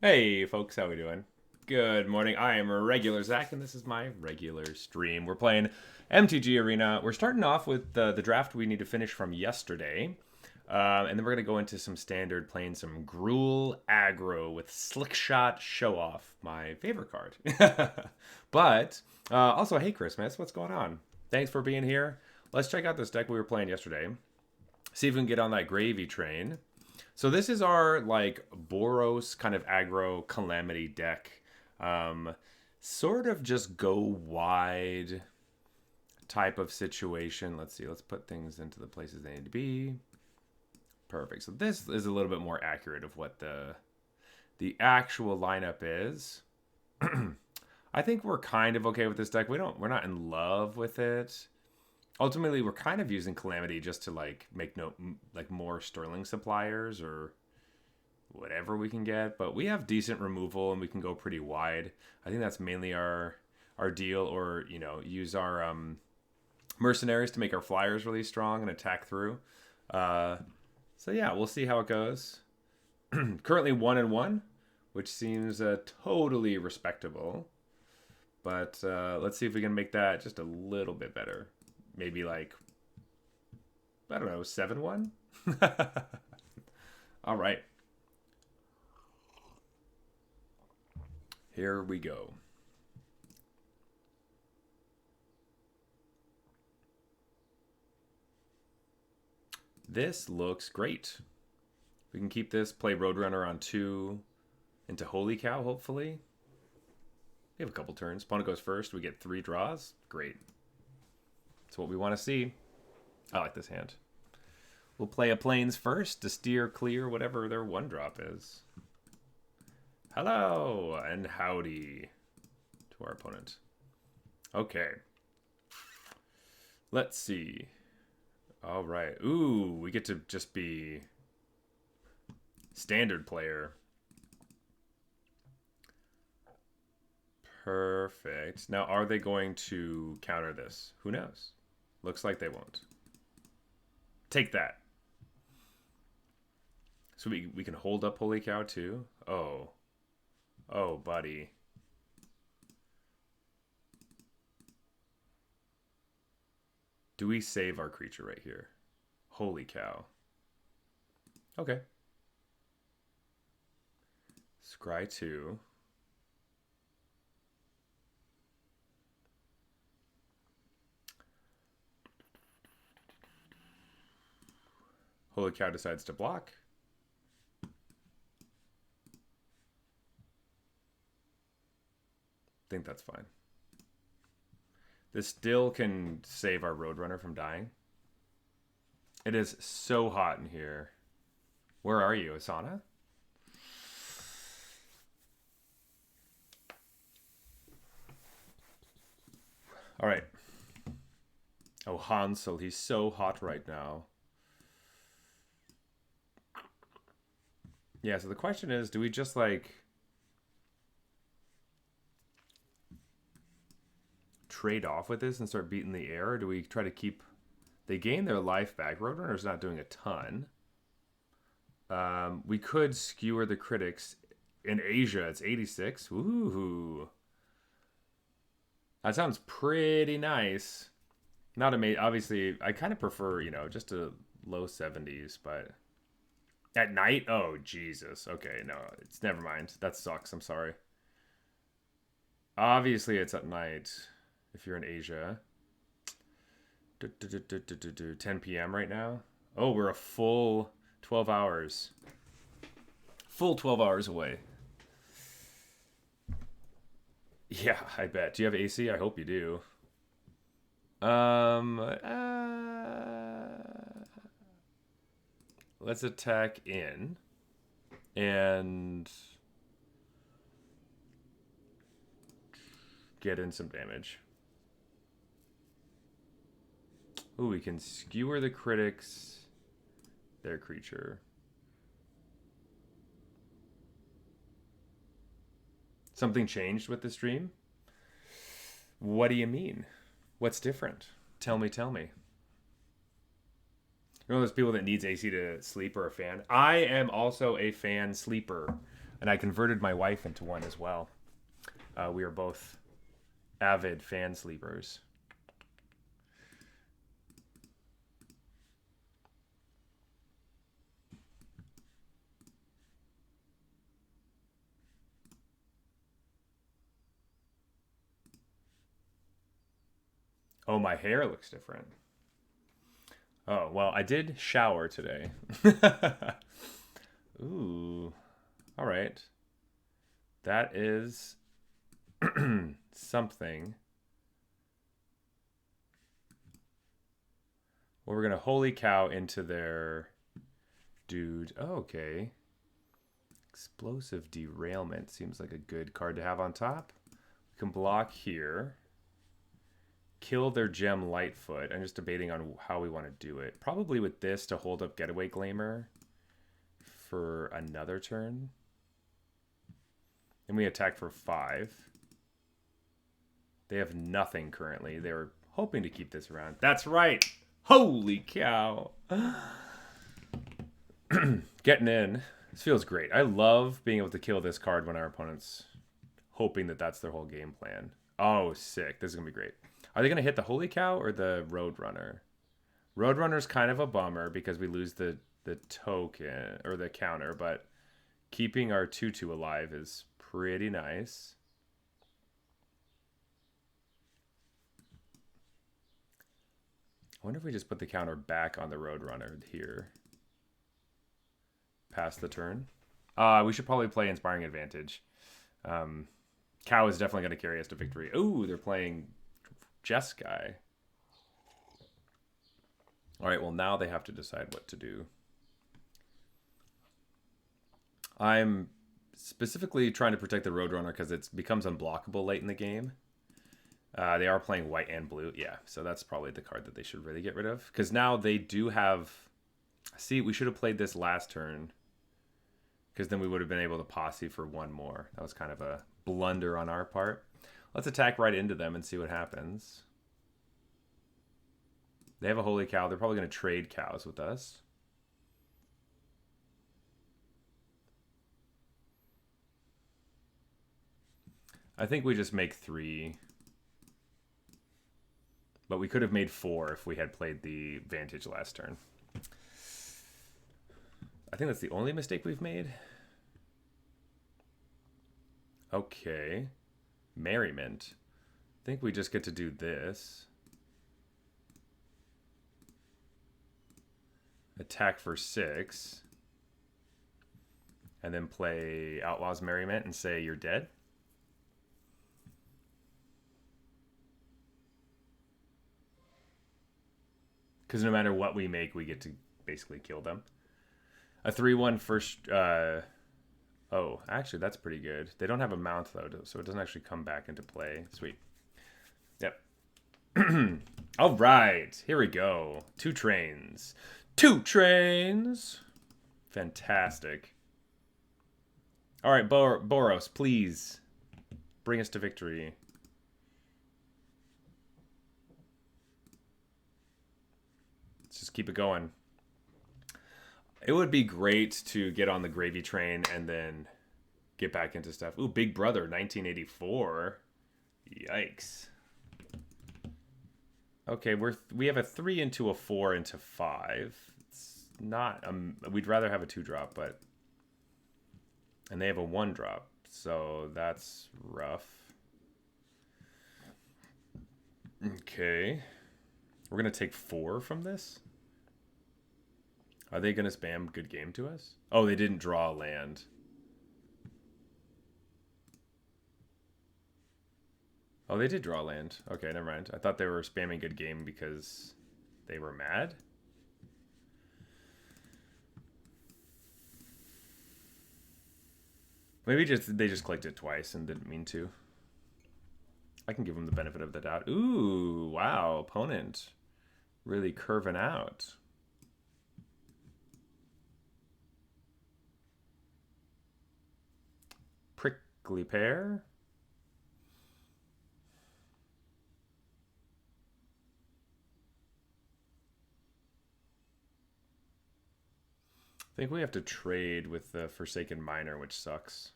Hey folks, how we doing? Good morning. I am regular Zach, and this is my regular stream. We're playing MTG Arena. We're starting off with the draft we need to finish from yesterday, and then we're gonna go into some standard, playing some Gruul Aggro with Slickshot Show Off, my favorite card. But also, hey Christmas, what's going on? Thanks for being here. Let's check out this deck we were playing yesterday. See if we can get on that gravy train. So this is our like Boros kind of aggro calamity deck. Um, Sort of just go wide type of situation. Let's see. Let's put things into the places they need to be. Perfect. So this is a little bit more accurate of what the actual lineup is. I think we're kind of okay with this deck. We're not in love with it. Ultimately, we're kind of using calamity just to like make like more sterling suppliers or whatever we can get, but we have decent removal and we can go pretty wide. I think that's mainly our deal, or use our mercenaries to make our flyers really strong and attack through. uh so yeah, we'll see how it goes. Currently 1-1, which seems totally respectable, but let's see if we can make that just a little bit better. Maybe like, I don't know, 7-1. All right, here we go. This looks great. We can keep this, play Roadrunner on 2 into Holy Cow, hopefully. We have a couple turns. Opponent goes first. We get 3 draws. Great. That's what we want to see. I like this hand. We'll play a Plains first to steer clear whatever their 1-drop is. Hello and howdy to our opponent. Okay. Let's see. All right. Ooh, we get to just be standard player. Perfect. Now, are they going to counter this? Who knows? Looks like they won't. Take that. So we can hold up Holy Cow too? Oh. Oh, buddy. Do we save our creature right here? Holy cow. Okay. Scry 2. Holy cow decides to block. Think that's fine. This still can save our Roadrunner from dying. It is so hot in here. Where are you, Asana? All right. Oh, Hansel, he's so hot right now. Yeah, so the question is, do we just like trade off with this and start beating the air, or do we try to keep... They gain their life back. Roadrunner's not doing a ton. We could skewer the critics. In Asia, it's 86. Ooh. That sounds pretty nice. Not amazing. Obviously, I kind of prefer, just a low 70s, but at night, oh, Jesus. Okay, no, it's never mind. That sucks. I'm sorry. Obviously, it's at night if you're in Asia. 10 p.m. right now. Oh, we're a full 12 hours. Full 12 hours away. Yeah, I bet. Do you have AC? I hope you do. Let's attack in and get in some damage. Ooh, we can skewer the critics, their creature. Something changed with the stream? What do you mean? What's different? Tell me, tell me. You're one of those people that needs AC to sleep or a fan. I am also a fan sleeper. And I converted my wife into one as well. We are both avid fan sleepers. Oh, my hair looks different. Oh, well, I did shower today. Ooh. All right. That is something. Well, we're going to holy cow into their dude. Oh, okay. Explosive derailment seems like a good card to have on top. We can block here. Kill their gem Lightfoot. I'm just debating on how we want to do it. Probably with this to hold up Getaway Glamour for another turn. And we attack for 5. They have nothing currently. They were hoping to keep this around. That's right. Holy cow. Getting in. This feels great. I love being able to kill this card when our opponent's hoping that that's their whole game plan. Oh, sick. This is going to be great. Are they going to hit the Holy Cow or the Roadrunner? Roadrunner's kind of a bummer because we lose the token or the counter, but keeping our 2/2 alive is pretty nice. I wonder if we just put the counter back on the Roadrunner here. Pass the turn. We should probably play Inspiring Advantage. Cow is definitely going to carry us to victory. Ooh, they're playing Jeskai. All right, well, now they have to decide what to do. I'm specifically trying to protect the Roadrunner because it becomes unblockable late in the game. They are playing white and blue. Yeah, so that's probably the card that they should really get rid of. Because now they do have... See, we should have played this last turn. Because then we would have been able to posse for one more. That was kind of a blunder on our part. Let's attack right into them and see what happens. They have a Holy Cow. They're probably going to trade cows with us. I think we just make 3. But we could have made 4 if we had played the Vantage last turn. I think that's the only mistake we've made. Okay. Merriment. I think we just get to do this. Attack for 6. And then play Outlaw's Merriment and say you're dead. Because no matter what we make, we get to basically kill them. A 3/1 first... oh, actually, that's pretty good. They don't have a mount, though, so it doesn't actually come back into play. Sweet. Yep. All right. Here we go. 2 trains. 2 trains! Fantastic. All right, Boros, please bring us to victory. Let's just keep it going. It would be great to get on the gravy train and then get back into stuff. Ooh, Big Brother, 1984. Yikes. Okay, we have a 3 into a 4 into 5. It's not... we'd rather have a 2-drop, but... And they have a 1-drop, so that's rough. Okay. We're going to take 4 from this? Are they going to spam good game to us? Oh, they didn't draw a land. Oh, they did draw a land. Okay, never mind. I thought they were spamming good game because they were mad. Maybe they just clicked it twice and didn't mean to. I can give them the benefit of the doubt. Ooh, wow, opponent really curving out. Prickly pear. think we have to trade with the Forsaken Miner, which sucks.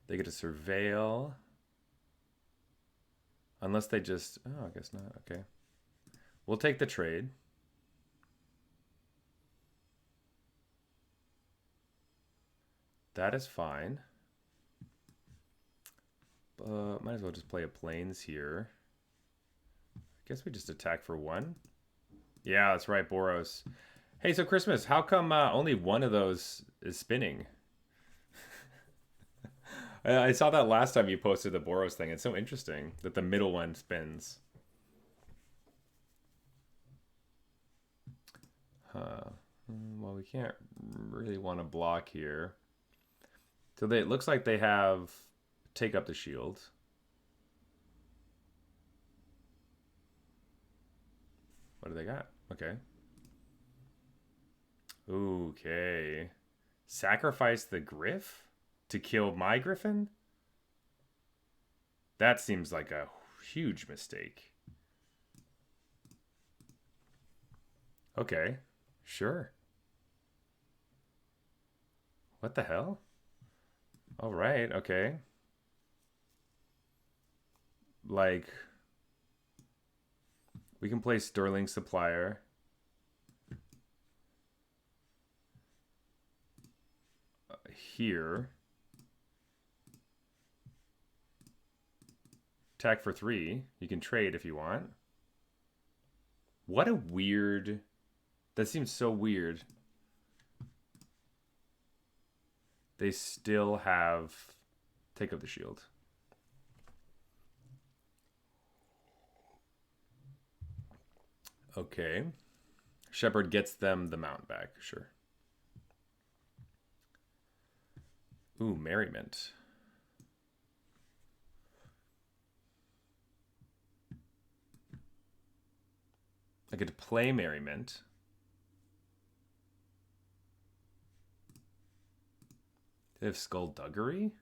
They get to surveil. Unless they just... Oh, I guess not. Okay. We'll take the trade. That is fine. Might as well just play a plains here. I guess we just attack for 1. Yeah, that's right, Boros. Hey, so Christmas, how come only one of those is spinning? I saw that last time you posted the Boros thing. It's so interesting that the middle one spins. Huh. Well, we can't really want to block here. So it looks like they have take up the shield. What do they got? Okay. Okay. Sacrifice the Griff to kill my Griffin? That seems like a huge mistake. Okay. Sure. What the hell? All right. Okay. Like, we can play Sterling Supplier. Here. Attack for 3. You can trade if you want. What a weird... That seems so weird. They still have take up the shield. Okay. Shepherd gets them the mount back, sure. Ooh, Merriment. I get to play Merriment. They have Skullduggery?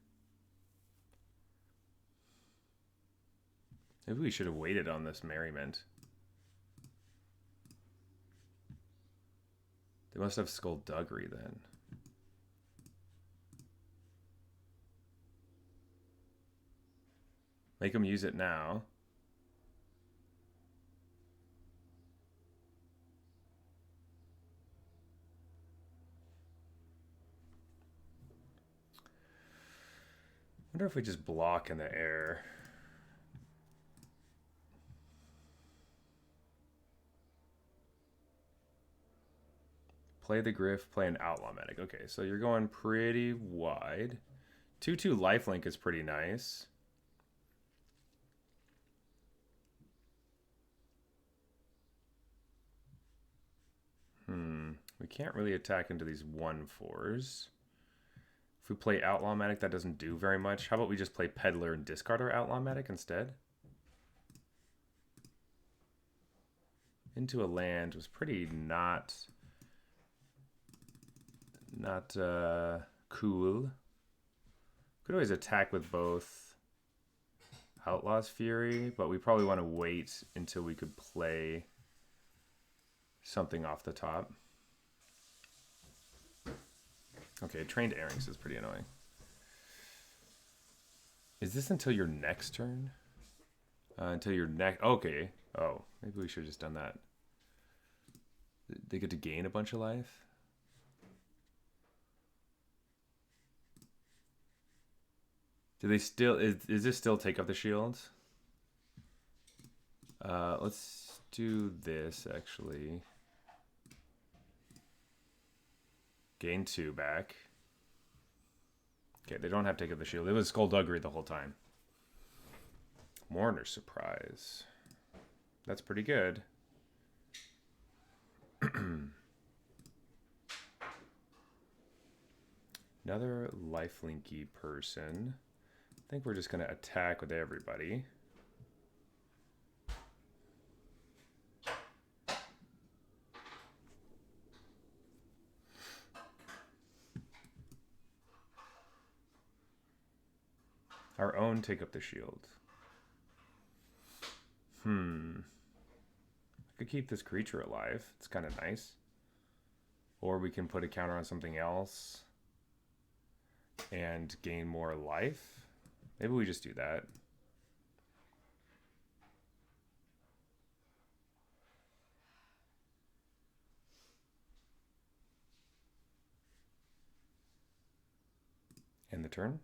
Maybe we should have waited on this Merriment. They must have Skullduggery then. Make them use it now. I wonder if we just block in the air. Play the Griff, play an Outlaw Medic. Okay, so you're going pretty wide. 2/2 lifelink is pretty nice. We can't really attack into these 1/4s. If we play Outlaw Medic, that doesn't do very much. How about we just play Peddler and discard our Outlaw Medic instead? Into a land was pretty not cool. Could always attack with both Outlaw's Fury, but we probably want to wait until we could play something off the top. Okay, Trained Airings is pretty annoying. Is this until your next turn? Until your next... Okay. Oh, maybe we should have just done that. They get to gain a bunch of life? Do they still... Is this still take up the shields? Let's do this, actually. Gain 2 back. Okay, they don't have to take up the shield. It was Skullduggery the whole time. Mourner's Surprise. That's pretty good. Another lifelinky person. I think we're just going to attack with everybody. Our own take up the shield. I could keep this creature alive. It's kind of nice. Or we can put a counter on something else and gain more life. Maybe we just do that. End the turn.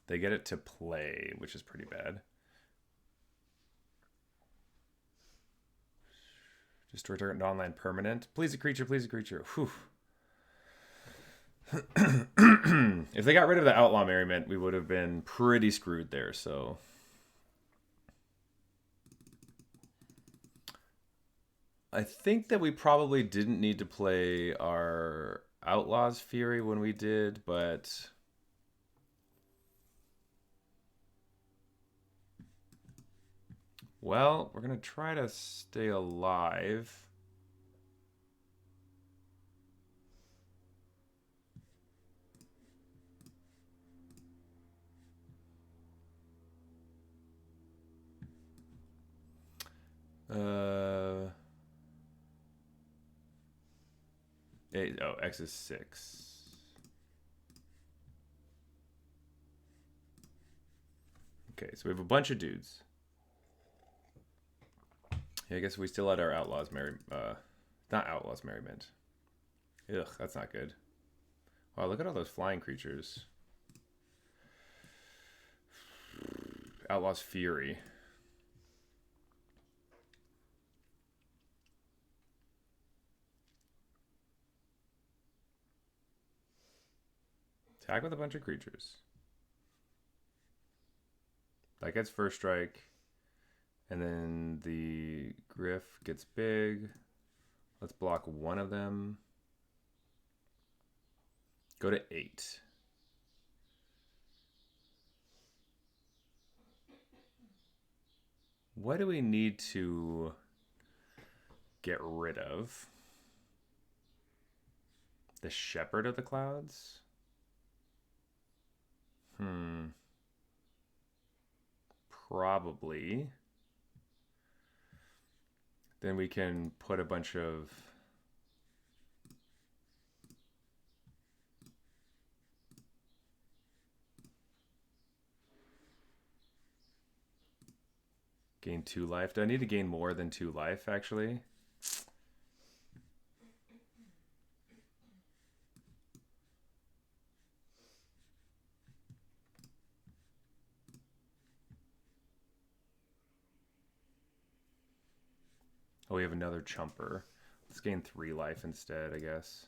They get it to play, which is pretty bad. Just return non-land permanent. Please a creature, please a creature. Whew. If they got rid of the Outlaw Merriment, we would have been pretty screwed there, so... I think that we probably didn't need to play our Outlaw's Fury when we did, but... Well, we're going to try to stay alive. X is 6. Okay, so we have a bunch of dudes. Yeah, I guess we still had our Outlaw's not Outlaw's Merriment. Ugh, that's not good. Wow, look at all those flying creatures. Outlaw's Fury. Attack with a bunch of creatures. That gets first strike. And then the Griff gets big. Let's block one of them. Go to 8. What do we need to get rid of? The Shepherd of the Clouds? Probably. Then we can put a bunch of... Gain 2 life. Do I need to gain more than 2 life, actually? Oh, we have another chumper. Let's gain 3 life instead, I guess.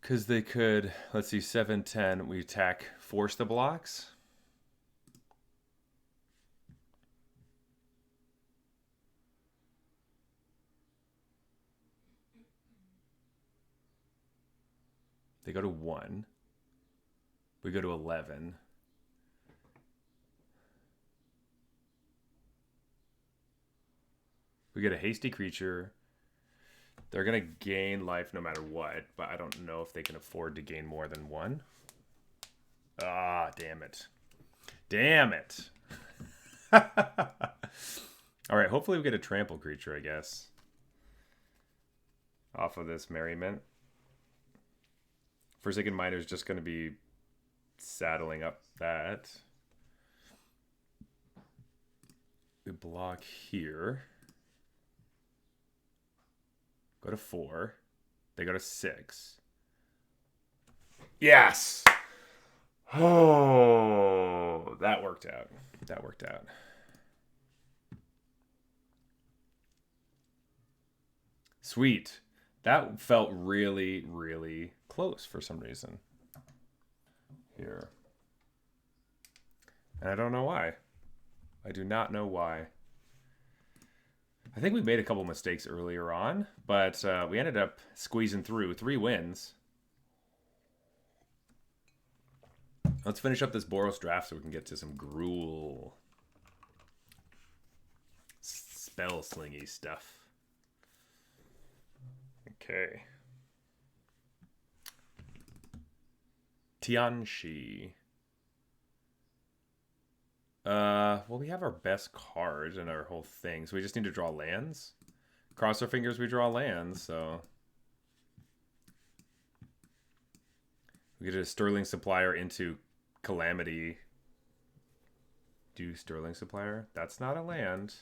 Because they could, let's see, 7, 10. We attack, force the blocks. They go to 1. We go to 11. We get a hasty creature. They're going to gain life no matter what, but I don't know if they can afford to gain more than 1. Ah, damn it. Damn it. All right, hopefully we get a trample creature, I guess. Off of this Merriment. Forsaken Miner is just going to be saddling up that. We block here. Go to 4. They go to 6. Yes! Oh, that worked out. That worked out. Sweet. That felt really, really close for some reason. Here. And I don't know why. I do not know why. I think we made a couple mistakes earlier on, but we ended up squeezing through 3 wins. Let's finish up this Boros draft so we can get to some Gruul. Spell slingy stuff. Okay. Tianxi. Well, we have our best cards and our whole thing, so we just need to draw lands. Cross our fingers, we draw lands, so... We get a Sterling Supplier into Calamity. Do Sterling Supplier? That's not a land.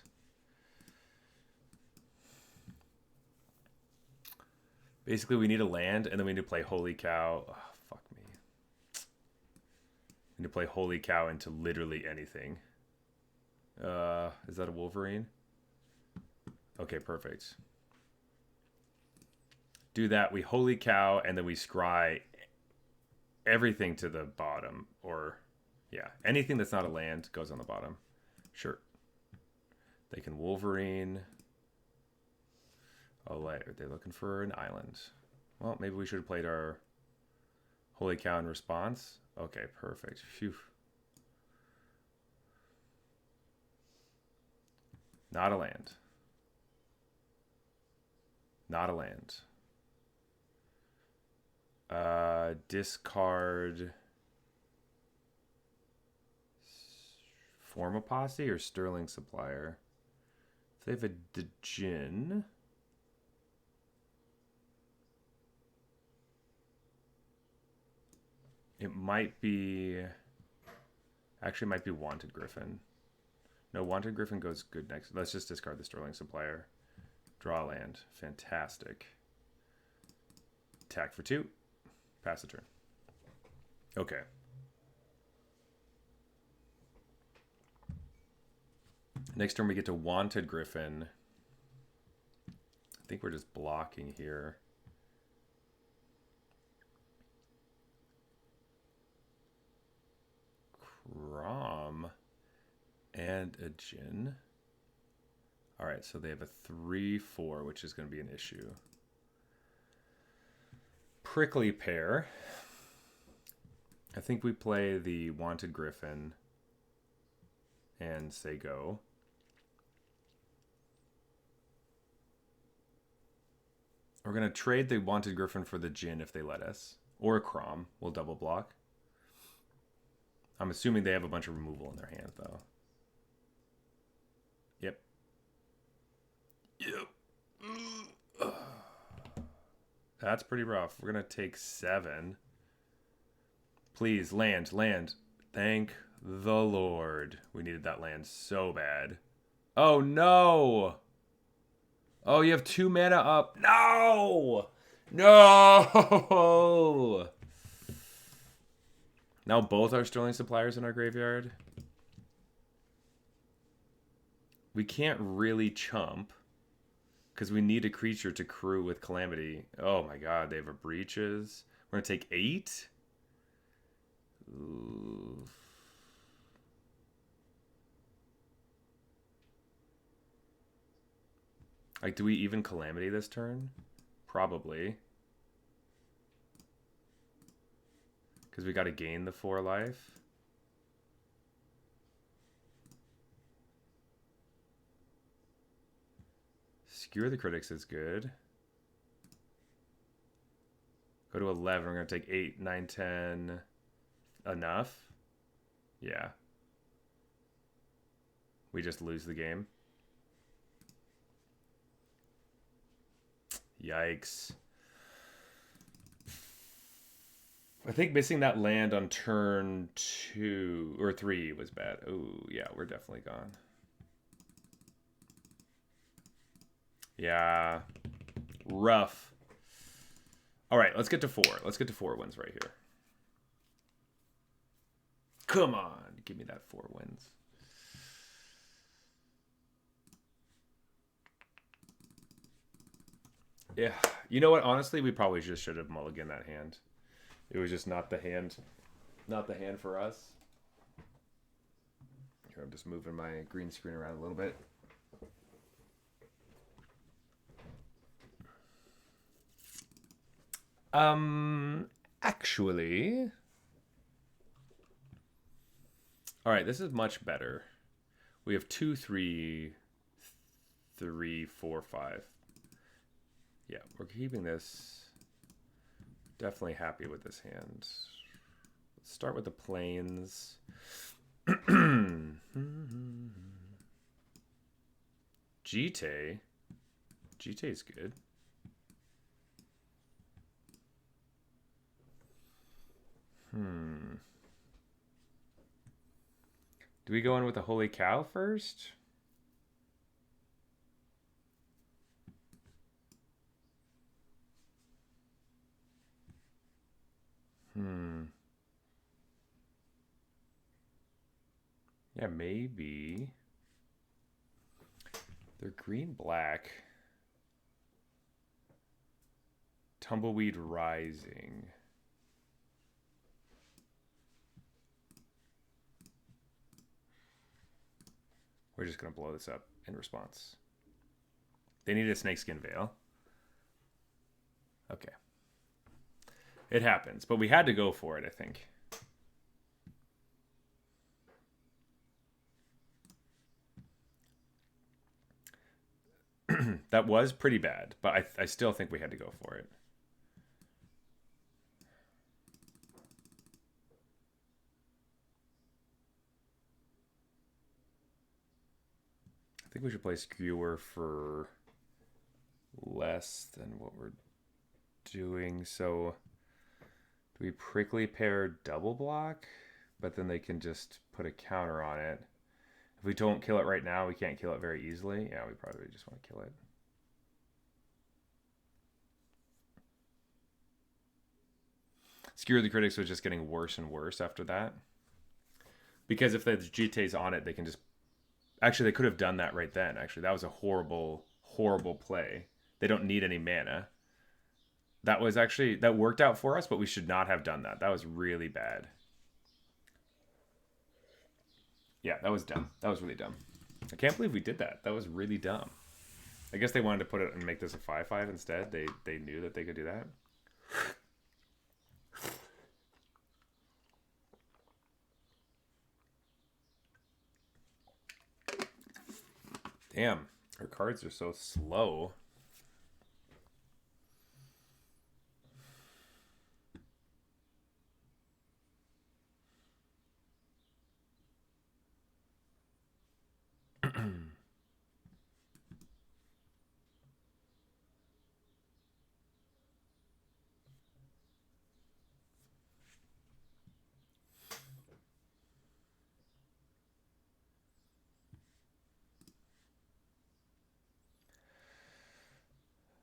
Basically, we need a land, and then we need to play Holy Cow. Oh, fuck me. We need to play Holy Cow into literally anything. Is that a Wolverine? Okay, perfect. Do that. We Holy Cow, and then we scry everything to the bottom. Or, yeah, anything that's not a land goes on the bottom. Sure. They can Wolverine. Oh, are they looking for an island? Well, maybe we should have played our Holy Cow in response. Okay, perfect. Phew. Not a land. Not a land. Discard Forma Posse or Sterling Supplier. If they have a Djinn. It might be... Actually, it might be Wanted Griffin. No, Wanted Griffin goes good next. Let's just discard the Sterling Supplier. Draw land. Fantastic. Attack for 2. Pass the turn. Okay. Next turn we get to Wanted Griffin. I think we're just blocking here. Crom and a Djinn. Alright, so they have a 3/4, which is going to be an issue. Prickly Pear. I think we play the Wanted Griffin and say go. We're going to trade the Wanted Griffin for the Djinn if they let us. Or a Crom. We'll double block. I'm assuming they have a bunch of removal in their hand, though. Yep. Yep. That's pretty rough. We're going to take 7. Please, land, land. Thank the Lord. We needed that land so bad. Oh, no! Oh, you have 2 mana up. No! No! Now both our Sterling Suppliers in our graveyard. We can't really chump. Because we need a creature to crew with Calamity. Oh my god, they have a Breaches. We're going to take 8? Ooh. Like, do we even Calamity this turn? Probably. Because we got to gain the 4 life. Skewer the Critics is good. Go to 11. We're going to take 8, 9, 10. Enough? Yeah. We just lose the game. Yikes. I think missing that land on turn 2 or 3 was bad. Oh, yeah, we're definitely gone. Yeah. Rough. All right, let's get to 4. Let's get to 4 wins right here. Come on, give me that 4 wins. Yeah, you know what? Honestly, we probably just should have mulliganed that hand. It was just not the hand for us. Here, I'm just moving my green screen around a little bit. Actually, all right, this is much better. We have 2, 3, 3, 4, 5. Yeah, we're keeping this. Definitely happy with this hand. Let's start with the plains. Jite. Jite's good. Do we go in with the Holy Cow first? Yeah, maybe. They're green-black. Tumbleweed Rising. We're just going to blow this up in response. They need a snakeskin veil. Okay. It happens, but we had to go for it, I think. That was pretty bad, but I still think we had to go for it. I think we should play Skewer for less than what we're doing. So do we prickly pear double block? But then they can just put a counter on it. If we don't kill it right now, we can't kill it very easily. Yeah, we probably just want to kill it. Skewer the Critics was just getting worse and worse after that. Because if the GTA's on it, they can just... Actually, they could have done that right then. Actually, that was a horrible, horrible play. They don't need any mana. That was actually... That worked out for us, but we should not have done that. That was really bad. Yeah, that was dumb. That was really dumb. I can't believe we did that. That was really dumb. I guess they wanted to put it and make this a 5/5 instead. They knew that they could do that. Damn, our cards are so slow.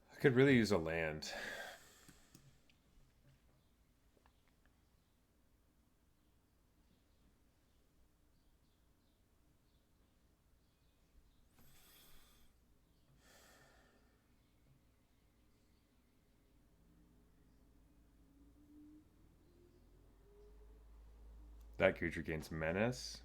I could really use a land. That creature gains menace.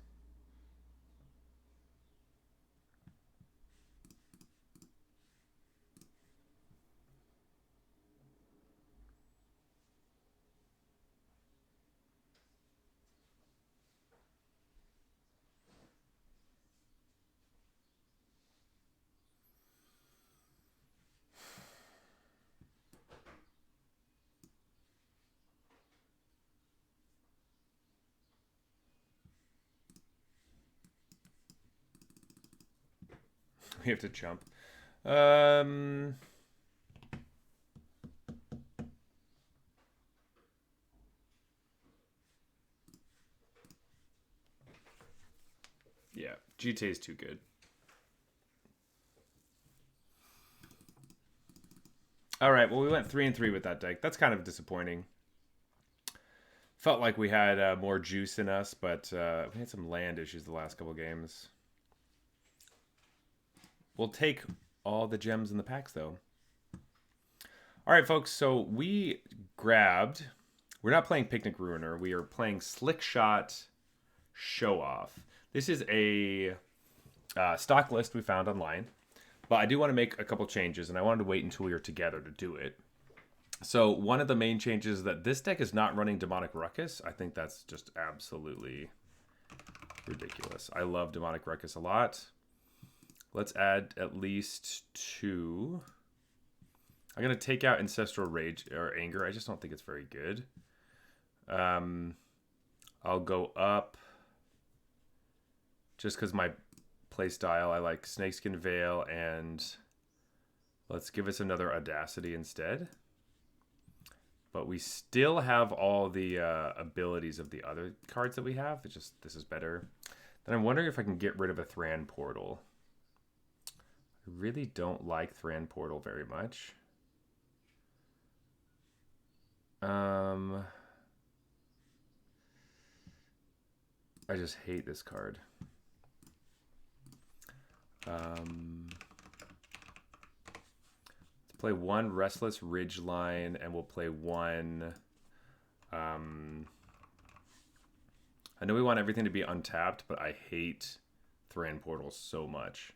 We have to jump. Yeah, GTA is too good. All right, well, we went 3-3 with that deck. That's kind of disappointing. Felt like we had more juice in us, but we had some land issues the last couple games. We'll take all the gems in the packs, though. All right, folks, so we grabbed... We're not playing Picnic Ruiner. We are playing Slick Shot Show Off. This is a stock list we found online, but I do want to make a couple changes, and I wanted to wait until we were together to do it. So one of the main changes is that this deck is not running Demonic Ruckus. I think that's just absolutely ridiculous. I love Demonic Ruckus a lot. Let's add at least 2. I'm going to take out Ancestral Rage or Anger. I just don't think it's very good. I'll go up just because my play style. I like Snakeskin Veil, and let's give us another Audacity instead. But we still have all the abilities of the other cards that we have. It's just, this is better. Then I'm wondering if I can get rid of a Thran Portal. I really don't like Thran Portal very much. I just hate this card. Let's play one Restless Ridgeline, and we'll play one... I know we want everything to be untapped, but I hate Thran Portal so much.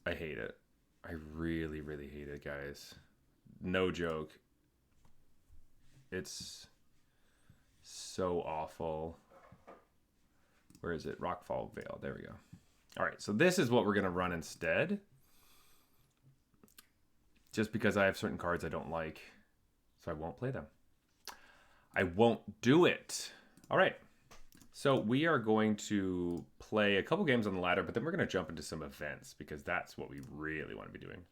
I hate it. I really, really hate it, guys. No joke. It's so awful. Where is it? Rockfall Vale. There we go. All right, so this is what we're going to run instead. Just because I have certain cards I don't like, so I won't play them. I won't do it. All right. So we are going to play a couple games on the ladder, but then we're going to jump into some events because that's what we really want to be doing.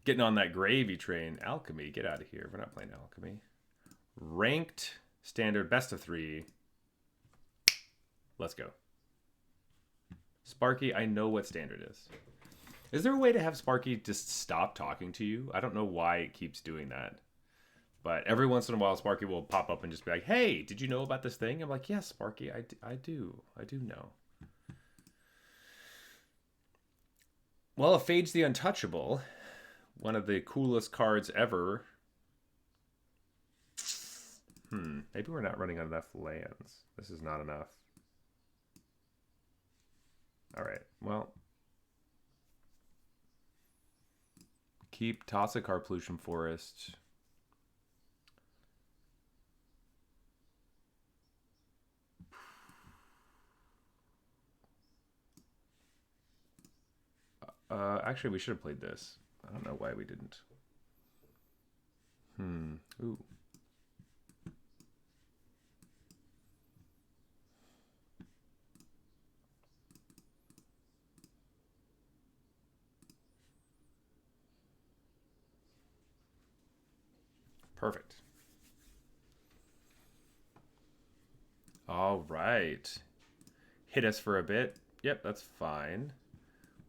Getting on that gravy train. Alchemy, get out of here. We're not playing Alchemy. Ranked, standard, best of 3. Let's go. Sparky, I know what standard is. Is there a way to have Sparky just stop talking to you? I don't know why it keeps doing that. But every once in a while, Sparky will pop up and just be like, hey, did you know about this thing? I'm like, yes, Sparky, I do. I do know. Well, Phage the Untouchable, one of the coolest cards ever. Maybe we're not running enough lands. This is not enough. All right, well. Keep Tossakar Pollution Forest. Actually, we should have played this. I don't know why we didn't. Ooh. Perfect. All right. Hit us for a bit. Yep, that's fine.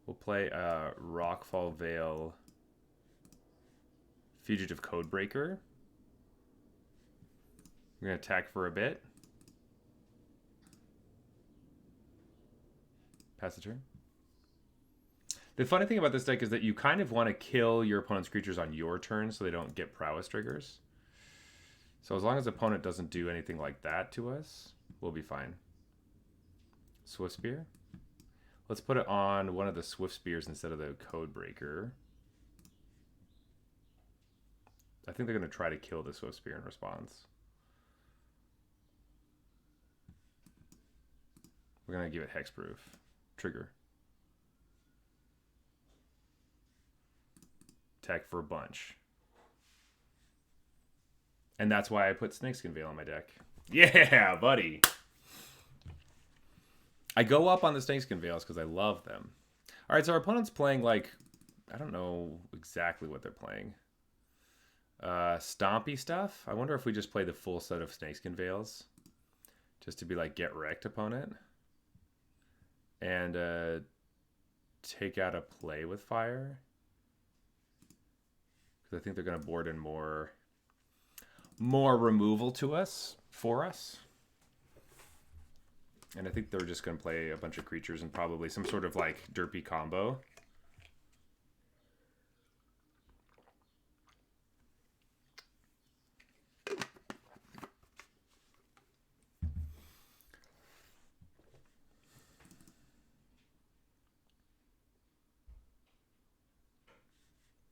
We'll play Rockfall Vale, Fugitive Codebreaker. We're going to attack for a bit. Pass the turn. The funny thing about this deck is that you kind of want to kill your opponent's creatures on your turn so they don't get prowess triggers. So as long as the opponent doesn't do anything like that to us, we'll be fine. Swift Spear. Let's put it on one of the Swift Spears instead of the Codebreaker. I think they're going to try to kill the Swift Spear in response. We're going to give it Hexproof. Trigger. Attack for a bunch. And that's why I put Snakeskin Veil on my deck. Yeah, buddy! I go up on the Snakeskin Veils because I love them. All right, so our opponent's playing, like, I don't know exactly what they're playing. Stompy stuff? I wonder if we just play the full set of Snakeskin Veils. Just to be like, get wrecked, opponent. And take out a Play with Fire. Because I think they're going to board in more removal to us, for us. And I think they're just going to play a bunch of creatures and probably some sort of, like, derpy combo.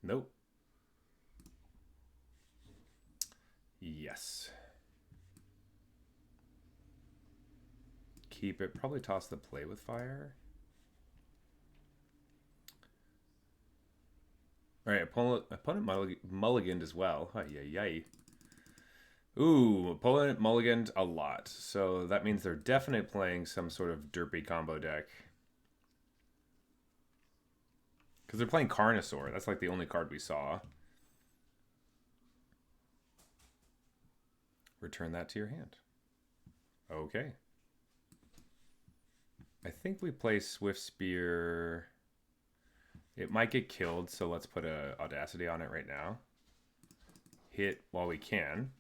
Nope. Yes. Keep it. Probably toss the Play with Fire. All right, opponent mulliganed as well. Ay, ay, ay. Ooh, opponent mulliganed a lot. So that means they're definitely playing some sort of derpy combo deck. Because they're playing Carnosaur. That's like the only card we saw. Return that to your hand. Okay. I think we play Swift Spear. It might get killed, so let's put a Audacity on it right now. Hit while we can.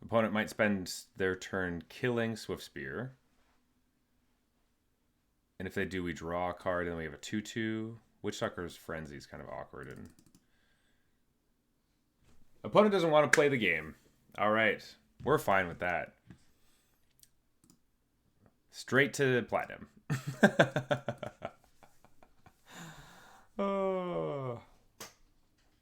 Opponent might spend their turn killing Swift Spear. And if they do, we draw a card, and then we have a 2/2. Witchsucker's Frenzy is kind of awkward. And opponent doesn't want to play the game. All right. We're fine with that. Straight to platinum. Oh,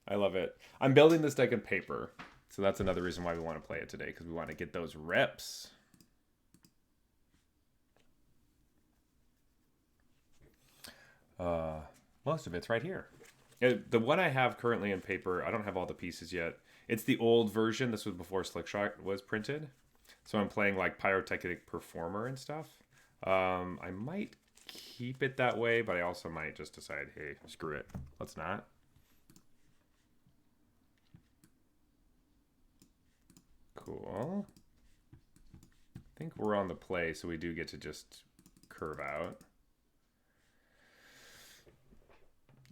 I love it. I'm building this deck in paper. So that's another reason why we want to play it today, because we want to get those reps. Most of it's right here. The one I have currently in paper, I don't have all the pieces yet. It's the old version. This was before Slickshot was printed. So I'm playing like Pyrotechnic Performer and stuff. I might keep it that way, but I also might just decide, hey, screw it. Let's not. Cool. I think we're on the play, so we do get to just curve out.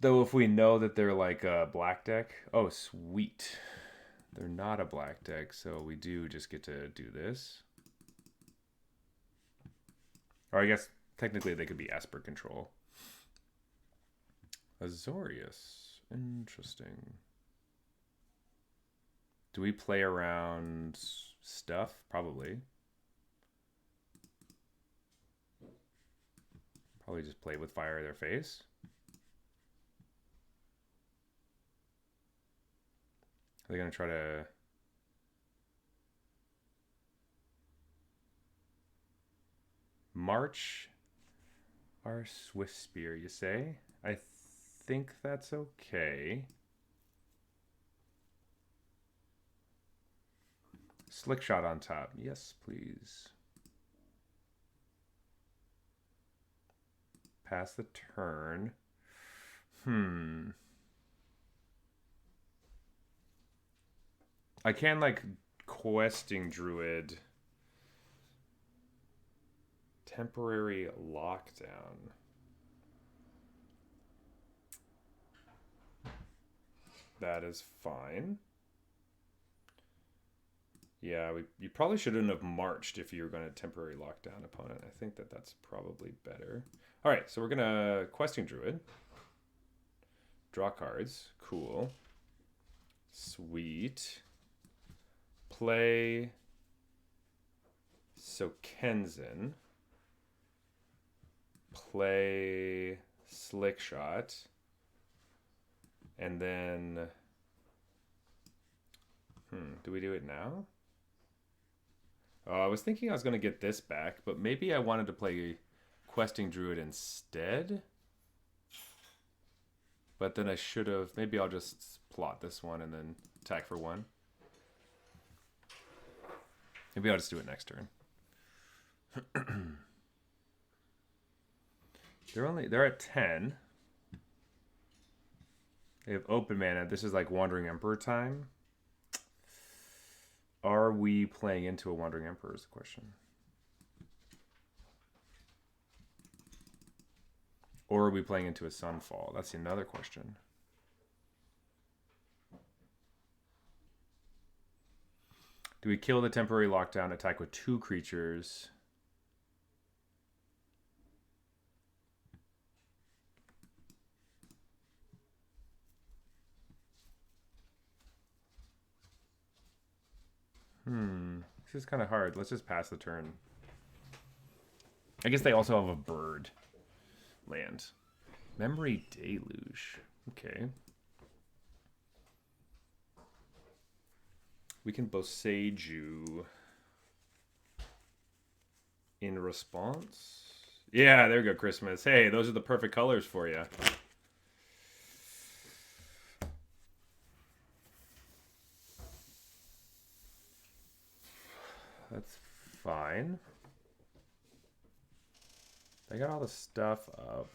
Though if we know that they're like a black deck, oh sweet. They're not a black deck, so we do just get to do this. Or I guess technically they could be Esper Control. Azorius. Interesting. Do we play around stuff? Probably. Probably just play with fire in their face. Are they going to try to... March our Swift Spear, you say? I think that's okay. Slick Shot on top. Yes, please. Pass the turn. I can, like, Questing Druid. Temporary Lockdown. That is fine. Yeah, you probably shouldn't have marched if you were going to temporary lockdown opponent. I think that's probably better. All right, so we're going to Questing Druid. Draw cards. Cool. Sweet. Play Sokenzen. Play Slick Shot. And then... do we do it now? I was thinking I was going to get this back, but maybe I wanted to play Questing Druid instead. But then I should have... Maybe I'll just plot this one and then attack for one. Maybe I'll just do it next turn. They're at 10. They have open mana. This is like Wandering Emperor time. Are we playing into a Wandering Emperor is the question. Or are we playing into a Sunfall? That's another question. Do we kill the temporary lockdown, attack with 2 creatures? This is kind of hard. Let's just pass the turn. I guess they also have a bird land. Memory Deluge. Okay. We can Boseiju in response. Yeah, there we go, Christmas. Hey, those are the perfect colors for you. That's fine. They got all the stuff up.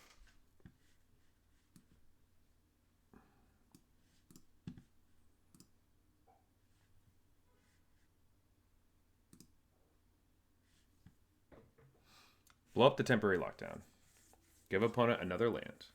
Blow up the temporary lockdown. Give opponent another land.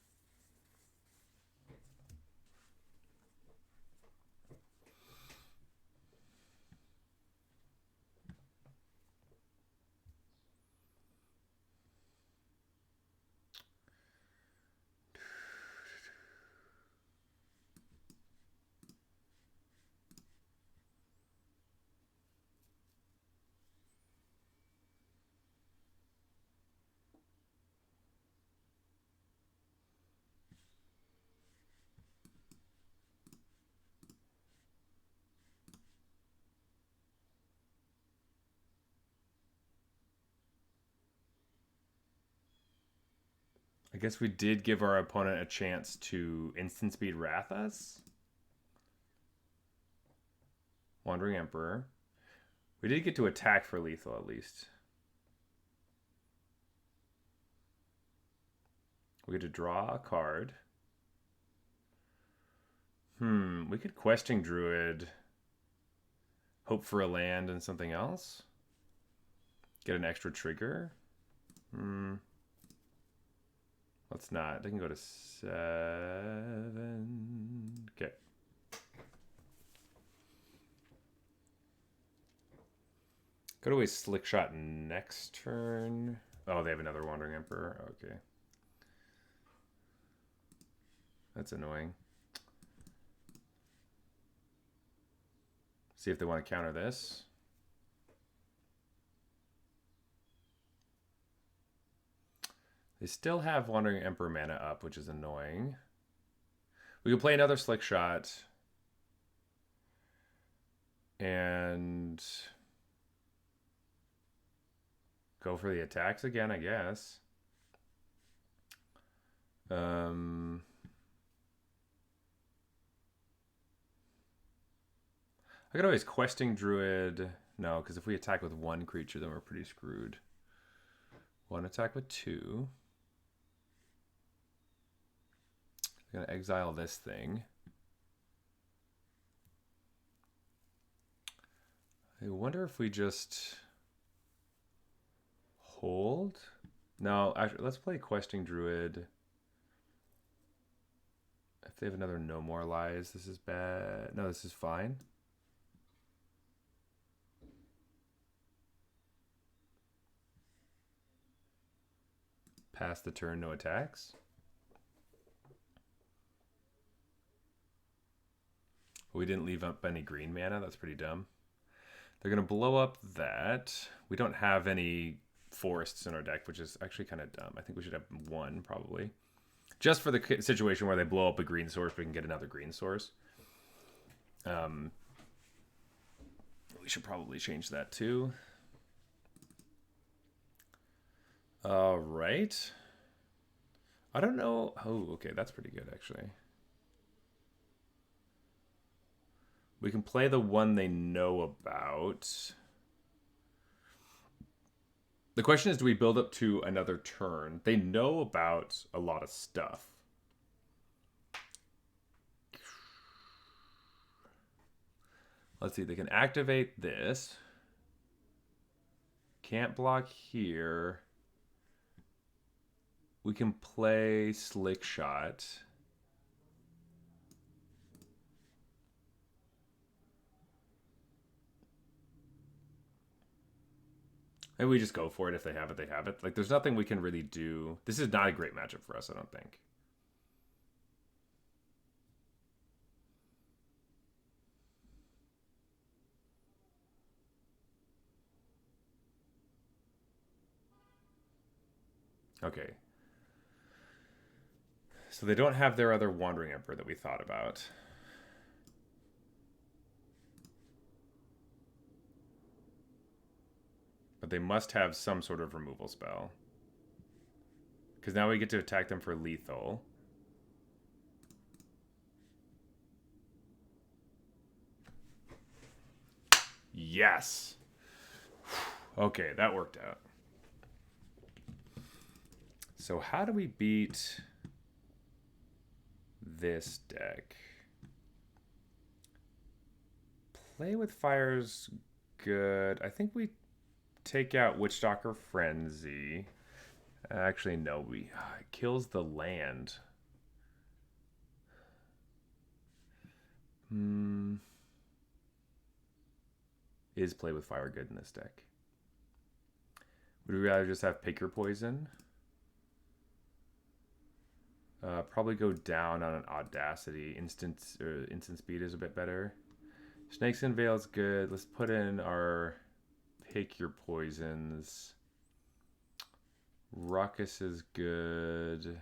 I guess we did give our opponent a chance to instant speed Wrath us. Wandering Emperor. We did get to attack for lethal at least. We get to draw a card. We could Questing Druid. Hope for a land and something else. Get an extra trigger. Let's not. They can go to 7. Okay. Go to a Slick Shot next turn. Oh, they have another Wandering Emperor. Okay. That's annoying. See if they want to counter this. They still have Wandering Emperor mana up, which is annoying. We can play another Slick Shot. And go for the attacks again, I guess. I could always Questing Druid. No, because if we attack with one creature, then we're pretty screwed. One attack with 2. I'm gonna exile this thing. I wonder if we just hold. No, actually, let's play Questing Druid. If they have another No More Lies, this is bad. No, this is fine. Pass the turn, no attacks. We didn't leave up any green mana. That's pretty dumb. They're going to blow up that. We don't have any forests in our deck, which is actually kind of dumb. I think we should have one, probably. Just for the situation where they blow up a green source, we can get another green source. We should probably change that, too. All right. I don't know. Oh, okay. That's pretty good, actually. We can play the one they know about. The question is, do we build up to another turn? They know about a lot of stuff. Let's see. They can activate this. Can't block here. We can play Slick Shot. Maybe we just go for it. If they have it, they have it. Like, there's nothing we can really do. This is not a great matchup for us, I don't think. Okay. So they don't have their other Wandering Emperor that we thought about. But they must have some sort of removal spell. Because now we get to attack them for lethal. Yes. Okay, that worked out. So how do we beat this deck? Play with Fire's good. I think we take out Witchstalker Frenzy. Actually, no, it kills the land. Is Play with Fire good in this deck? Would we rather just have Pick Your Poison? Probably go down on an Audacity. Instant speed is a bit better. Snakes and Veil is good. Let's put in our Pick Your Poisons. Ruckus is good.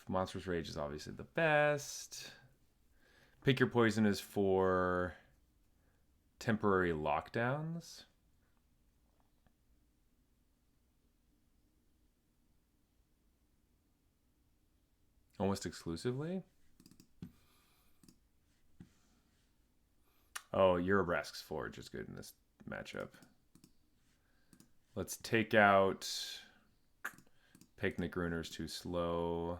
Monstrous Rage is obviously the best. Pick Your Poison is for temporary lockdowns. Almost exclusively. Oh, Urabrask's Forge is good in this matchup. Let's take out Picnic Ruiner's too slow.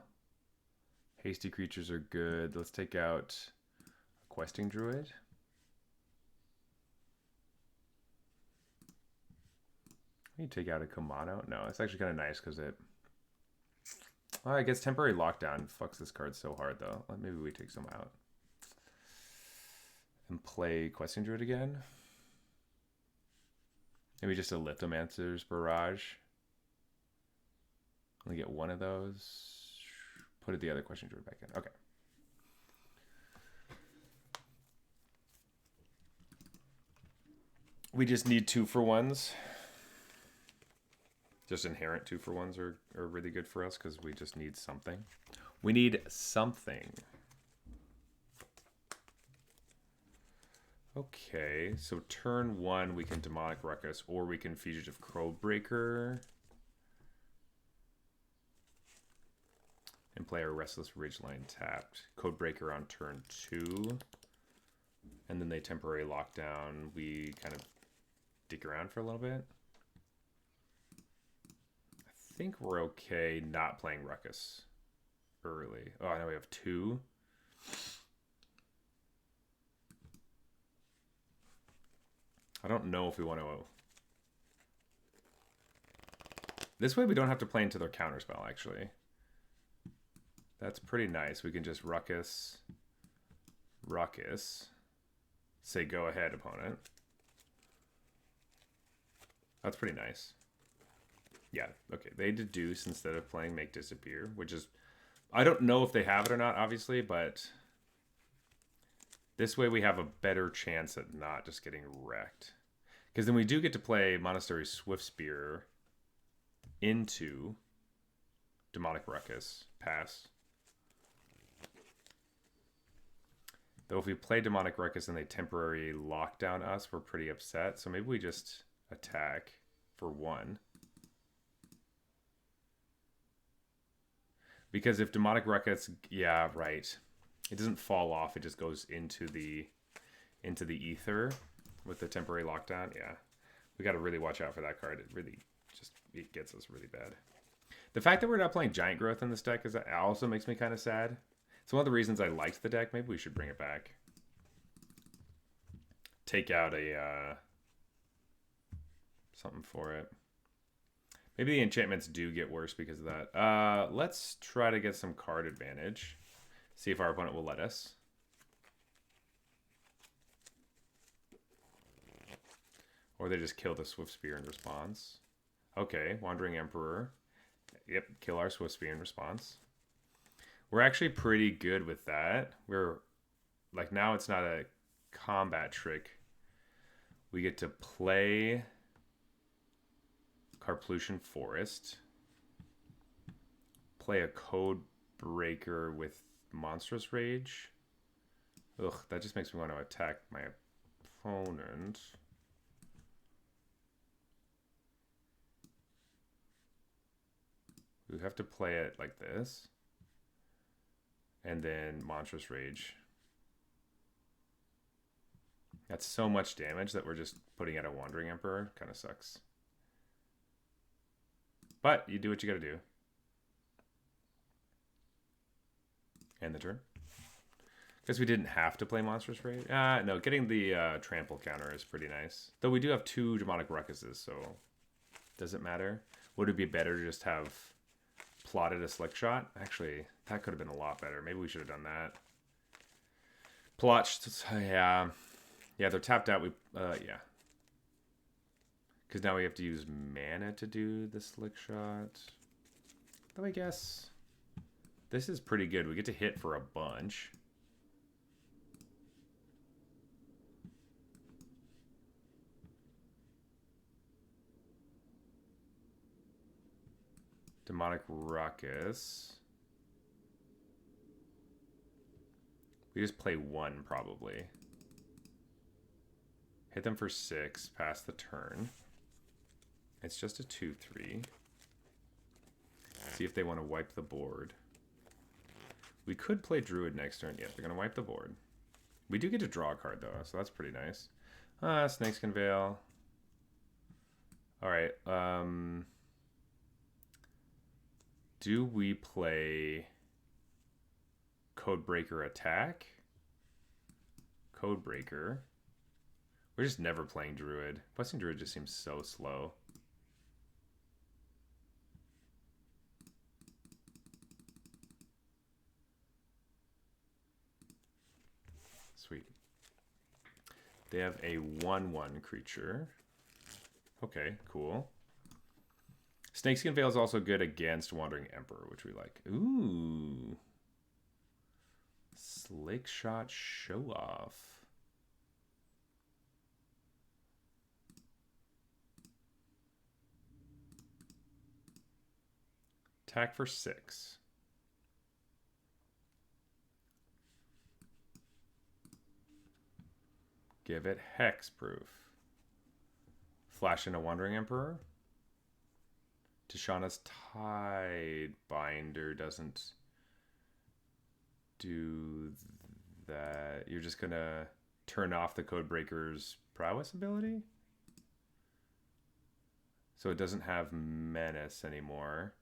Hasty Creatures are good. Let's take out Questing Druid. Can you take out a Kamano? No, it's actually kind of nice because it... Well, I guess Temporary Lockdown fucks this card so hard, though. Maybe we take some out. And play Questing Druid again. Maybe just a Lithomancer's Barrage. Only get one of those. Put the other Questing Druid back in. Okay. We just need 2-for-1s. Just inherent 2-for-1s are really good for us because we just need something. We need something. Okay, so turn 1 we can Demonic Ruckus or we can Fugitive Codebreaker. And play our Restless Ridgeline tapped. Codebreaker on turn 2. And then they temporary lockdown. We kind of dig around for a little bit. I think we're okay not playing Ruckus early. Oh, I know we have 2. I don't know if we want to... This way we don't have to play into their counterspell, actually. That's pretty nice. We can just Ruckus. Say go ahead, opponent. That's pretty nice. Yeah, okay. They deduce instead of playing Make Disappear, which is... I don't know if they have it or not, obviously, but... This way we have a better chance at not just getting wrecked. Because then we do get to play Monastery Swiftspear into Demonic Ruckus. Pass. Though if we play Demonic Ruckus and they temporarily lock down us, we're pretty upset. So maybe we just attack for 1. Because if Demonic Ruckus, yeah, right. It doesn't fall off, it just goes into the ether with the temporary lockdown. Yeah. We gotta really watch out for that card. It gets us really bad. The fact that we're not playing Giant Growth in this deck also makes me kind of sad. It's one of the reasons I liked the deck. Maybe we should bring it back. Take out a something for it. Maybe the enchantments do get worse because of that. Let's try to get some card advantage. See if our opponent will let us. Or they just kill the Swiftspear in response. Okay, Wandering Emperor. Yep, kill our Swiftspear in response. We're actually pretty good with that. We're like, now it's not a combat trick. We get to play Carplution Forest. Play a Code Breaker with Monstrous Rage. Ugh, that just makes me want to attack my opponent. We have to play it like this. And then Monstrous Rage. That's so much damage that we're just putting out a Wandering Emperor. Kind of sucks. But you do what you gotta do. End the turn. Guess we didn't have to play Monstrous Rage. No, getting the trample counter is pretty nice. Though we do have 2 Demonic Ruckuses, so does it matter? Would it be better to just have plotted a Slick Shot? Actually, that could have been a lot better. Maybe we should have done that. Yeah. Yeah, they're tapped out. Yeah. Because now we have to use mana to do the Slick Shot. Though I guess this is pretty good. We get to hit for a bunch. Demonic Ruckus. We just play 1 probably. Hit them for 6, pass the turn. It's just a 2/3. See if they want to wipe the board. We could play Druid next turn. Yeah, they're going to wipe the board. We do get to draw a card though, so that's pretty nice. Snakeskin Veil. Alright, do we play Codebreaker Attack? Codebreaker. We're just never playing Druid. Blessing Druid just seems so slow. Sweet. They have a 1/1 creature. Okay, cool. Snakeskin Veil is also good against Wandering Emperor, which we like. Ooh. Slick Shot Show Off. Attack for 6. Give it hexproof. Flash in a Wandering Emperor. Tishana's Tidebinder doesn't do that. You're just gonna turn off the Codebreaker's prowess ability? So it doesn't have menace anymore.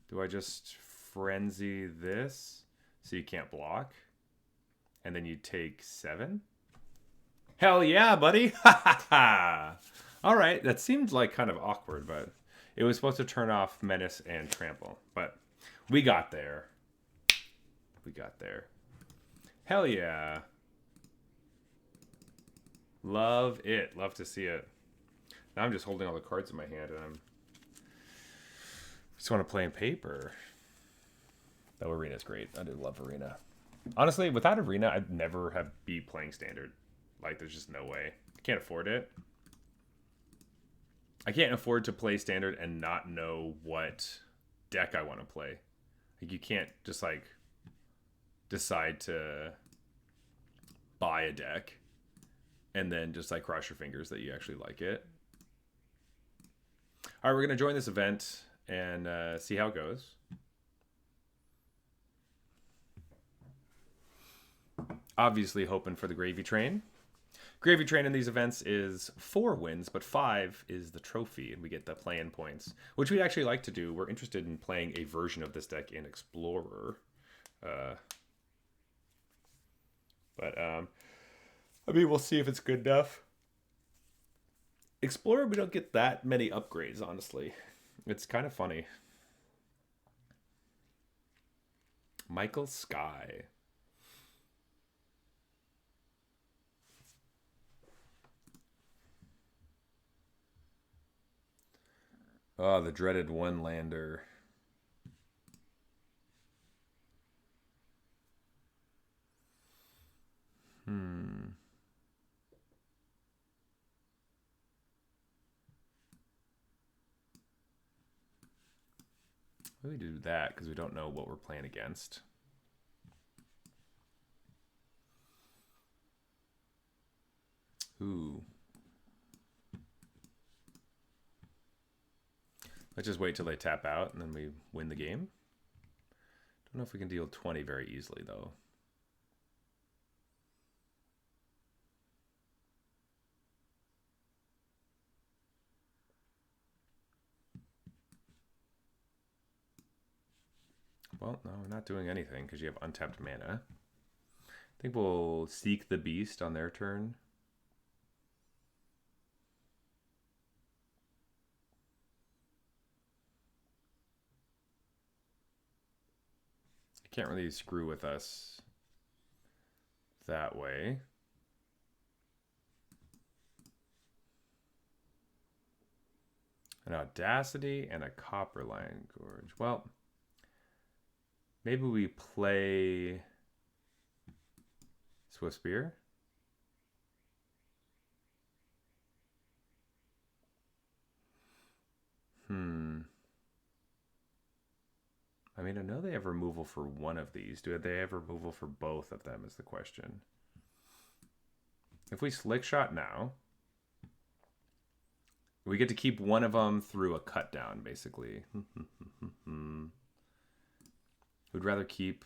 Do I just frenzy this so you can't block? And then you take 7? Hell yeah, buddy! Ha ha ha! Alright, that seemed like kind of awkward, but it was supposed to turn off menace and trample. But we got there. We got there. Hell yeah. Love it. Love to see it. Now I'm just holding all the cards in my hand and I'm just want to play in paper. Though Arena's great. I do love Arena. Honestly, without Arena, I'd never be playing Standard. Like, there's just no way. I can't afford it. I can't afford to play Standard and not know what deck I want to play. Like, you can't just, like, decide to buy a deck and then just, like, cross your fingers that you actually like it. All right, we're going to join this event and see how it goes. Obviously hoping for the gravy train. Gravy train in these events is 4 wins, but 5 is the trophy, and we get the play-in points, which we actually like to do. We're interested in playing a version of this deck in Explorer. I mean, we'll see if it's good enough. Explorer, we don't get that many upgrades, honestly. It's kind of funny. Michael Sky. Oh, the dreaded one-lander. We do that because we don't know what we're playing against. Ooh. Let's just wait till they tap out and then we win the game. don't know if we can deal 20 very easily, though. Well, no, we're not doing anything because you have untapped mana. I think we'll Seek the Beast on their turn. Can't really screw with us that way. An Audacity and a Copperline Gorge. Well, maybe we play Swift Spear. I mean, I know they have removal for one of these. Do they have removal for both of them is the question. If we Slick Shot now, we get to keep one of them through a cut down, basically. We'd rather keep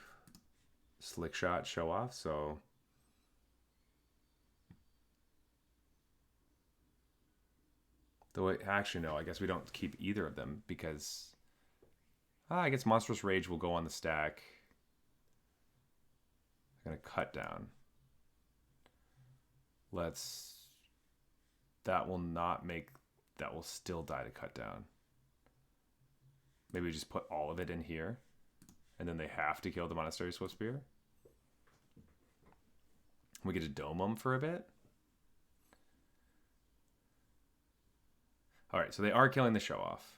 Slick Shot Show Off, so... Though, actually, no, I guess we don't keep either of them because... I guess Monstrous Rage will go on the stack. I'm going to cut down. That will not make... That will still die to cut down. Maybe we just put all of it in here. And then they have to kill the Monastery Swift Spear. We get to dome them for a bit. Alright, so they are killing the Show Off.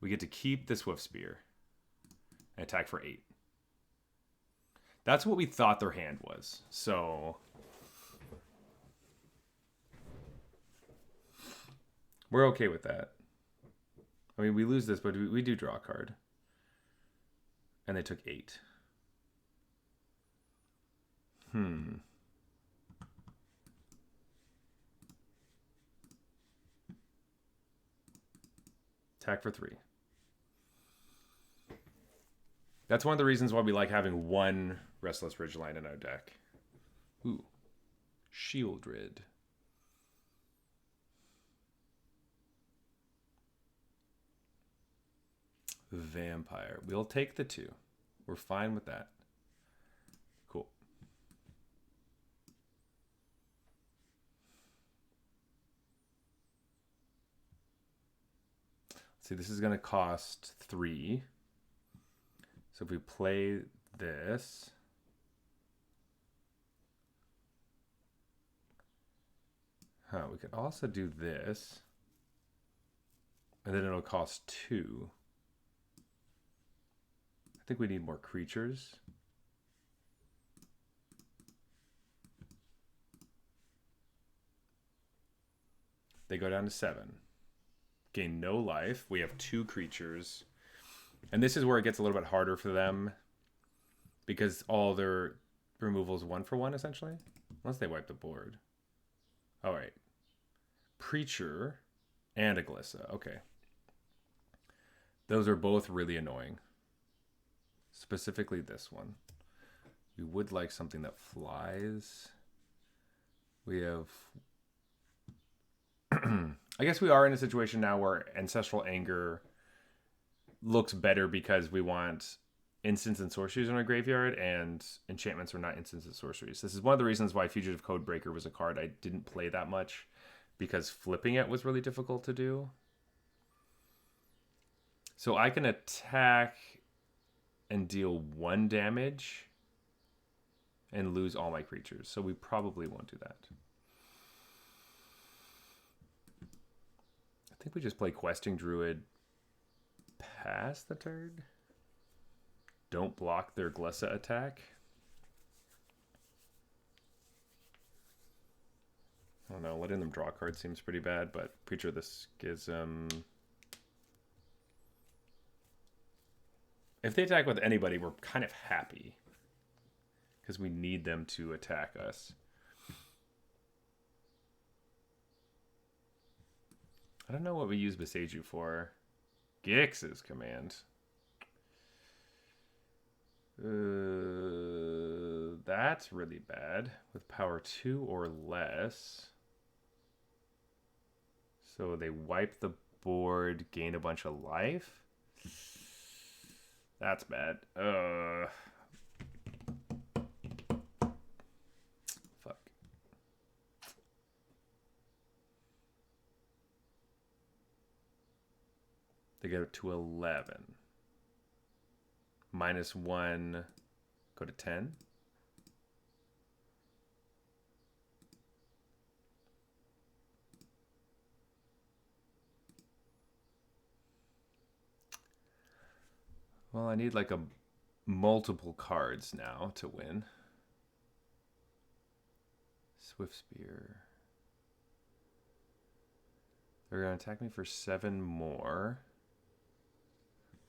We get to keep the Swift Spear and attack for 8. That's what we thought their hand was. So we're okay with that. I mean, we lose this, but we do draw a card. And they took 8. Attack for 3. That's one of the reasons why we like having one Restless Ridgeline in our deck. Ooh. Shieldred. Vampire. We'll take the 2. We're fine with that. Cool. See, this is going to cost 3. So if we play this, we could also do this, and then it'll cost 2. I think we need more creatures. They go down to 7. Gain no life. We have 2 creatures. And this is where it gets a little bit harder for them because all their removal is 1 for 1, essentially. Unless they wipe the board. All right. Preacher and a Glissa. Okay. Those are both really annoying. Specifically this one. We would like something that flies. We have... I guess we are in a situation now where Ancestral Anger looks better because we want instants and sorceries in our graveyard, and enchantments are not instants and sorceries. This is one of the reasons why Fugitive Codebreaker was a card I didn't play that much, because flipping it was really difficult to do. So I can attack and deal 1 damage and lose all my creatures. So we probably won't do that. I think we just play Questing Druid past the turn. Don't block their Glissa attack. I don't know, letting them draw a card seems pretty bad, but Preacher of the Schism... If they attack with anybody, we're kind of happy. Because we need them to attack us. I don't know what we use Beseiju for. Gix's command. That's really bad. With power 2 or less. So they wipe the board, gain a bunch of life. That's bad. Fuck. They get up to 11. -1, go to 10. Well, I need like a multiple cards now to win. Swift Spear. They're going to attack me for 7 more.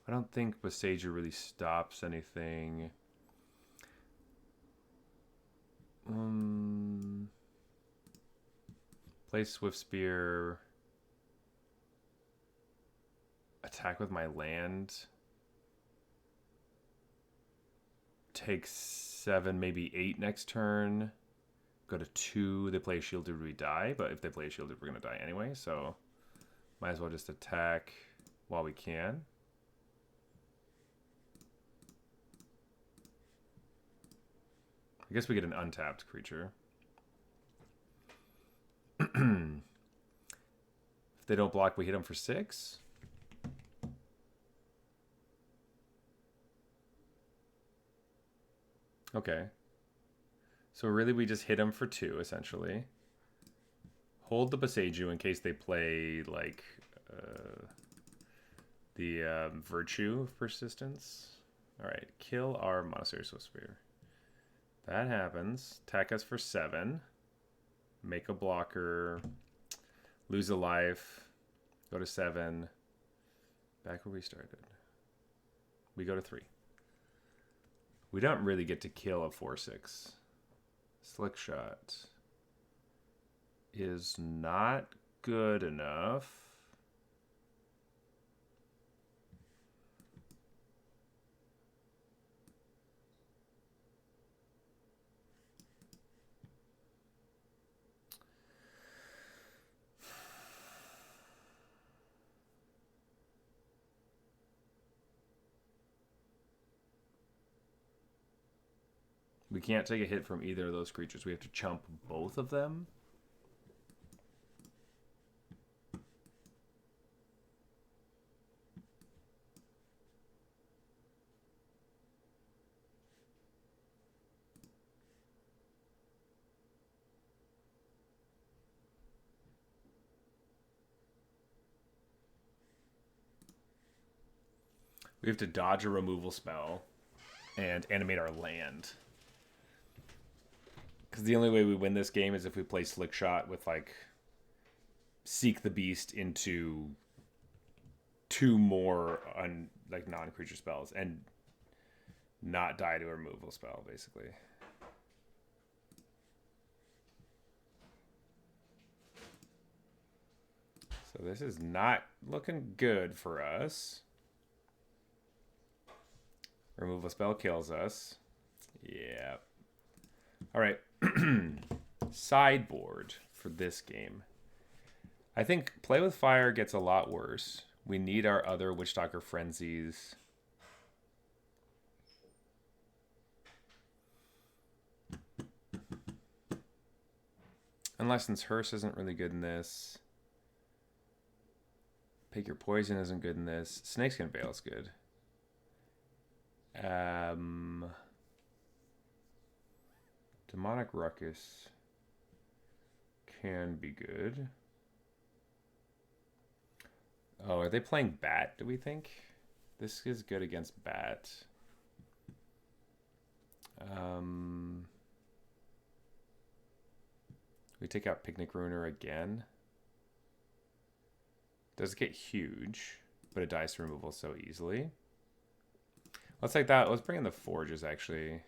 I don't think Bosager really stops anything. Play Swift Spear. Attack with my land. Take 7, maybe 8 next turn. Go to 2. They play a Shielded, we die. But if they play a Shielded, we're going to die anyway. So might as well just attack while we can. I guess we get an untapped creature. If they don't block, we hit them for 6. Okay. So really we just hit them for 2, essentially. Hold the Boseiju in case they play, like, the Virtue of Persistence. Alright, kill our Monastery Swift Spear. That happens. Attack us for 7. Make a blocker. Lose a life. Go to 7. Back where we started. We go to 3. We don't really get to kill a 4/6. Slick Shot is not good enough. We can't take a hit from either of those creatures. We have to chump both of them. We have to dodge a removal spell and animate our land. Because the only way we win this game is if we play Slick Shot with, like, Seek the Beast into 2 more non-creature spells and not die to a removal spell, basically. So this is not looking good for us. Removal spell kills us. Yeah. All right. Sideboard for this game. I think Play with Fire gets a lot worse. We need our other Witchstalker Frenzies. Unlicensed Hearse isn't really good in this. Pick Your Poison isn't good in this. Snakeskin Veil is good. Demonic Ruckus can be good. Oh, are they playing Bat, do we think? This is good against Bat. We take out Picnic Ruiner again. Does get huge, but it dies to removal so easily. Let's take that. Let's bring in the Forges, actually.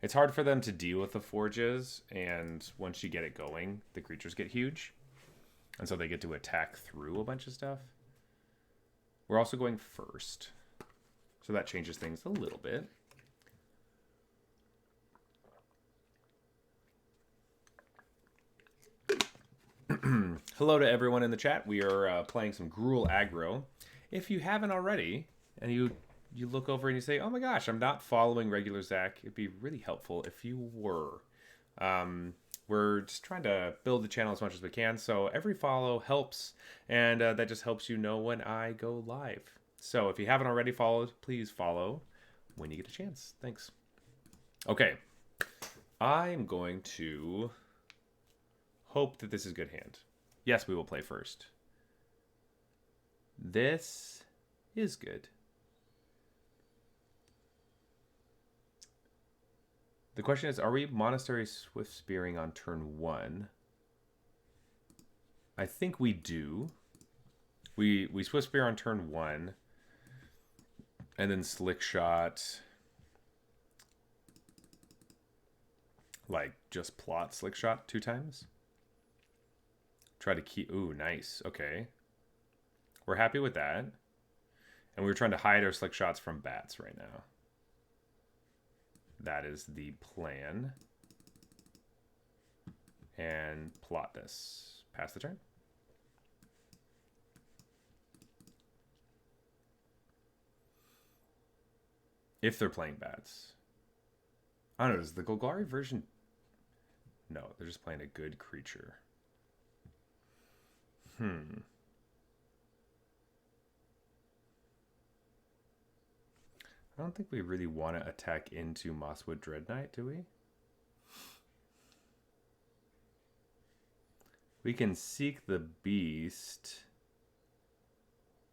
It's hard for them to deal with the Forges, and once you get it going, the creatures get huge. And so they get to attack through a bunch of stuff. We're also going first, so that changes things a little bit. Hello to everyone in the chat. We are playing some Gruul Aggro. If you haven't already, and you look over and you say, "Oh my gosh, I'm not following regular Zach," it'd be really helpful if you were. We're just trying to build the channel as much as we can, so every follow helps, and that just helps you know when I go live. So if you haven't already followed, please follow when you get a chance. Thanks. Okay, I'm going to hope that this is good hand. Yes, we will play first. This is good. The question is, are we Monastery Swift Spearing on turn 1? I think we do. We Swift Spear on turn 1. And then Slick Shot. Like, just plot Slick Shot 2 times. Try to keep... Ooh, nice. Okay. We're happy with that. And we're trying to hide our Slick Shots from bats right now. That is the plan. And plot this. Pass the turn. If they're playing bats. I don't know, is the Golgari version... No, they're just playing a good creature. I don't think we really want to attack into Mosswood Dread Knight, do we? We can seek the beast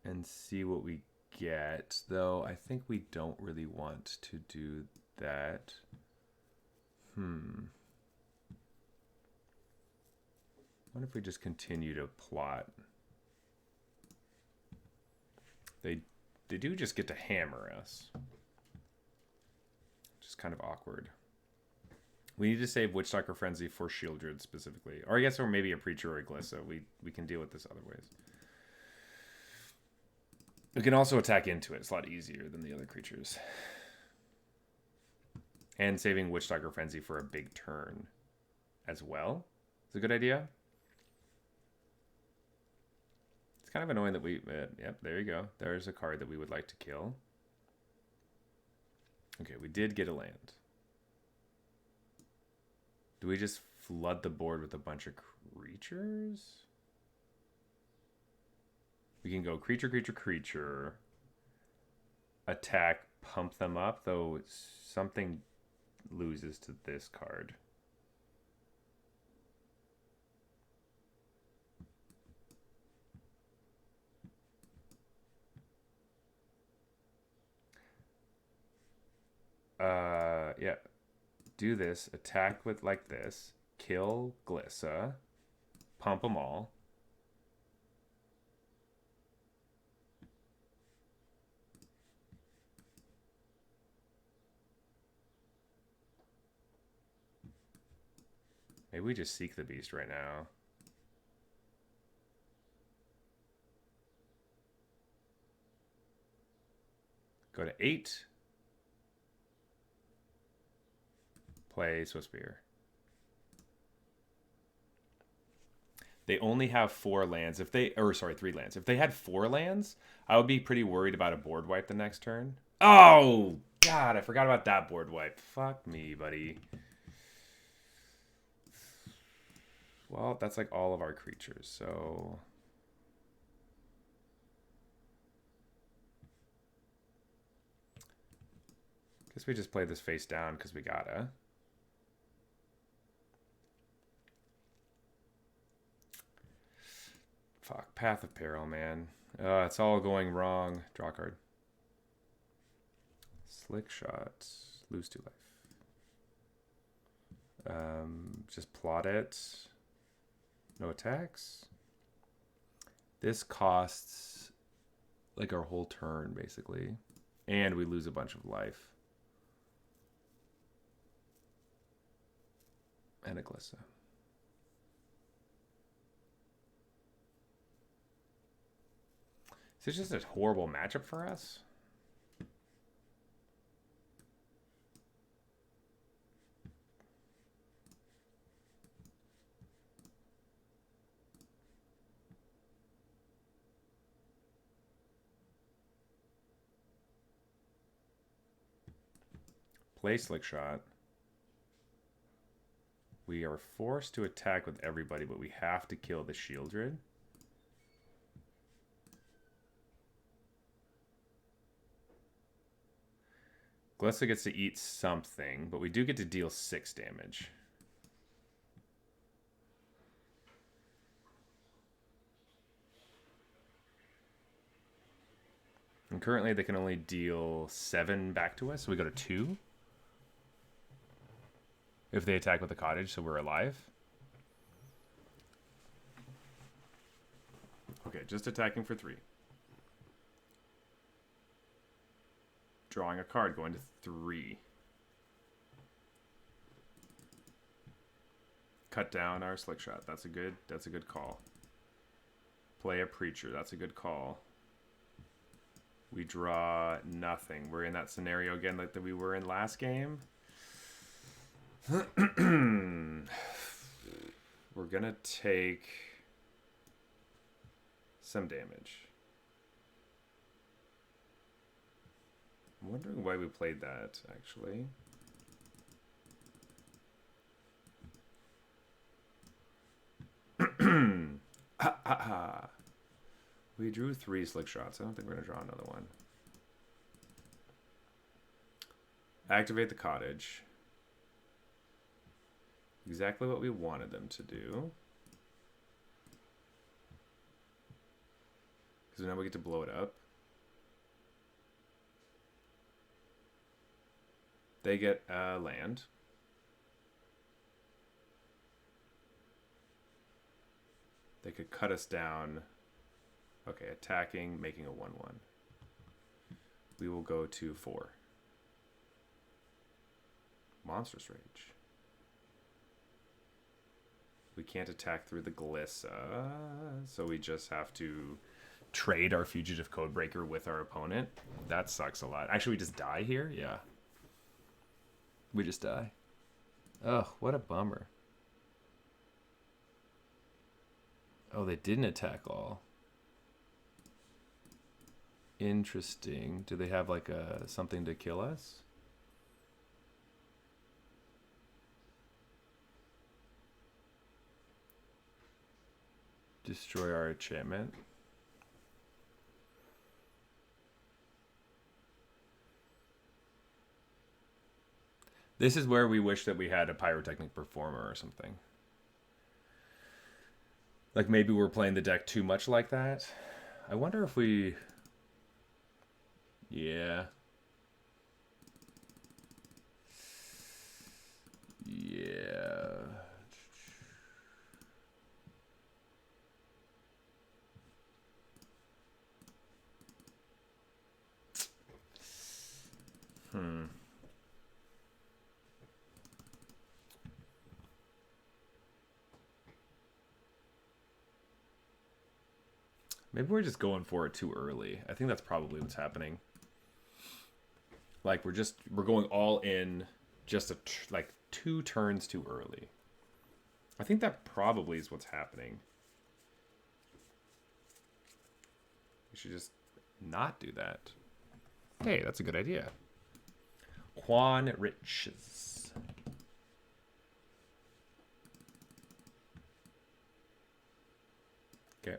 and see what we get, though I think we don't really want to do that. What if we just continue to plot? They do just get to hammer us. Just kind of awkward. We need to save Witchstalker Frenzy for Shieldred specifically. Or I guess, or maybe a Preacher or a Glissa. We can deal with this other ways. We can also attack into it. It's a lot easier than the other creatures. And saving Witchstalker Frenzy for a big turn as well. It's a good idea. It's kind of annoying that we... yep, there you go. There's a card that we would like to kill. Okay, we did get a land. Do we just flood the board with a bunch of creatures? We can go creature, creature, creature. Attack, pump them up, though something loses to this card. Yeah. Do this. Attack with like this. Kill Glissa. Pump them all. Maybe we just seek the beast right now. Go to 8. Play Swift Spear. They only have 4 lands. If they, or sorry, 3 lands. If they had 4 lands, I would be pretty worried about a board wipe the next turn. Oh, God, I forgot about that board wipe. Fuck me, buddy. Well, that's like all of our creatures, so... Guess we just play this face down because we gotta. Fuck, Path of Peril, man. It's all going wrong. Draw a card. Slick Shot. Lose 2 life. Just plot it. No attacks. This costs like our whole turn, basically. And we lose a bunch of life. And a Glissa. Is this just a horrible matchup for us? Play Slick Shot. We are forced to attack with everybody, but we have to kill the Shieldred. Glessa gets to eat something, but we do get to deal 6 damage. And currently they can only deal 7 back to us, so we go to 2. If they attack with a cottage, so we're alive. Okay, just attacking for 3. Drawing a card, going to 3. Cut down our Slick Shot. That's a good call. Play a Preacher. That's a good call. We draw nothing. We're in that scenario again like that we were in last game. We're gonna take some damage. I'm wondering why we played that, actually. We drew 3 Slick Shots. I don't think we're going to draw another one. Activate the cottage. Exactly what we wanted them to do. Because now we get to blow it up. They get land. They could cut us down. Okay, attacking, making a 1/1. We will go to 4. Monstrous Rage. We can't attack through the Glissa, so we just have to trade our Fugitive Codebreaker with our opponent. That sucks a lot. Actually, we just die here? Yeah. We just die. Oh, what a bummer. Oh, they didn't attack all. Interesting. Do they have like something to kill us? Destroy our enchantment. This is where we wish that we had a Pyrotechnic Performer or something. Like maybe we're playing the deck too much like that. I wonder if we... Yeah. Yeah. Maybe we're just going for it too early. I think that's probably what's happening. Like we're going all in just like 2 turns too early. I think that probably is what's happening. We should just not do that. Hey, that's a good idea. Quan Riches. Okay.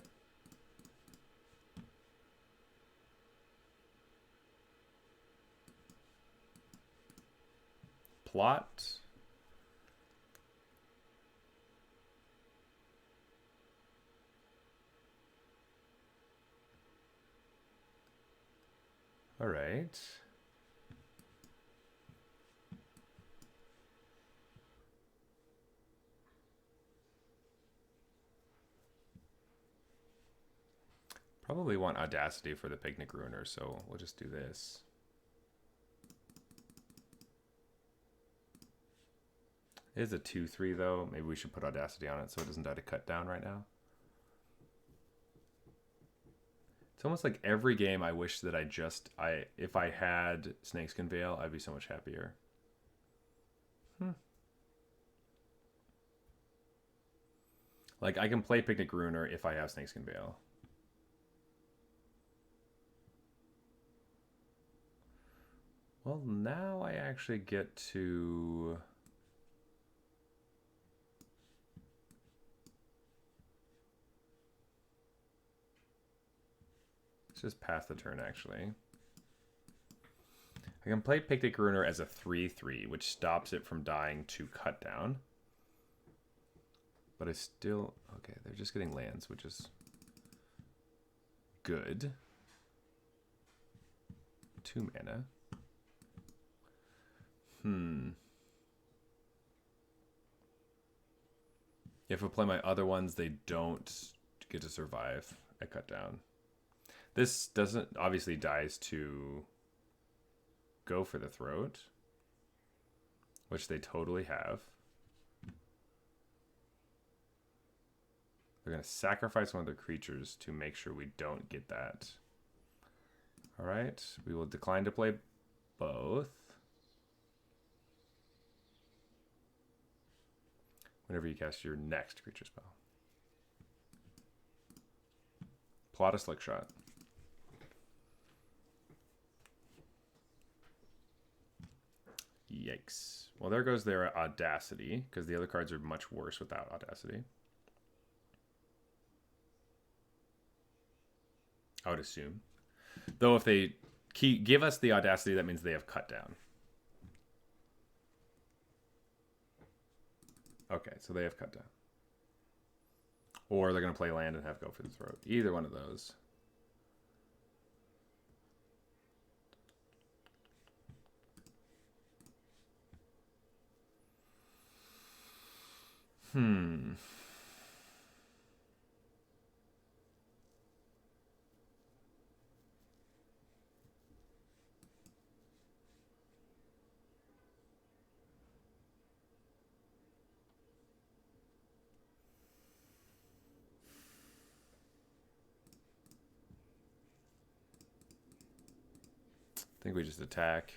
Plot. All right. Probably want Audacity for the Picnic Ruiner, so we'll just do this. It is a 2/3 though. Maybe we should put Audacity on it so it doesn't die to cut down right now. It's almost like every game I wish that if I had Snakeskin Veil, I'd be so much happier. Like I can play Picnic Ruiner if I have Snakeskin Veil. Well, now I actually get to... Let's just pass the turn, actually. I can play Picnic Ruiner as a 3/3, which stops it from dying to cut down. But I still... Okay, they're just getting lands, which is good. 2 mana. If I play my other ones, they don't get to survive at cut down. This doesn't... Obviously dies to go for the throat, which they totally have. They're going to sacrifice one of their creatures to make sure we don't get that. All right, we will decline to play both. Whenever you cast your next creature spell. Plot a Slick Shot. Yikes. Well, there goes their Audacity, because the other cards are much worse without Audacity. I would assume. Though if they give us the Audacity, that means they have cut down. Okay, so they have cut down. Or they're going to play land and have go for the throat. Either one of those. I think we just attack.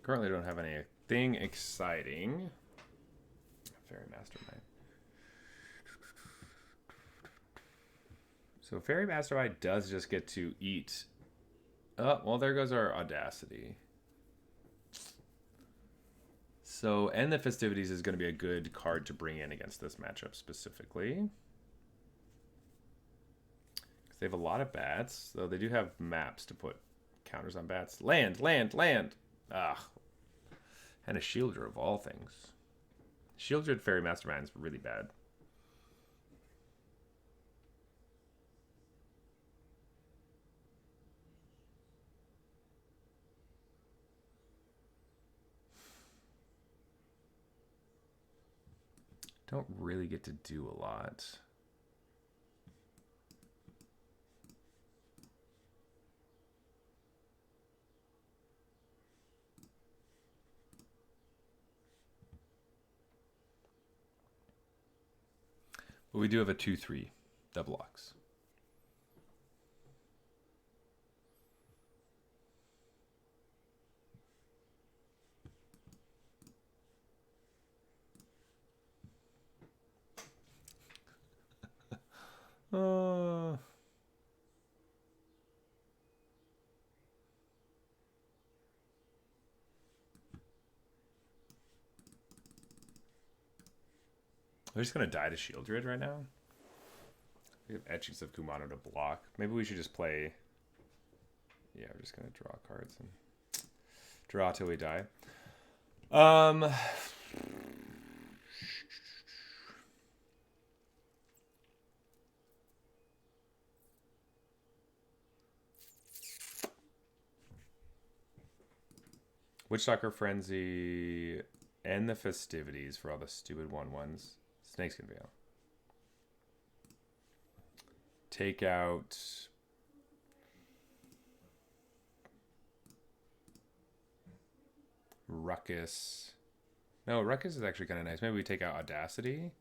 Currently don't have anything exciting. Fairy Mastermind. So Fairy Mastermind does just get to eat. Oh, well, there goes our Audacity. So, End the Festivities is going to be a good card to bring in against this matchup specifically. Because they have a lot of bats, though they do have maps to put counters on bats. Land, land, land! Ah. And a Shieldred of all things. Shieldred Fairy Mastermind is really bad. Don't really get to do a lot. But we do have a 2/3 that blocks. We're just going to die to Shieldred right now. We have Etchings of Kumano to block. Maybe we should just play... Yeah, we're just going to draw cards and draw till we die. Witchstalker Frenzy and the Festivities for all the stupid 1/1s. Snakeskin Veil. Take out Ruckus. No, Ruckus is actually kind of nice. Maybe we take out Audacity.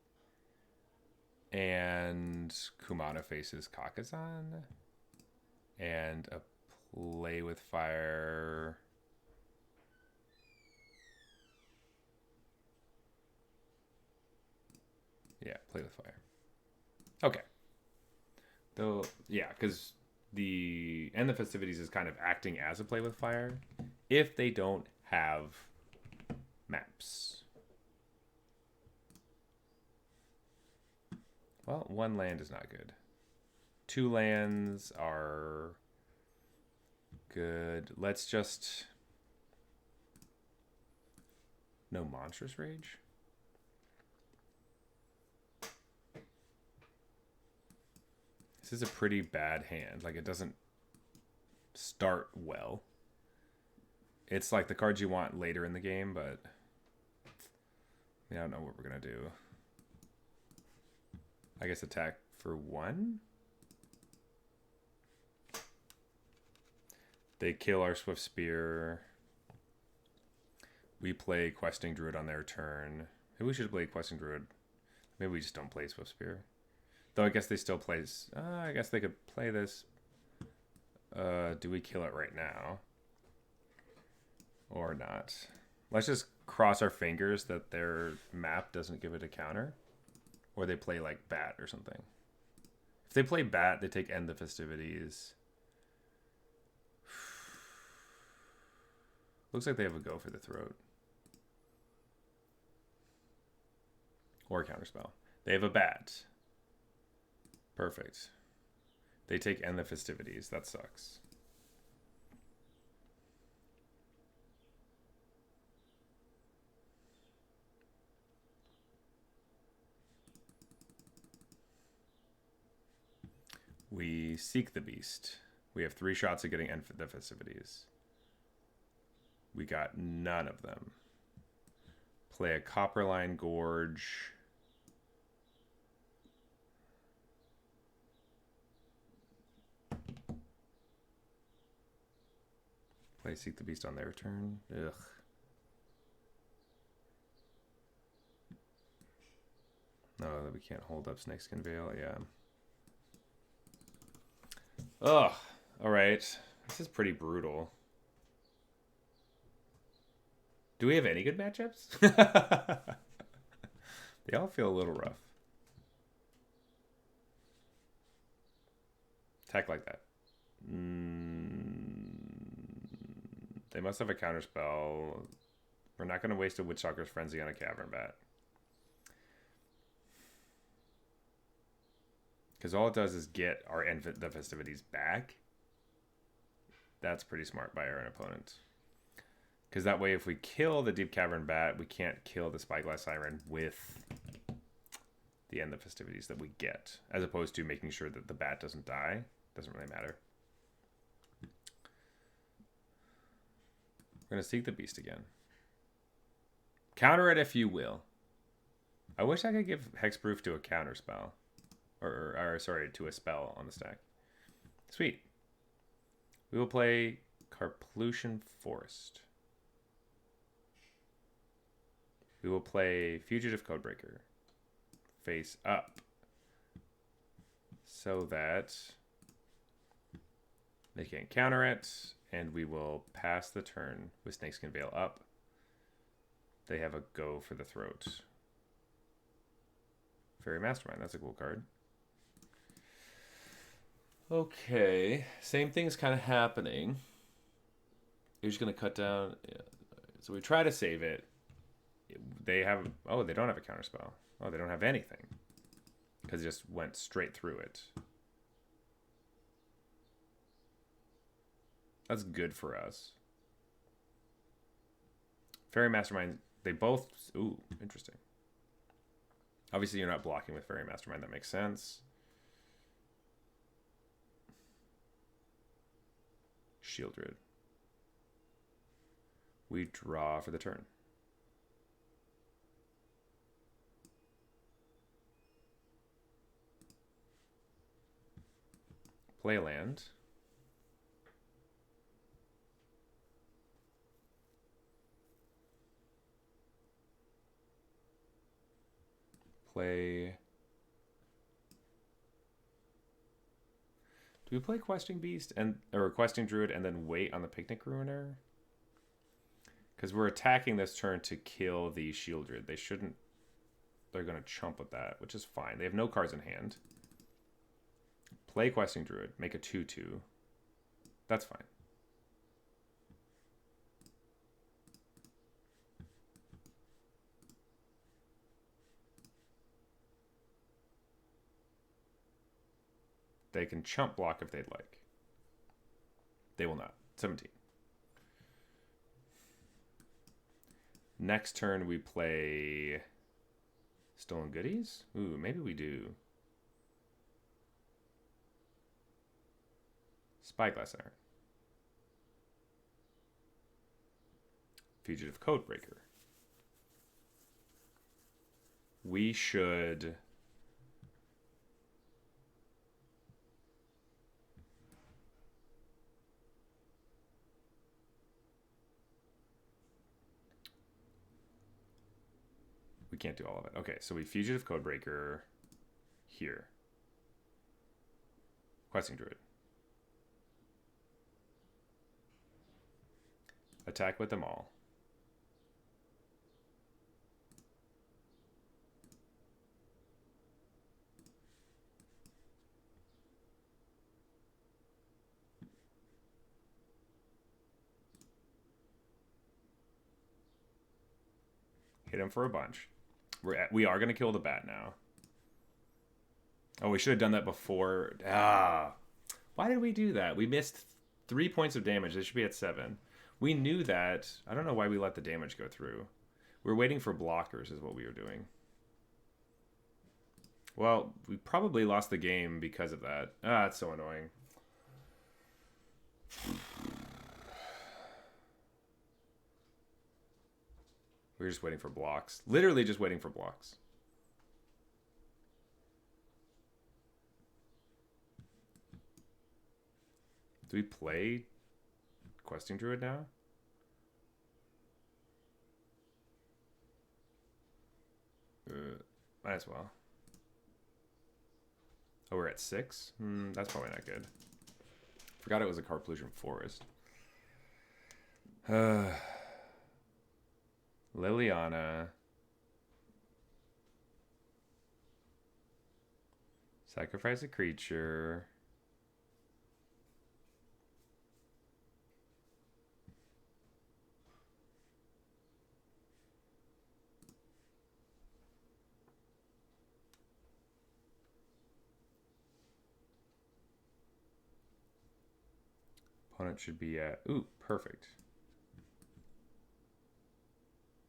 And Kumano faces Kakazan. And a Play with Fire. Yeah, Play with Fire. Okay. Though, yeah, because the End the Festivities is kind of acting as a play with fire if they don't have maps. Well, one land is not good. Two lands are good. Let's just... No Monstrous Rage? This is a pretty bad hand. Like, it doesn't start well. It's like the cards you want later in the game, but... yeah, I don't know what we're going to do. I guess attack for 1? They kill our Swift Spear. We play Questing Druid on their turn. Maybe we should play Questing Druid. Maybe we just don't play Swift Spear. Though I guess they still play... I guess they could play this. Do we kill it right now? Or not? Let's just cross our fingers that their map doesn't give it a counter. Or they play like Bat or something. If they play Bat, they take End the Festivities. Looks like they have a go for the throat. Or a counterspell. They have a Bat. Perfect. They take End the Festivities. That sucks. We seek the beast. We have 3 shots at getting End the Festivities. We got none of them. Play a Copperline Gorge. Play Seek the Beast on their turn. Ugh. No, we can't hold up Snakeskin Veil. Yeah. Ugh. Alright. This is pretty brutal. Do we have any good matchups? They all feel a little rough. Attack like that. They must have a counterspell. We're not going to waste a Witchstalker's Frenzy on a Cavern Bat. Because all it does is get our End the Festivities back. That's pretty smart by our opponent. Because that way, if we kill the Deep Cavern Bat, we can't kill the Spyglass Siren with the End the Festivities that we get. As opposed to making sure that the bat doesn't die. Doesn't really matter. We're going to Seek the Beast again. Counter it if you will. I wish I could give Hexproof to a counter spell. Or sorry, to a spell on the stack. Sweet. We will play Carplution Forest. We will play Fugitive Codebreaker. Face up. So that they can't counter it. And we will pass the turn with Snakeskin Veil up. They have a go for the throat. Fairy Mastermind, that's a cool card. Okay, same thing's kind of happening. You're just going to cut down. Yeah. So we try to save it. They have... oh, they don't have a counterspell. Oh, they don't have anything. Because it just went straight through it. That's good for us. Fairy Mastermind, they both... ooh, interesting. Obviously, you're not blocking with Fairy Mastermind. That makes sense. Shieldred. We draw for the turn. Play land. Play... do we play Questing Beast or Questing Druid and then wait on the Picnic Ruiner? Because we're attacking this turn to kill the Shieldred. They shouldn't... they're going to chump with that, which is fine. They have no cards in hand. play Questing Druid, make a 2/2. That's fine. They can chump block if they'd like. They will not. 17. Next turn we play Stolen Goodies? Ooh, maybe we do. Spyglass Iron. Fugitive Codebreaker. We should... We can't do all of it. Okay, so we Fugitive Codebreaker here. Questing Druid. Attack with them all. Hit him for a bunch. We are going to kill the bat now. Oh, we should have done that before. Why did we do that? We missed 3 points of damage. They should be at 7. We knew that. I don't know why we let the damage go through. We're waiting for blockers is what we were doing. Well, we probably lost the game because of that. It's so annoying. We're just waiting for blocks. Literally just waiting for blocks. Do we play Questing Druid now? Might as well. Oh, we're at 6? That's probably not good. Forgot it was a Carplusian Forest. Liliana. Sacrifice a creature. Opponent should be at... Ooh, perfect.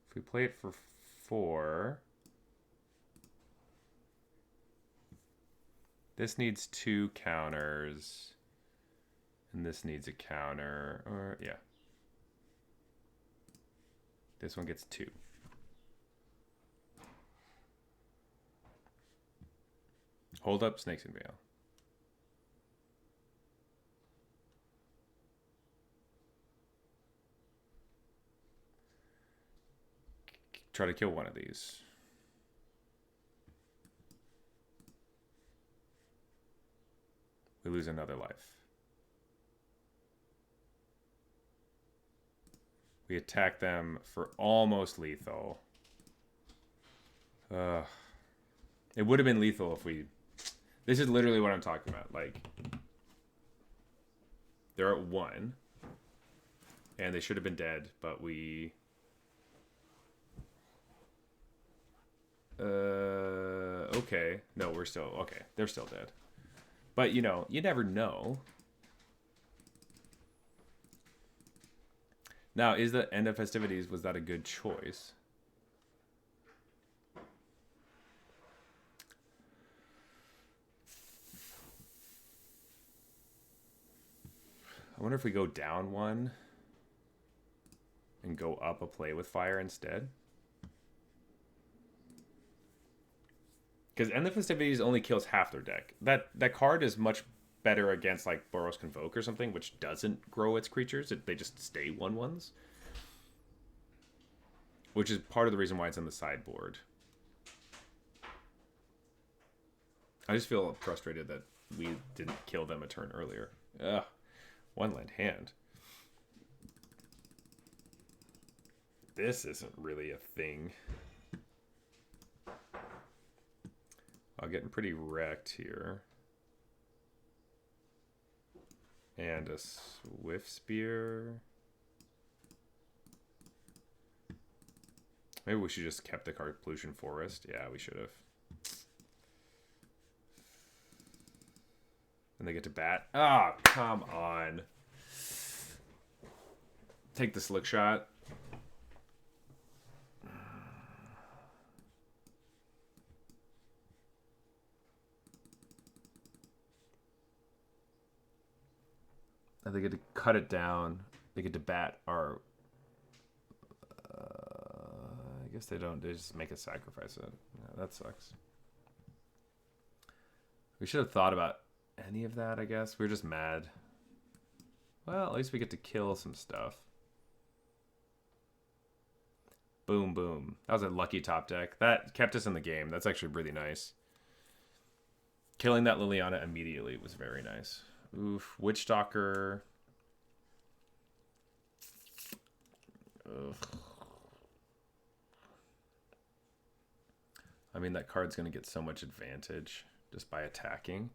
If we play it for 4... This needs 2 counters. And this needs a counter. Or, yeah. This one gets 2. Hold up, Snakes and Veil. Try to kill one of these. We lose another life. We attack them for almost lethal. It would have been lethal if we... This is literally what I'm talking about. Like, they're at 1. And they should have been dead, but we... Okay. No, we're still... Okay, they're still dead. But, you know, you never know. Now, is the end of festivities, was that a good choice? I wonder if we go down 1 and go up a play with fire instead. Because End of Festivities only kills half their deck. That card is much better against like Boros Convoke or something, which doesn't grow its creatures. They just stay 1/1s. Which is part of the reason why it's in the sideboard. I just feel frustrated that we didn't kill them a turn earlier. Ugh. 1 land hand. This isn't really a thing. I'm getting pretty wrecked here. And a Swift Spear. Maybe we should just kept the card Pollution Forest. Yeah, we should have. And they get to bat. Ah, oh, come on. Take the Slick Shot. And they get to cut it down. They get to bat our... I guess they don't. They just make a sacrifice it. Yeah, that sucks. We should have thought about any of that, I guess. We were just mad. Well, at least we get to kill some stuff. Boom, boom. That was a lucky top deck. That kept us in the game. That's actually really nice. Killing that Liliana immediately was very nice. Oof. Witch Stalker. Ugh. I mean, that card's going to get so much advantage just by attacking.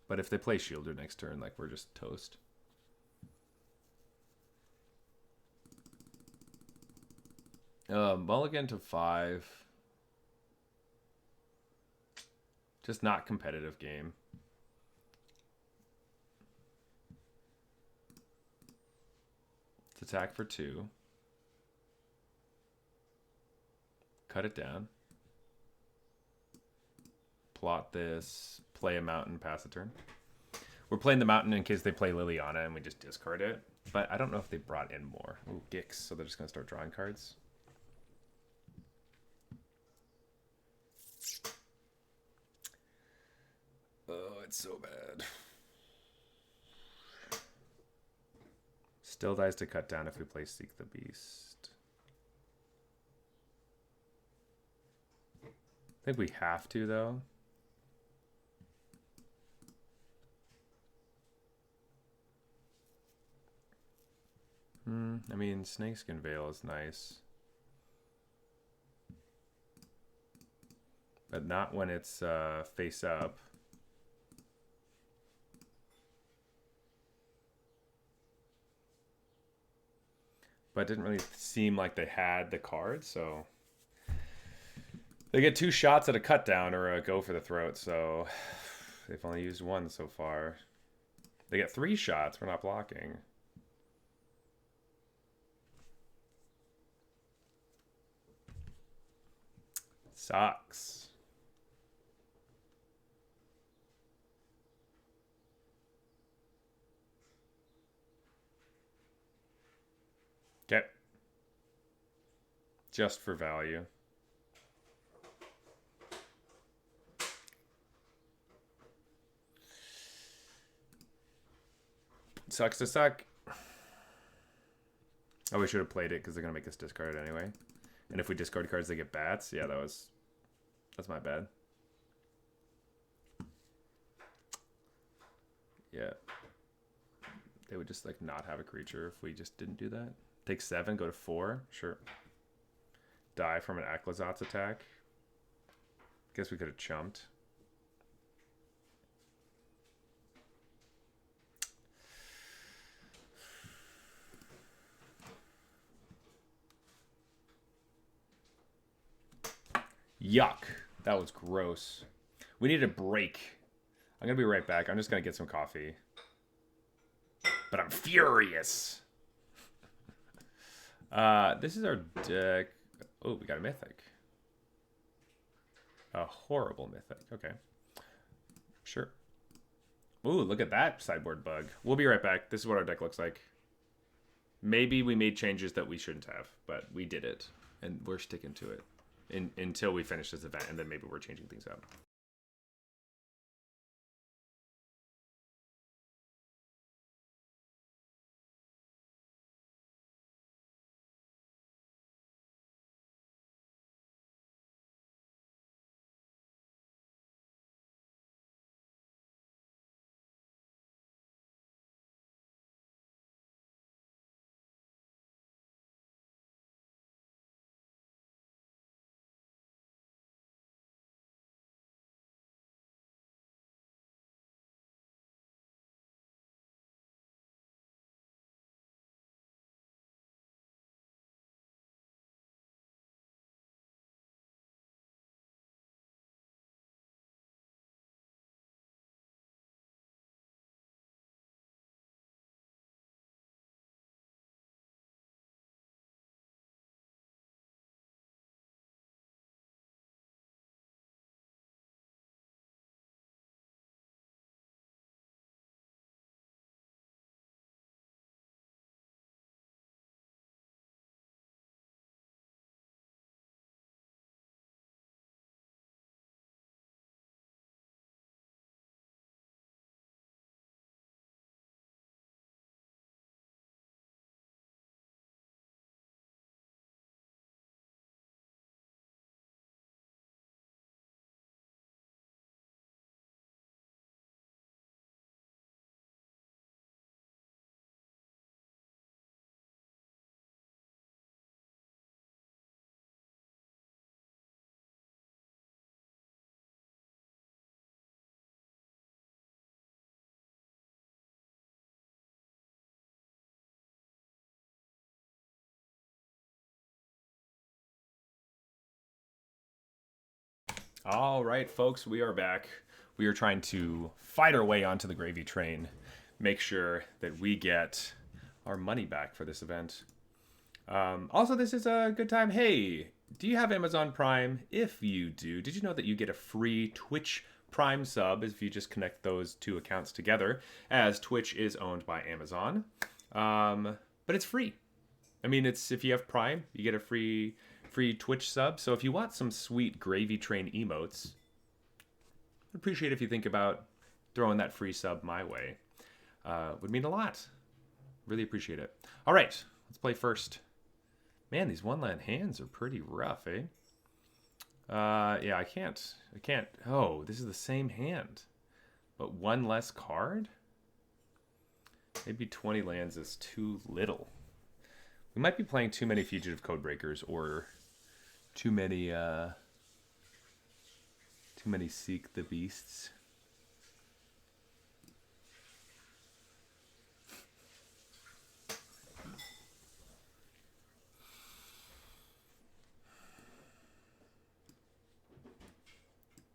But if they play Shielder next turn, like, we're just toast. Mulligan to 5. Just not competitive game. Let's attack for 2. Cut it down. Plot this. Play a mountain, pass a turn. We're playing the mountain in case they play Liliana and we just discard it. But I don't know if they brought in more. Ooh, Gix, so they're just going to start drawing cards. Oh, it's so bad. Still dies to cut down if we play Seek the Beast. I think we have to, though. I mean, Snakeskin Veil is nice. But not when it's face up. But it didn't really seem like they had the card, so... They get 2 shots at a cut down or a go for the throat, so... They've only used 1 so far. They get 3 shots, we're not blocking. Sucks. Okay. Just for value. Sucks to suck. Oh, we should have played it because they're going to make us discard it anyway. And if we discard cards, they get bats. Yeah, that's my bad. Yeah. They would just like not have a creature if we just didn't do that. Take 7, go to 4. Sure. Die from an Aklazot's attack. Guess we could have chumped. Yuck. That was gross. We need a break. I'm going to be right back. I'm just going to get some coffee. But I'm furious. This is our deck. Oh, we got a mythic. A horrible mythic. Okay. Sure. Ooh, look at that sideboard bug. We'll be right back. This is what our deck looks like. Maybe we made changes that we shouldn't have, but we did it. And we're sticking to it until we finish this event, and then maybe we're changing things up. All right, folks, we are back. We are trying to fight our way onto the gravy train, make sure that we get our money back for this event. Also, this is a good time. Hey, do you have Amazon Prime? If you do, did you know that you get a free Twitch Prime sub if you just connect those two accounts together, as Twitch is owned by Amazon. But it's free. I mean, it's if you have Prime, you get a free Twitch sub. So if you want some sweet gravy train emotes, I'd appreciate if you think about throwing that free sub my way. Would mean a lot. Really appreciate it. All right, let's play first. Man, these one-land hands are pretty rough, eh? Yeah, I can't. Oh, this is the same hand, but one less card? Maybe 20 lands is too little. We might be playing too many Fugitive Codebreakers or too many Seek the Beasts.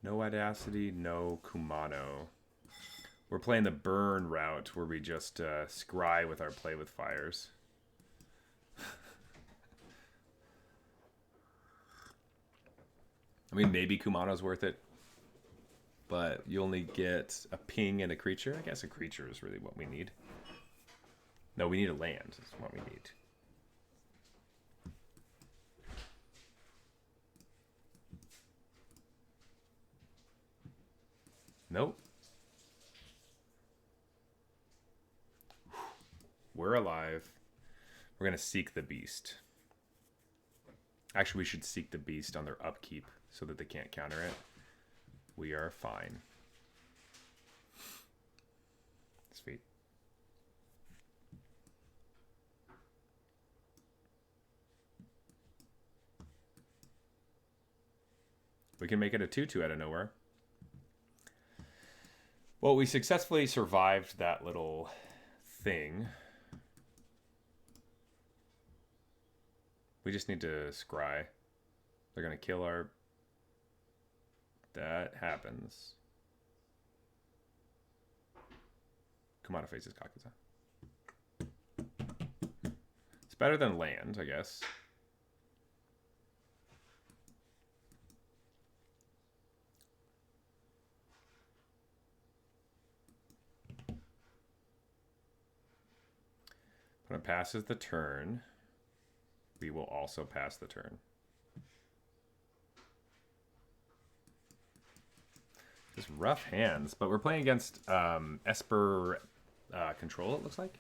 No Audacity, no Kumano. We're playing the burn route where we just scry with our Play with Fires. I mean, maybe Kumano's worth it, but you only get a ping and a creature. I guess a creature is really what we need. No, we need a land is what we need. Nope. We're alive. We're going to Seek the Beast. Actually, we should Seek the Beast on their upkeep so that they can't counter it. We are fine. Sweet. We can make it a 2/2 out of nowhere. Well, we successfully survived that little thing. We just need to scry. They're going to kill our... That happens. Kumano faces Kakuza. It's better than land, I guess. When it passes the turn, we will also pass the turn. Just rough hands, but we're playing against Esper control, it looks like.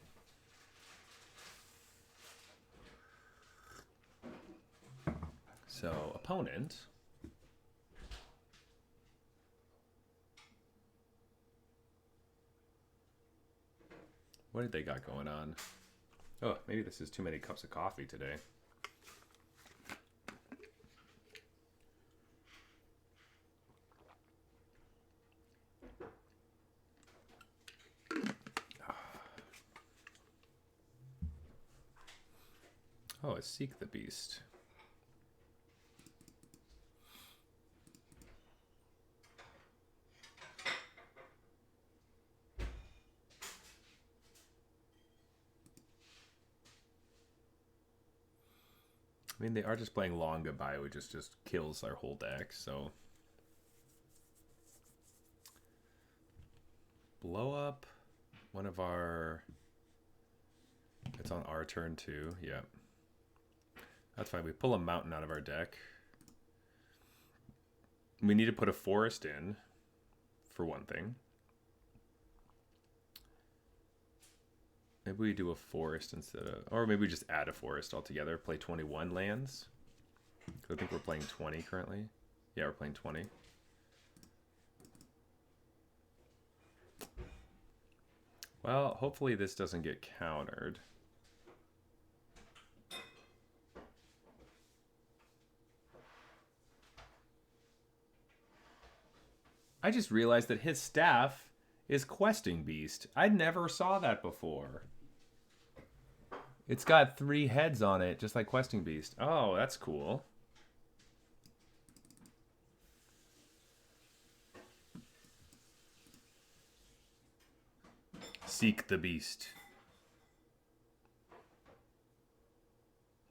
So, opponent. What did they got going on? Oh, maybe this is too many cups of coffee today. Oh, it's Seek the Beast. I mean, they are just playing Long Goodbye, which just kills our whole deck, so... Blow up one of our... It's on our turn too, yeah. That's fine. We pull a mountain out of our deck. We need to put a forest in, for one thing. Maybe we do a forest instead of... Or maybe we just add a forest altogether. Play 21 lands. I think we're playing 20 currently. Yeah, we're playing 20. Well, hopefully this doesn't get countered. I just realized that his staff is Questing Beast. I never saw that before. It's got 3 heads on it, just like Questing Beast. Oh, that's cool. Seek the beast.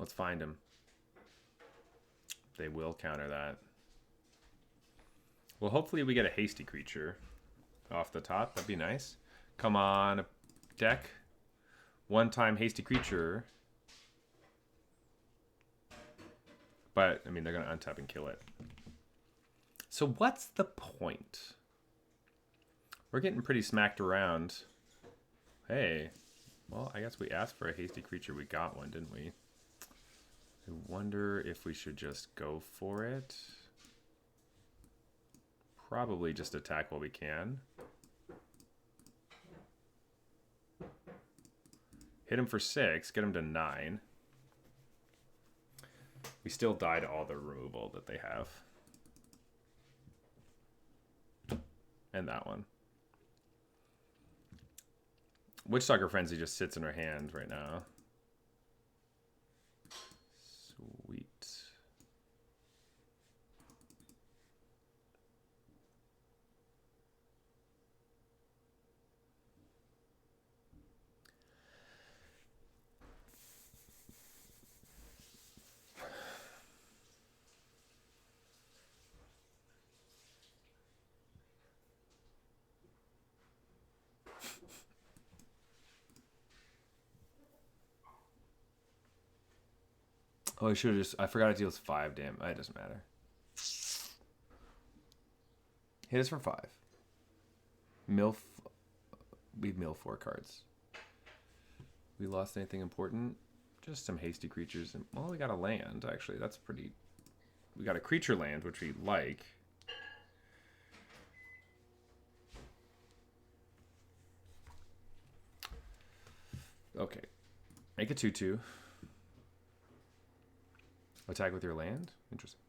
Let's find him. They will counter that. Well, hopefully we get a hasty creature off the top. That'd be nice. Come on, deck. One-time hasty creature. But, I mean, they're going to untap and kill it. So what's the point? We're getting pretty smacked around. Hey. Well, I guess we asked for a hasty creature. We got one, didn't we? I wonder if we should just go for it. Probably just attack while we can. Hit him for 6, get him to 9. We still die to all the removal that they have. And that one. Witchstalker Frenzy just sits in her hand right now. Sweet. Oh, I should have just... I forgot it deals 5 damage. It doesn't matter. Hit us for 5. Mill... We mill 4 cards. We lost anything important? Just some hasty creatures. And, well, we got a land, actually. That's pretty... We got a creature land, which we like. Okay. Make a 2/2. Attack with your land? Interesting.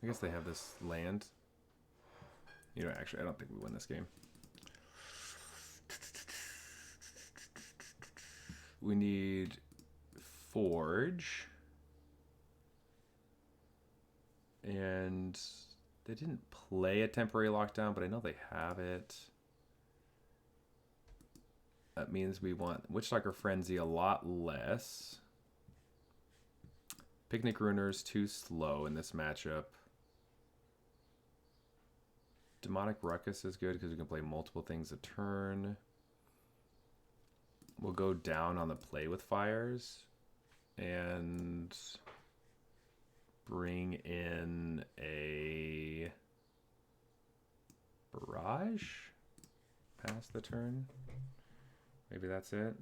I guess they have this land. You know, actually, I don't think we win this game. We need Forge. And they didn't play a temporary lockdown, but I know they have it. That means we want Witchstalker Frenzy a lot less. Picnic Ruiner's too slow in this matchup. Demonic Ruckus is good because we can play multiple things a turn. We'll go down on the Play with Fires. And... bring in a barrage past the turn. Maybe that's it.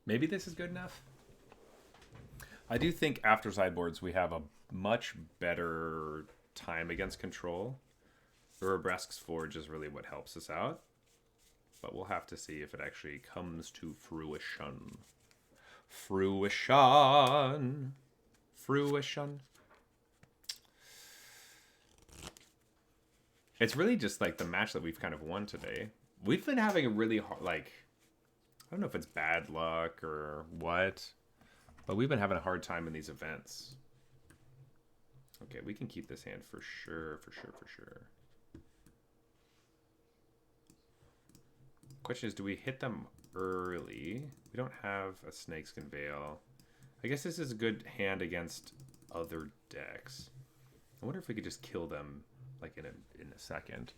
Maybe this is good enough. I do think after sideboards we have a much better time against control. Urbresk's Forge is really what helps us out. But we'll have to see if it actually comes to fruition. Fruition. Fruition. It's really just like the match that we've kind of won today. We've been having a really hard, like... I don't know if it's bad luck or what, but we've been having a hard time in these events. Okay, we can keep this hand for sure, for sure, for sure. Question is, do we hit them early? We don't have a Snakeskin Veil. I guess this is a good hand against other decks. I wonder if we could just kill them like in a second.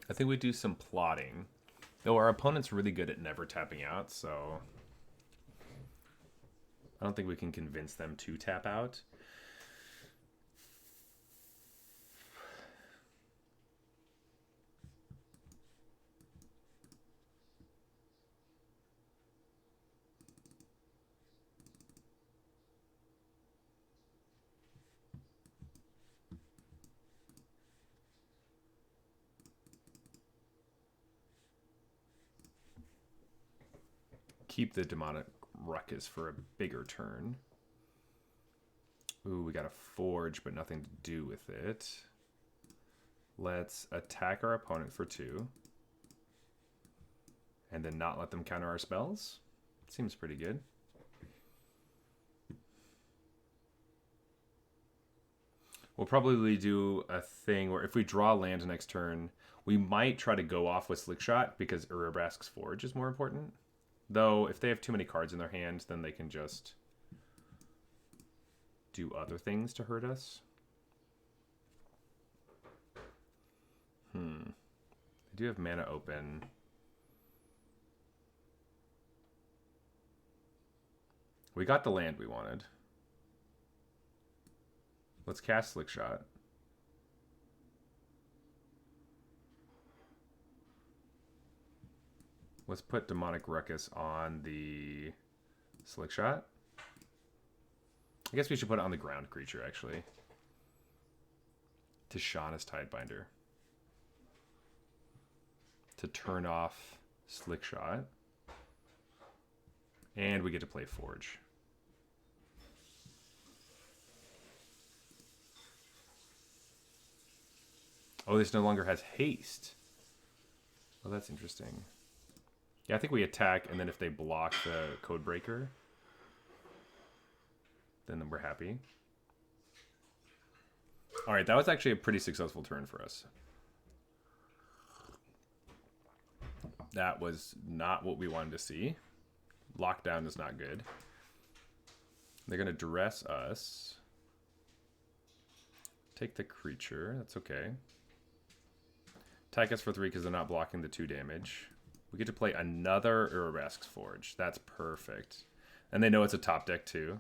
I think we do some plotting. Though our opponent's really good at never tapping out, so I don't think we can convince them to tap out. keep the demonic ruckus for a bigger turn. Ooh, we got a forge, but nothing to do with it. Let's attack our opponent for 2. And then not let them counter our spells. Seems pretty good. We'll probably do a thing where if we draw land next turn, we might try to go off with Slick Shot because Urabrask's Forge is more important. Though, if they have too many cards in their hand, then they can just do other things to hurt us. I do have mana open. We got the land we wanted. Let's cast Slick Shot. Let's put Demonic Ruckus on the Slick Shot. I guess we should put it on the ground creature, actually. Tishana's Tidebinder. To turn off Slick Shot. And we get to play Forge. Oh, this no longer has haste. Oh, that's interesting. Yeah, I think we attack, and then if they block the Codebreaker, then we're happy. All right, that was actually a pretty successful turn for us. That was not what we wanted to see. Lockdown is not good. They're going to duress us. Take the creature. That's okay. Attack us for 3 because they're not blocking the 2 damage. We get to play another Urabrask's Forge. That's perfect. And they know it's a top deck too.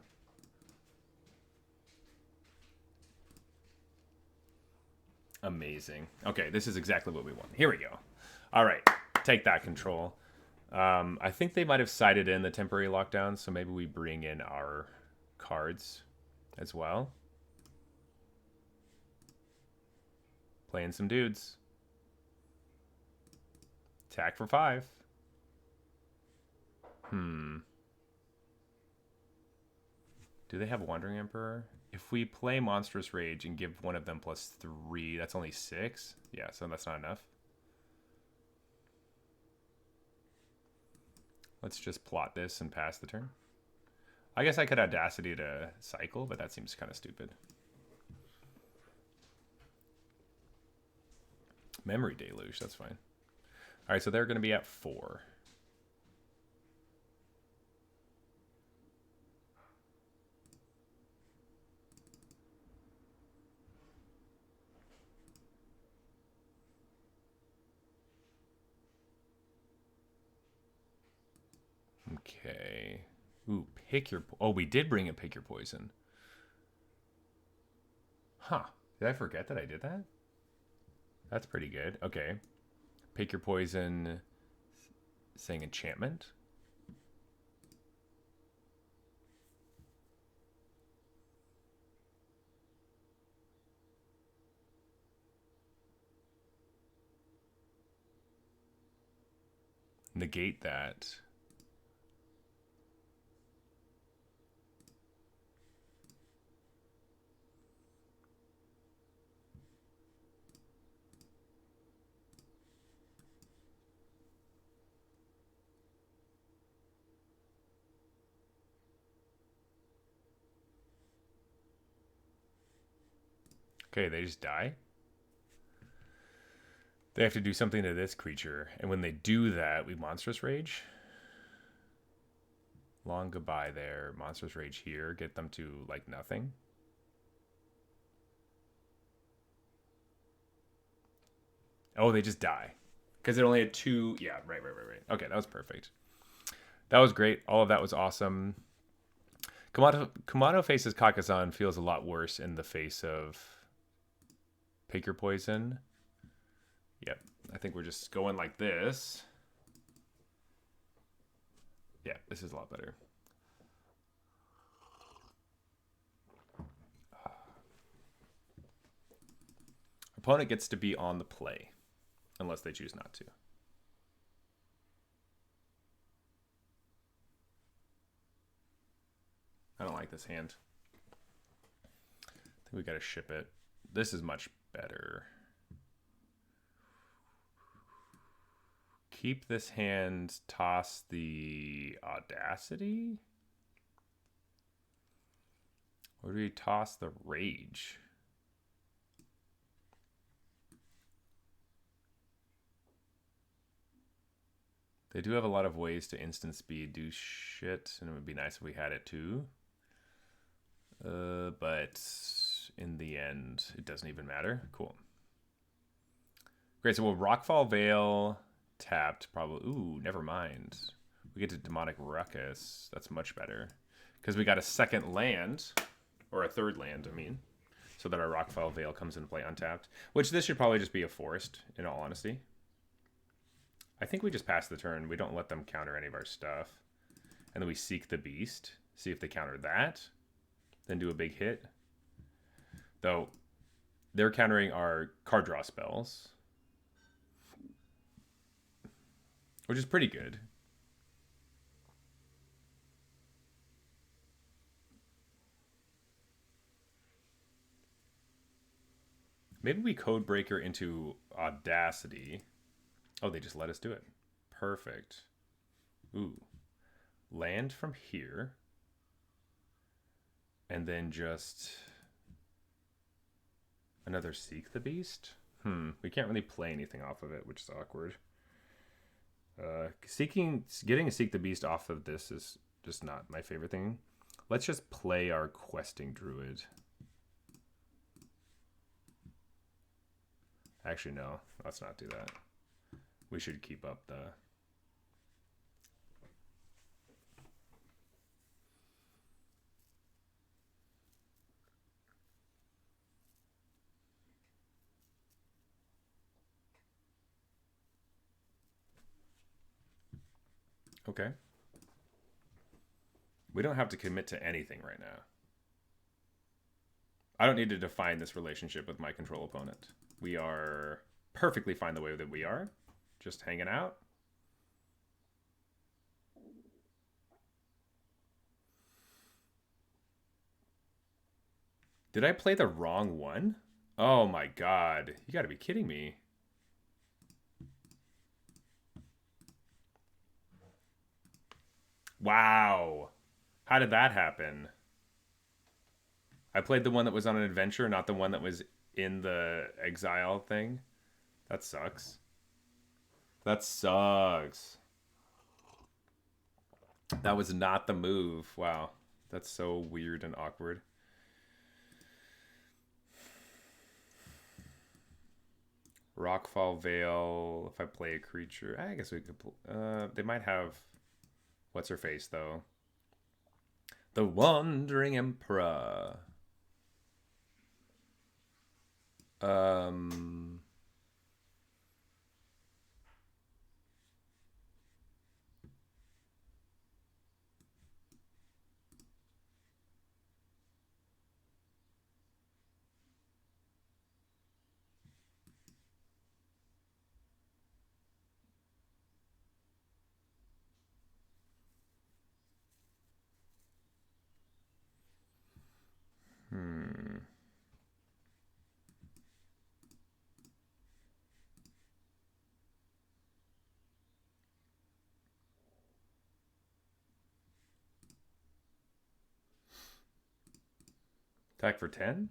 Amazing. Okay, this is exactly what we want. Here we go. All right, take that, Control. I think they might have sided in the temporary lockdown, so maybe we bring in our cards as well. Playing some dudes. Attack for 5. Do they have Wandering Emperor? If we play Monstrous Rage and give one of them +3, that's only 6. Yeah, so that's not enough. Let's just plot this and pass the turn. I guess I could Audacity to cycle, but that seems kind of stupid. Memory Deluge, that's fine. All right, so they're going to be at 4. Okay. Ooh, pick your... Oh, we did bring a Pick Your Poison. Huh. Did I forget that I did that? That's pretty good. Okay. Pick Your Poison, saying enchantment. Negate that. Okay, they just die. They have to do something to this creature. And when they do that, we Monstrous Rage. Long goodbye there. Monstrous Rage here. Get them to, like, nothing. Oh, they just die. Because it only had 2... Yeah, right. Okay, that was perfect. That was great. All of that was awesome. Kamado faces Kakazan feels a lot worse in the face of Pick Your Poison. Yep, I think we're just going like this. Yeah, this is a lot better. Opponent gets to be on the play, unless they choose not to. this hand. I think we got to ship it. This is much better. Keep this hand, toss the Audacity? Or do we toss the Rage? They do have a lot of ways to instant speed do shit, and it would be nice if we had it too. But in the end, it doesn't even matter. Cool. Great, so we'll Rockfall Veil tapped, probably. Ooh, never mind. We get to Demonic Ruckus. That's much better. Because we got a second land, or a third land, I mean, so that our Rockfall Veil comes into play untapped. Which this should probably just be a forest, in all honesty. I think we just pass the turn. We don't let them counter any of our stuff. And then we seek the beast. See if they counter that. Then do a big hit. Though, they're countering our card draw spells. Which is pretty good. Maybe we Codebreaker into Audacity. Oh, they just let us do it. Perfect. Ooh. Land from here. And then just another Seek the Beast? We can't really play anything off of it, which is awkward. Getting a Seek the Beast off of this is just not my favorite thing. Let's just play our Questing Druid. Actually, no. Let's not do that. We should keep up the... Okay. We don't have to commit to anything right now. I don't need to define this relationship with my control opponent. We are perfectly fine the way that we are. Just hanging out. Did I play the wrong one? Oh my god. You gotta be kidding me. Wow. How did that happen? I played the one that was on an adventure, not the one that was in the exile thing. That sucks. That sucks. That was not the move. Wow. That's so weird and awkward. Rockfall Veil. If I play a creature, I guess we could. They might have. What's her face though? The Wandering Emperor. Attack for 10?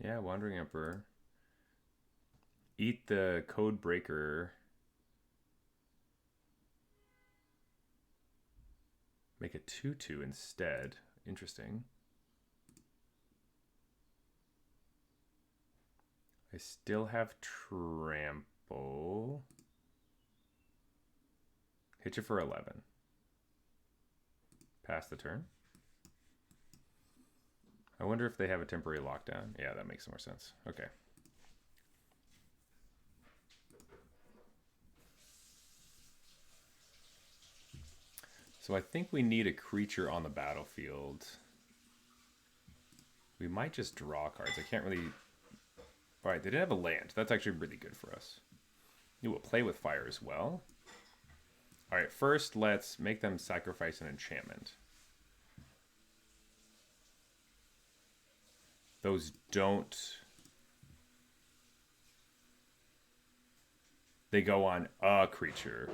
Yeah, Wandering Emperor. Eat the Code Breaker. Make a 2/2 instead. Interesting. I still have Trample. Hit you for 11. Pass the turn. I wonder if they have a temporary lockdown. Yeah, that makes more sense. Okay. So I think we need a creature on the battlefield. We might just draw cards. I can't really... All right, they didn't have a land. That's actually really good for us. You will play with fire as well. All right, first let's make them sacrifice an enchantment. Those don't... They go on a creature.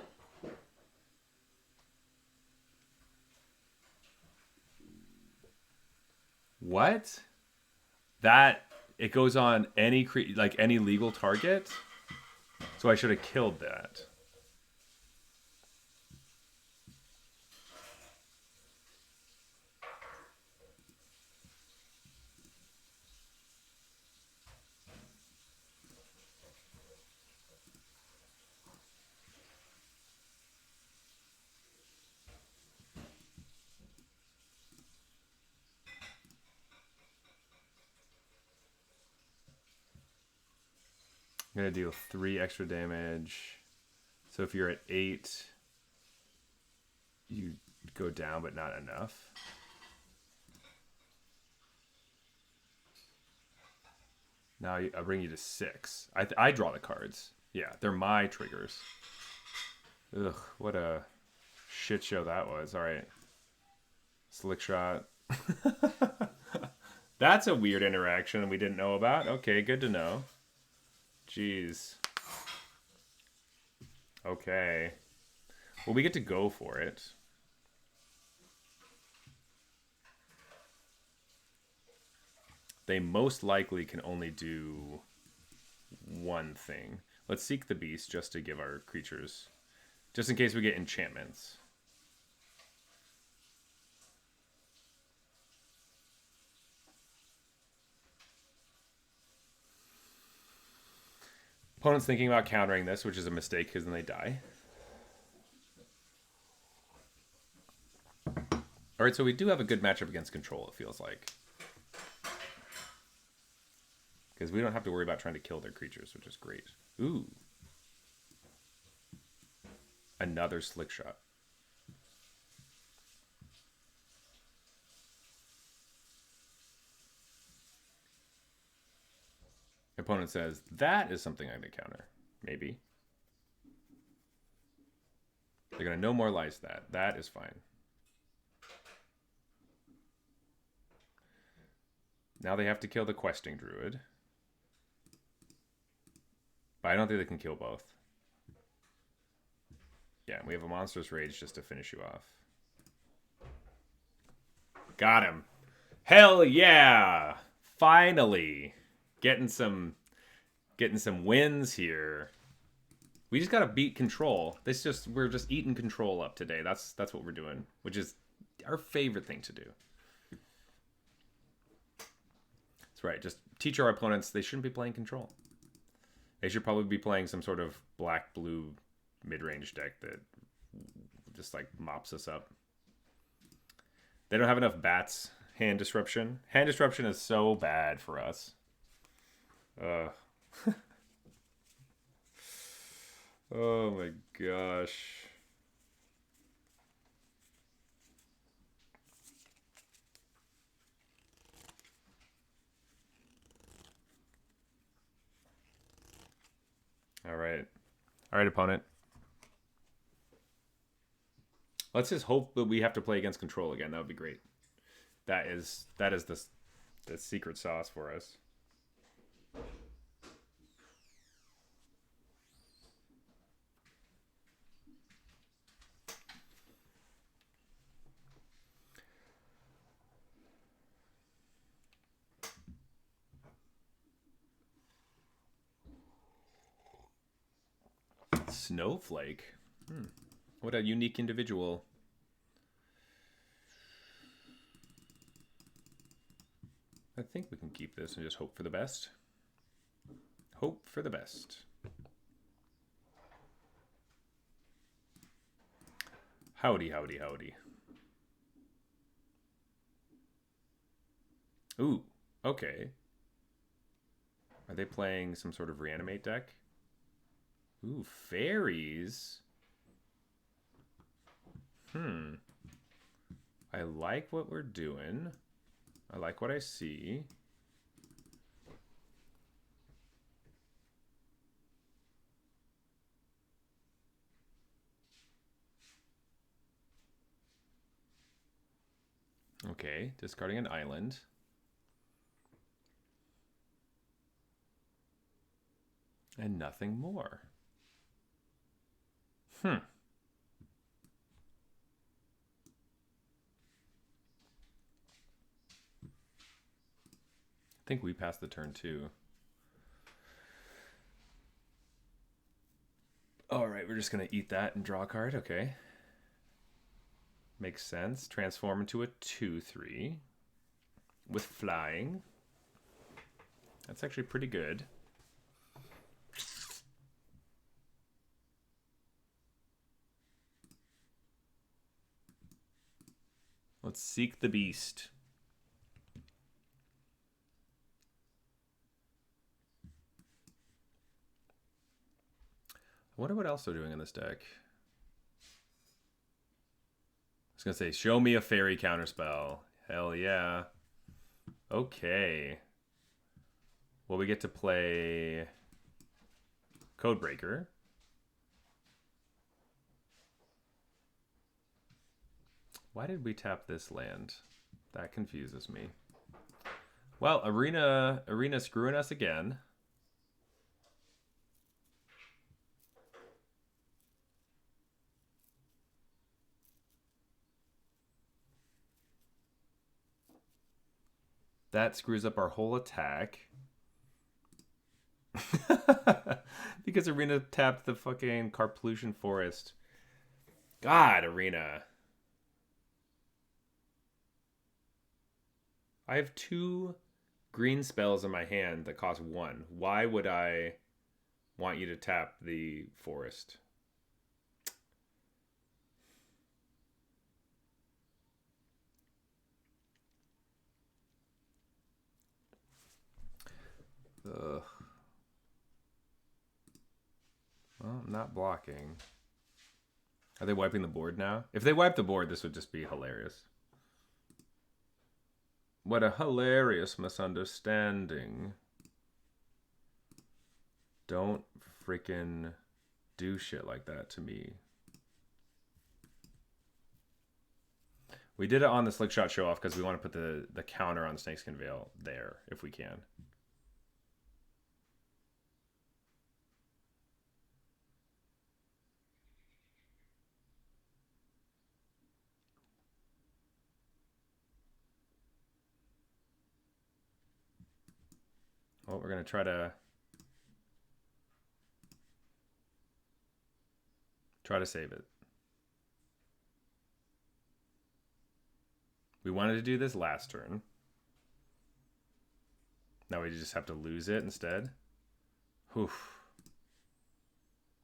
What? That... It goes on any like any legal target? So I should have killed that. I'm going to deal 3 extra damage. So if you're at 8, you go down, but not enough. Now I bring you to 6. I draw the cards. Yeah, they're my triggers. Ugh, what a shit show that was. All right. Slick shot. That's a weird interaction we didn't know about. Okay, good to know. Jeez. Okay. Well, we get to go for it. They most likely can only do one thing. Let's seek the beast just to give our creatures... Just in case we get enchantments. Opponent's thinking about countering this, which is a mistake because then they die. Alright, so we do have a good matchup against control, it feels like. Because we don't have to worry about trying to kill their creatures, which is great. Ooh. Another slick shot. Opponent says, that is something I'm going to counter. Maybe. They're going to no more lies that. That is fine. Now they have to kill the questing druid. But I don't think they can kill both. Yeah, we have a monstrous rage just to finish you off. Got him. Hell yeah! Finally. Getting some wins here. We just gotta beat control. We're just eating control up today. That's what we're doing, which is our favorite thing to do. That's right. Just teach our opponents they shouldn't be playing control. They should probably be playing some sort of black-blue mid-range deck that just like mops us up. They don't have enough bats. Hand disruption. Hand disruption is so bad for us. Oh my gosh. All right. All right, opponent. Let's just hope that we have to play against control again. That would be great. That is the secret sauce for us. Snowflake. What a unique individual. I think we can keep this and just hope for the best. Hope for the best. Howdy, howdy, howdy. Ooh, okay. Are they playing some sort of reanimate deck? Ooh, fairies. I like what we're doing. I like what I see. Okay, discarding an island. And nothing more. I think we passed the turn too. All right, we're just going to eat that and draw a card. Okay. Makes sense. Transform into a 2/3 with flying. That's actually pretty good. Let's seek the beast. I wonder what else they're doing in this deck. I was going to say, show me a fairy counterspell. Hell yeah. Okay. Well, we get to play Codebreaker. Why did we tap this land? That confuses me. Well, Arena screwing us again. That screws up our whole attack. Because Arena tapped the fucking Carplusian Forest. God, Arena. I have 2 green spells in my hand that cost 1. Why would I want you to tap the forest? Ugh. Well, I'm not blocking. Are they wiping the board now? If they wipe the board, this would just be hilarious. What a hilarious misunderstanding. Don't freaking do shit like that to me. We did it on the Slick Shot show off because we want to put the counter on Snakeskin Veil there if we can. Well, we're going to try to save it. We wanted to do this last turn. Now we just have to lose it instead. Oof.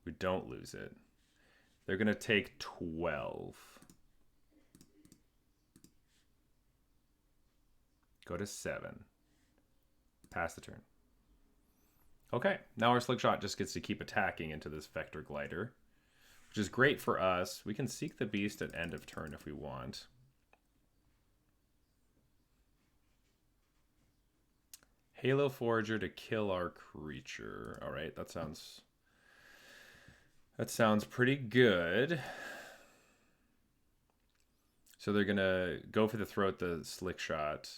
We don't lose it. They're going to take 12. Go to 7. Pass the turn. Okay, now our Slick Shot just gets to keep attacking into this Vector Glider, which is great for us. We can seek the beast at end of turn if we want. Halo Forager to kill our creature. All right, that sounds pretty good. So they're gonna go for the throat, the Slick Shot.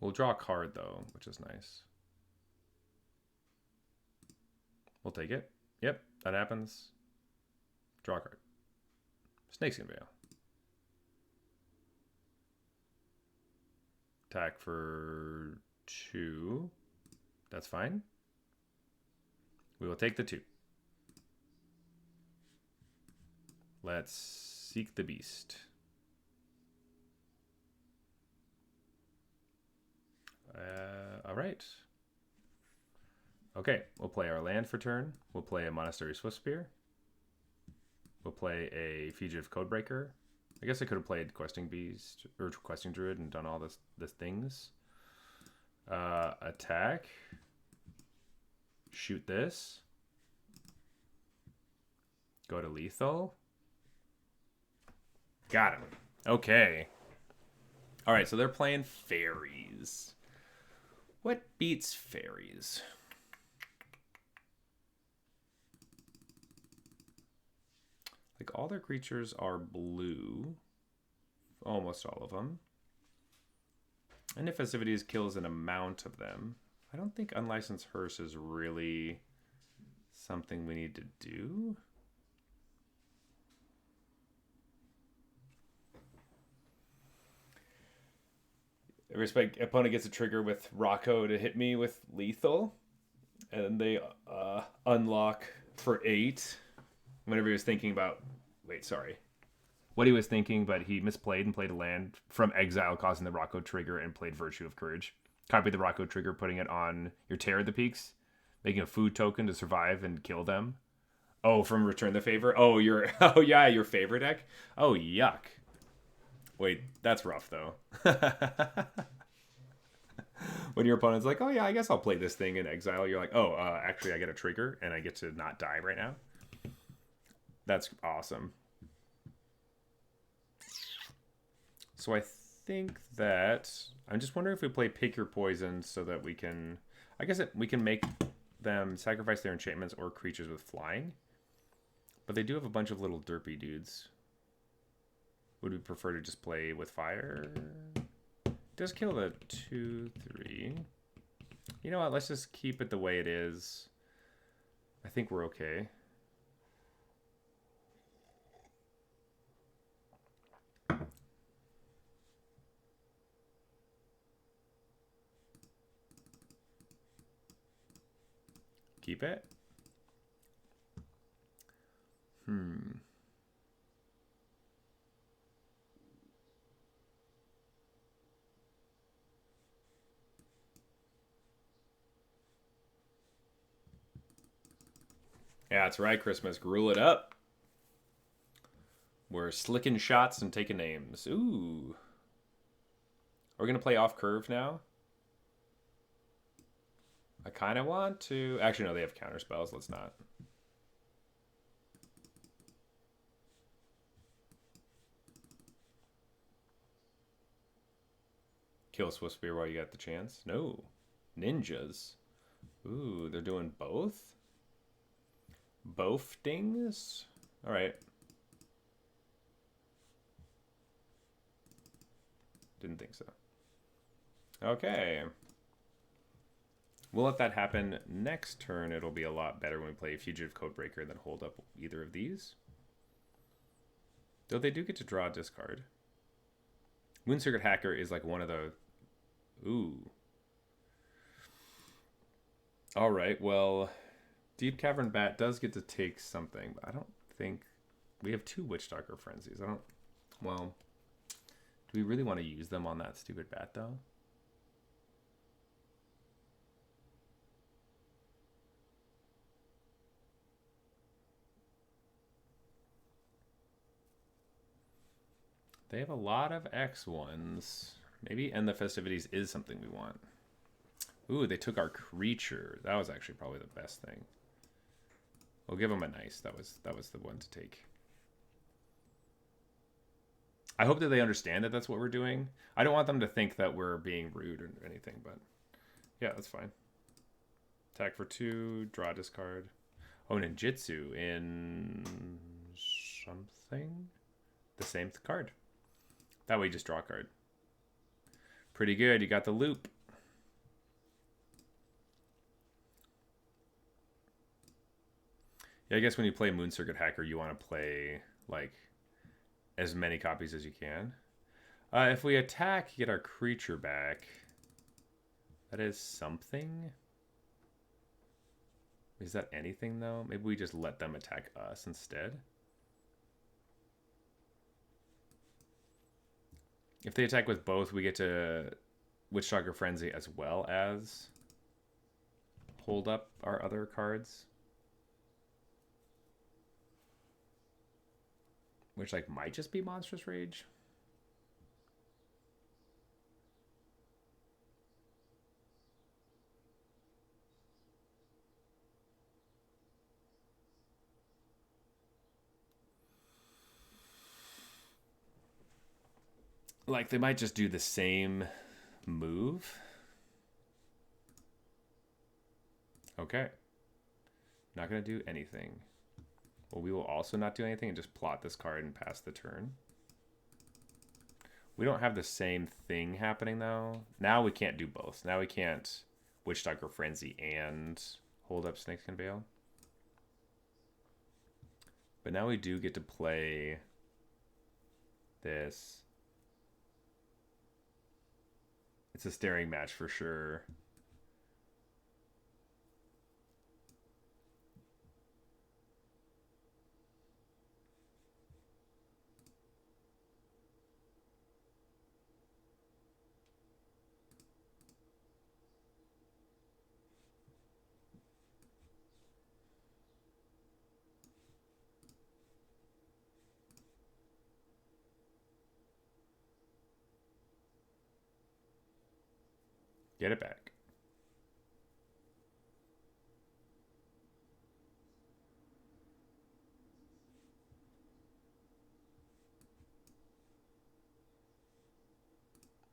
We'll draw a card though, which is nice. We'll take it. Yep, that happens. Draw a card. Snakeskin Veil. Attack for 2. That's fine. We will take the 2. Let's seek the beast. All right. Okay, we'll play our land for turn. We'll play a Monastery Swiftspear. We'll play a Fugitive Codebreaker. I guess I could have played Questing Beast or Questing Druid and done all the things. Attack. Shoot this. Go to lethal. Got him. Okay. All right, so they're playing fairies. What beats fairies? Like, all their creatures are blue. Almost all of them. And if Festivities kills an amount of them. I don't think unlicensed hearse is really something we need to do. Every opponent gets a trigger with Rocco to hit me with lethal. And they unlock for 8. Whenever he was thinking about... Wait, sorry. What he was thinking, but he misplayed and played a land from exile, causing the Rocco trigger, and played Virtue of Courage. Copied the Rocco trigger, putting it on your Terror of the Peaks, making a food token to survive and kill them. Oh, from Return the Favor? Oh, oh yeah, your favor deck? Oh, yuck. Wait, that's rough, though. When your opponent's like, oh yeah, I guess I'll play this thing in exile, you're like, oh, actually I get a trigger, and I get to not die right now. That's awesome. So I think that... I'm just wondering if we play Pick Your Poison so that we can... I guess we can make them sacrifice their enchantments or creatures with flying. But they do have a bunch of little derpy dudes. Would we prefer to just play with fire? Does kill the 2/3. You know what? Let's just keep it the way it is. I think we're okay. Keep it. Yeah, that's right, Christmas. Gruul it up. We're slicking shots and taking names. Ooh. Are we going to play off curve now? I kind of want to... Actually, no, they have counter spells. Let's not. Kill Swift Spear while you got the chance. No. Ninjas. Ooh, they're doing both? Both things? Alright. Didn't think so. Okay. We'll let that happen next turn. It'll be a lot better when we play Fugitive Codebreaker than hold up either of these. Though they do get to draw a discard. Moon-Circuit Hacker is like one of the... Ooh. Alright, well... Deep Cavern Bat does get to take something, but I don't think... We have 2 Witchstalker Frenzies. I don't... Well... Do we really want to use them on that stupid bat, though? They have a lot of X1s. Maybe End the Festivities is something we want. Ooh, they took our creature. That was actually probably the best thing. We'll give them a nice. That was the one to take. I hope that they understand that that's what we're doing. I don't want them to think that we're being rude or anything, but yeah, that's fine. Attack for 2, draw discard. Oh, Ninjutsu in something? The same card. That way you just draw a card. Pretty good. You got the loop. Yeah, I guess when you play Moon Circuit Hacker, you want to play, like, as many copies as you can. If we attack, get our creature back. That is something. Is that anything, though? Maybe we just let them attack us instead. If they attack with both, we get to Witchstalker Frenzy as well as hold up our other cards. Which, like, might just be Monstrous Rage. Like, they might just do the same move. Okay. Not going to do anything. Well, we will also not do anything and just plot this card and pass the turn. We don't have the same thing happening, though. Now we can't do both. Now we can't Witchstalker Frenzy and hold up Snakeskin Veil. But now we do get to play this. It's a staring match for sure. Get it back.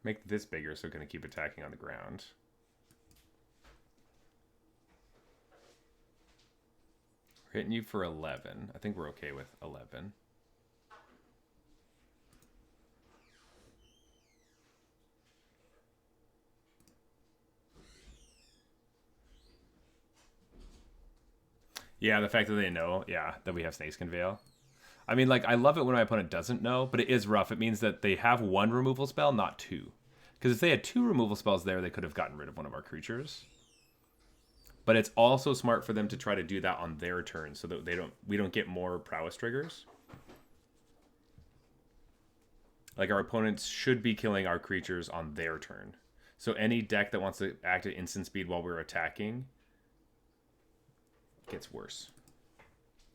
Make this bigger so it can keep attacking on the ground. We're hitting you for 11. I think we're okay with 11. Yeah, the fact that they know, that we have Snakeskin Veil. I mean, like, I love it when my opponent doesn't know, but it is rough. It means that they have one removal spell, not two. Because if they had two removal spells there, they could have gotten rid of one of our creatures. But it's also smart for them to try to do that on their turn so that we don't get more prowess triggers. Like, our opponents should be killing our creatures on their turn. So any deck that wants to act at instant speed while we're attacking gets worse.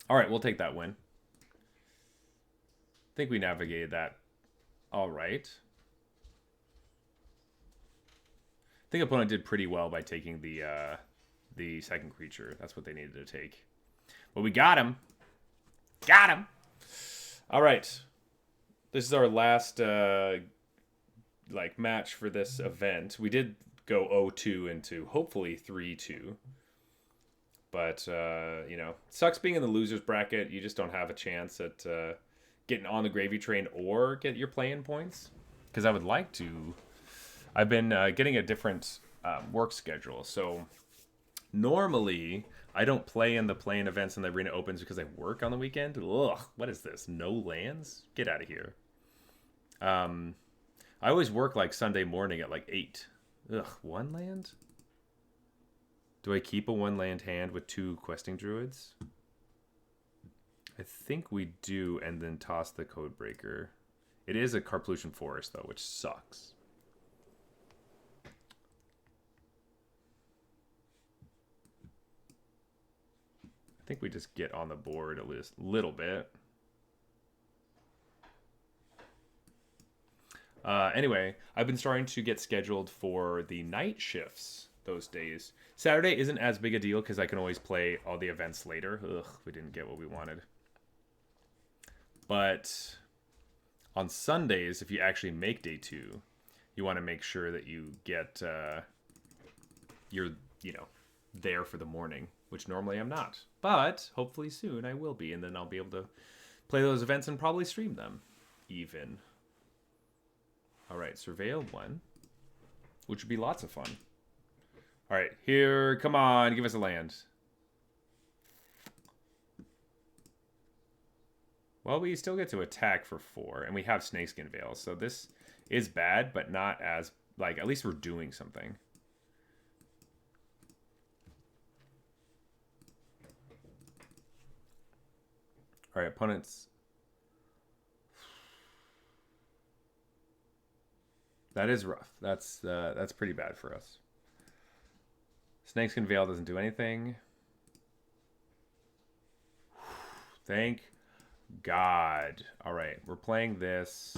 All right, we'll take that win. I think we navigated that all right. I think opponent did pretty well by taking the second creature. That's what they needed to take. But we got him. Got him. All right. This is our last match for this event. We did go 0-2 into hopefully 3-2. But, sucks being in the loser's bracket. You just don't have a chance at getting on the gravy train or get your play-in points. Because I would like to. I've been getting a different work schedule. So normally, I don't play in the play-in events and the arena opens because I work on the weekend. Ugh, what is this? No lands? Get out of here. I always work like Sunday morning at like 8. Ugh, one land? Do I keep a one land hand with 2 questing druids? I think we do, and then toss the Codebreaker. It is a Carplution Forest, though, which sucks. I think we just get on the board at least a little bit. Anyway, I've been starting to get scheduled for the night shifts those days. Saturday isn't as big a deal because I can always play all the events later. Ugh, we didn't get what we wanted. But on Sundays, if you actually make day 2, you want to make sure that you get you're there for the morning, which normally I'm not. But hopefully soon I will be, and then I'll be able to play those events and probably stream them even. All right, Surveil 1, which would be lots of fun. All right, here, come on, give us a land. Well, we still get to attack for 4, and we have Snakeskin Veil, so this is bad, but not as, at least we're doing something. All right, opponents. That is rough. That's pretty bad for us. Snakeskin Veil doesn't do anything. Thank God. All right, we're playing this.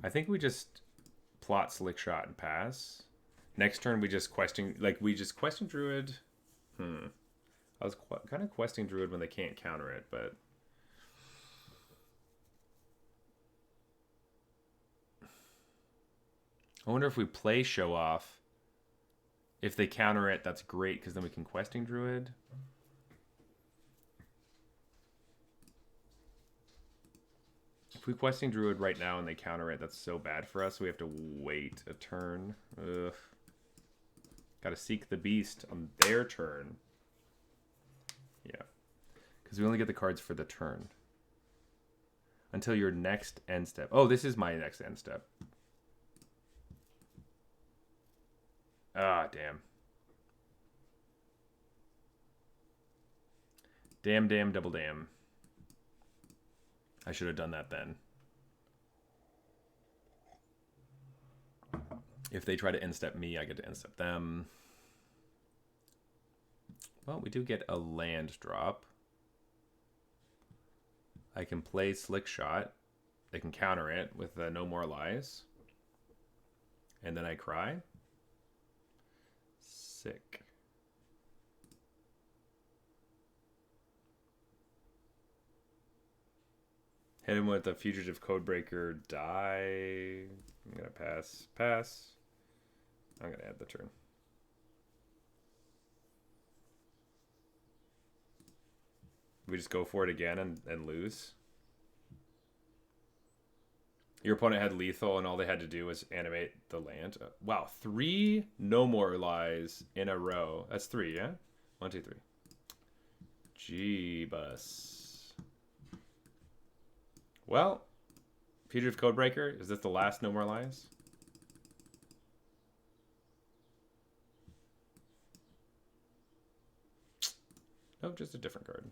I think we just plot Slick Shot and pass. Next turn we just question Druid. I was kind of questing Druid when they can't counter it, but I wonder if we play Show Off. If they counter it, that's great, because then we can Questing Druid. If we Questing Druid right now and they counter it, that's so bad for us. We have to wait a turn. Ugh. Got to seek the beast on their turn. Yeah. Because we only get the cards for the turn. Until your next end step. Oh, this is my next end step. Ah, damn. Damn, damn, double damn. I should have done that then. If they try to end step me, I get to end step them. Well, we do get a land drop. I can play Slick Shot. They can counter it with No More Lies. And then I cry. Sick. Hit him with a Fugitive Codebreaker. Die. I'm going to pass. Pass. I'm going to add the turn. We just go for it again and lose. Your opponent had lethal and all they had to do was animate the land. Wow, 3 No More Lies in a row. That's 3, yeah? 1, 2, 3. Jeebus. Well, Fugitive Codebreaker, is this the last No More Lies? Nope, just a different card.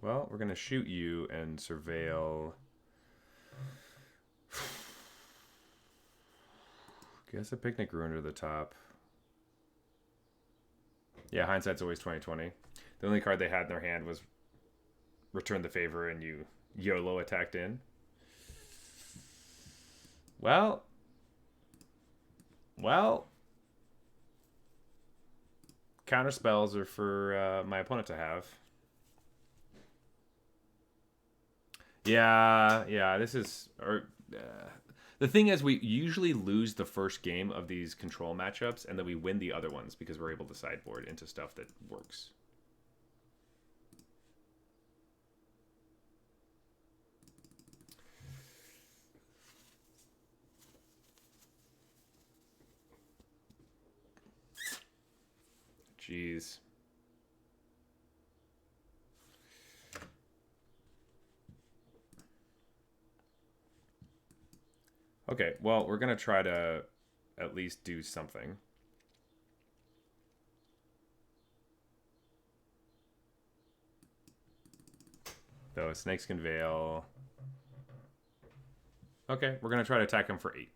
Well, we're going to shoot you and surveil. Guess a Picnic Ruin to the top. Yeah, hindsight's always 20/20. The only card they had in their hand was Return the Favor, and you YOLO attacked in. Well. Counter spells are for my opponent to have. Yeah, this is... the thing is, we usually lose the first game of these control matchups, and then we win the other ones because we're able to sideboard into stuff that works. Jeez. Okay, well, we're going to try to at least do something. Though Snakes can Veil. Okay, we're going to try to attack him for 8.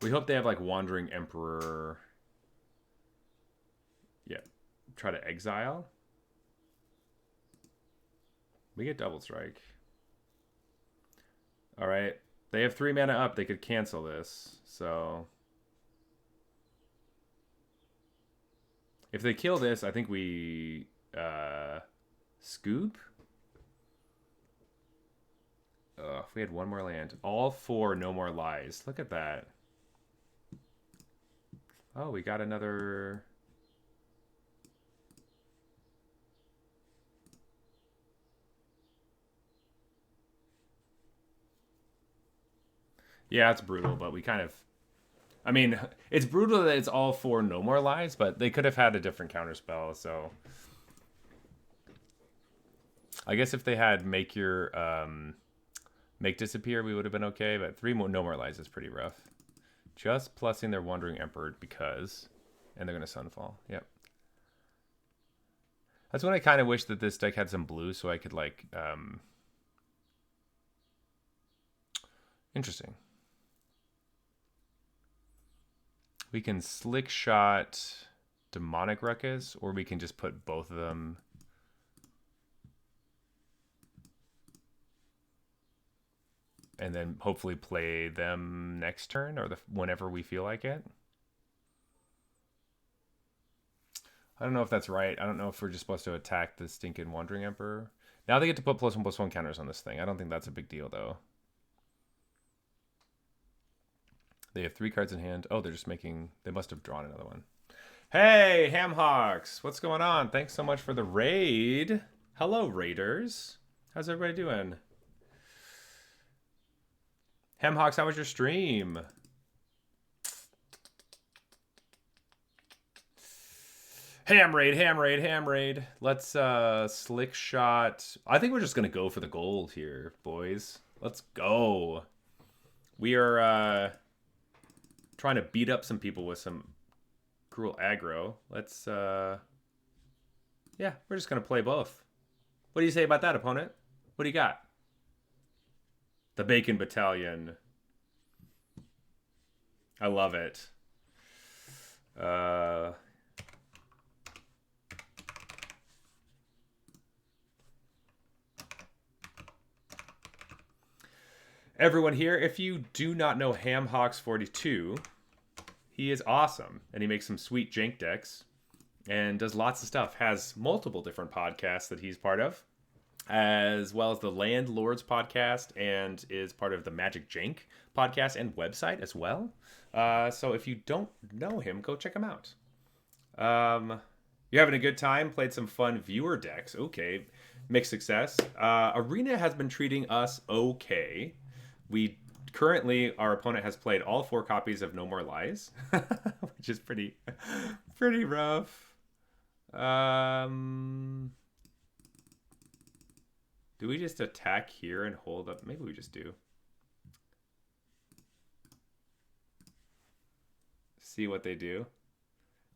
We hope they have, like, Wandering Emperor. Yeah. Try to exile. We get Double Strike. Alright. They have 3 mana up. They could cancel this. So... if they kill this, I think we... scoop? If we had 1 more land. All 4 No More Lies. Look at that. Oh, we got another... yeah, it's brutal, but we kind of... I mean, it's brutal that it's all 4 No More Lies, but they could have had a different counterspell, so... I guess if they had Make Disappear, we would have been okay, but 3 No More Lies is pretty rough. Just plussing their Wandering Emperor because... and they're going to Sunfall. Yep. That's when I kind of wish that this deck had some blue so I could, like... interesting. We can Slick Shot Demonic Ruckus, or we can just put both of them... and then hopefully play them next turn or whenever we feel like it. I don't know if that's right. I don't know if we're just supposed to attack the stinking Wandering Emperor. Now they get to put +1/+1 counters on this thing. I don't think that's a big deal, though. They have 3 cards in hand. Oh, they're just making... they must have drawn another one. Hey, Hamhawks! What's going on? Thanks so much for the raid. Hello, Raiders. How's everybody doing? Hemhawks, how was your stream? Ham raid. Let's slick shot. I think we're just gonna go for the gold here, boys. Let's go. We are trying to beat up some people with some Gruul Aggro. Let's yeah, we're just gonna play both. What do you say about that, opponent? What do you got? The Bacon Battalion. I love it. Everyone here, if you do not know HamHawks42, he is awesome, and he makes some sweet jank decks, and does lots of stuff. Has multiple different podcasts that he's part of, as well as the Landlords podcast, and is part of the Magic Jank podcast and website as well. So if you don't know him, go check him out. You're having a good time? Played some fun viewer decks. Okay, mixed success. Arena has been treating us okay. We currently, our opponent has played all 4 copies of No More Lies, which is pretty rough. Do we just attack here and hold up? Maybe we just do. See what they do.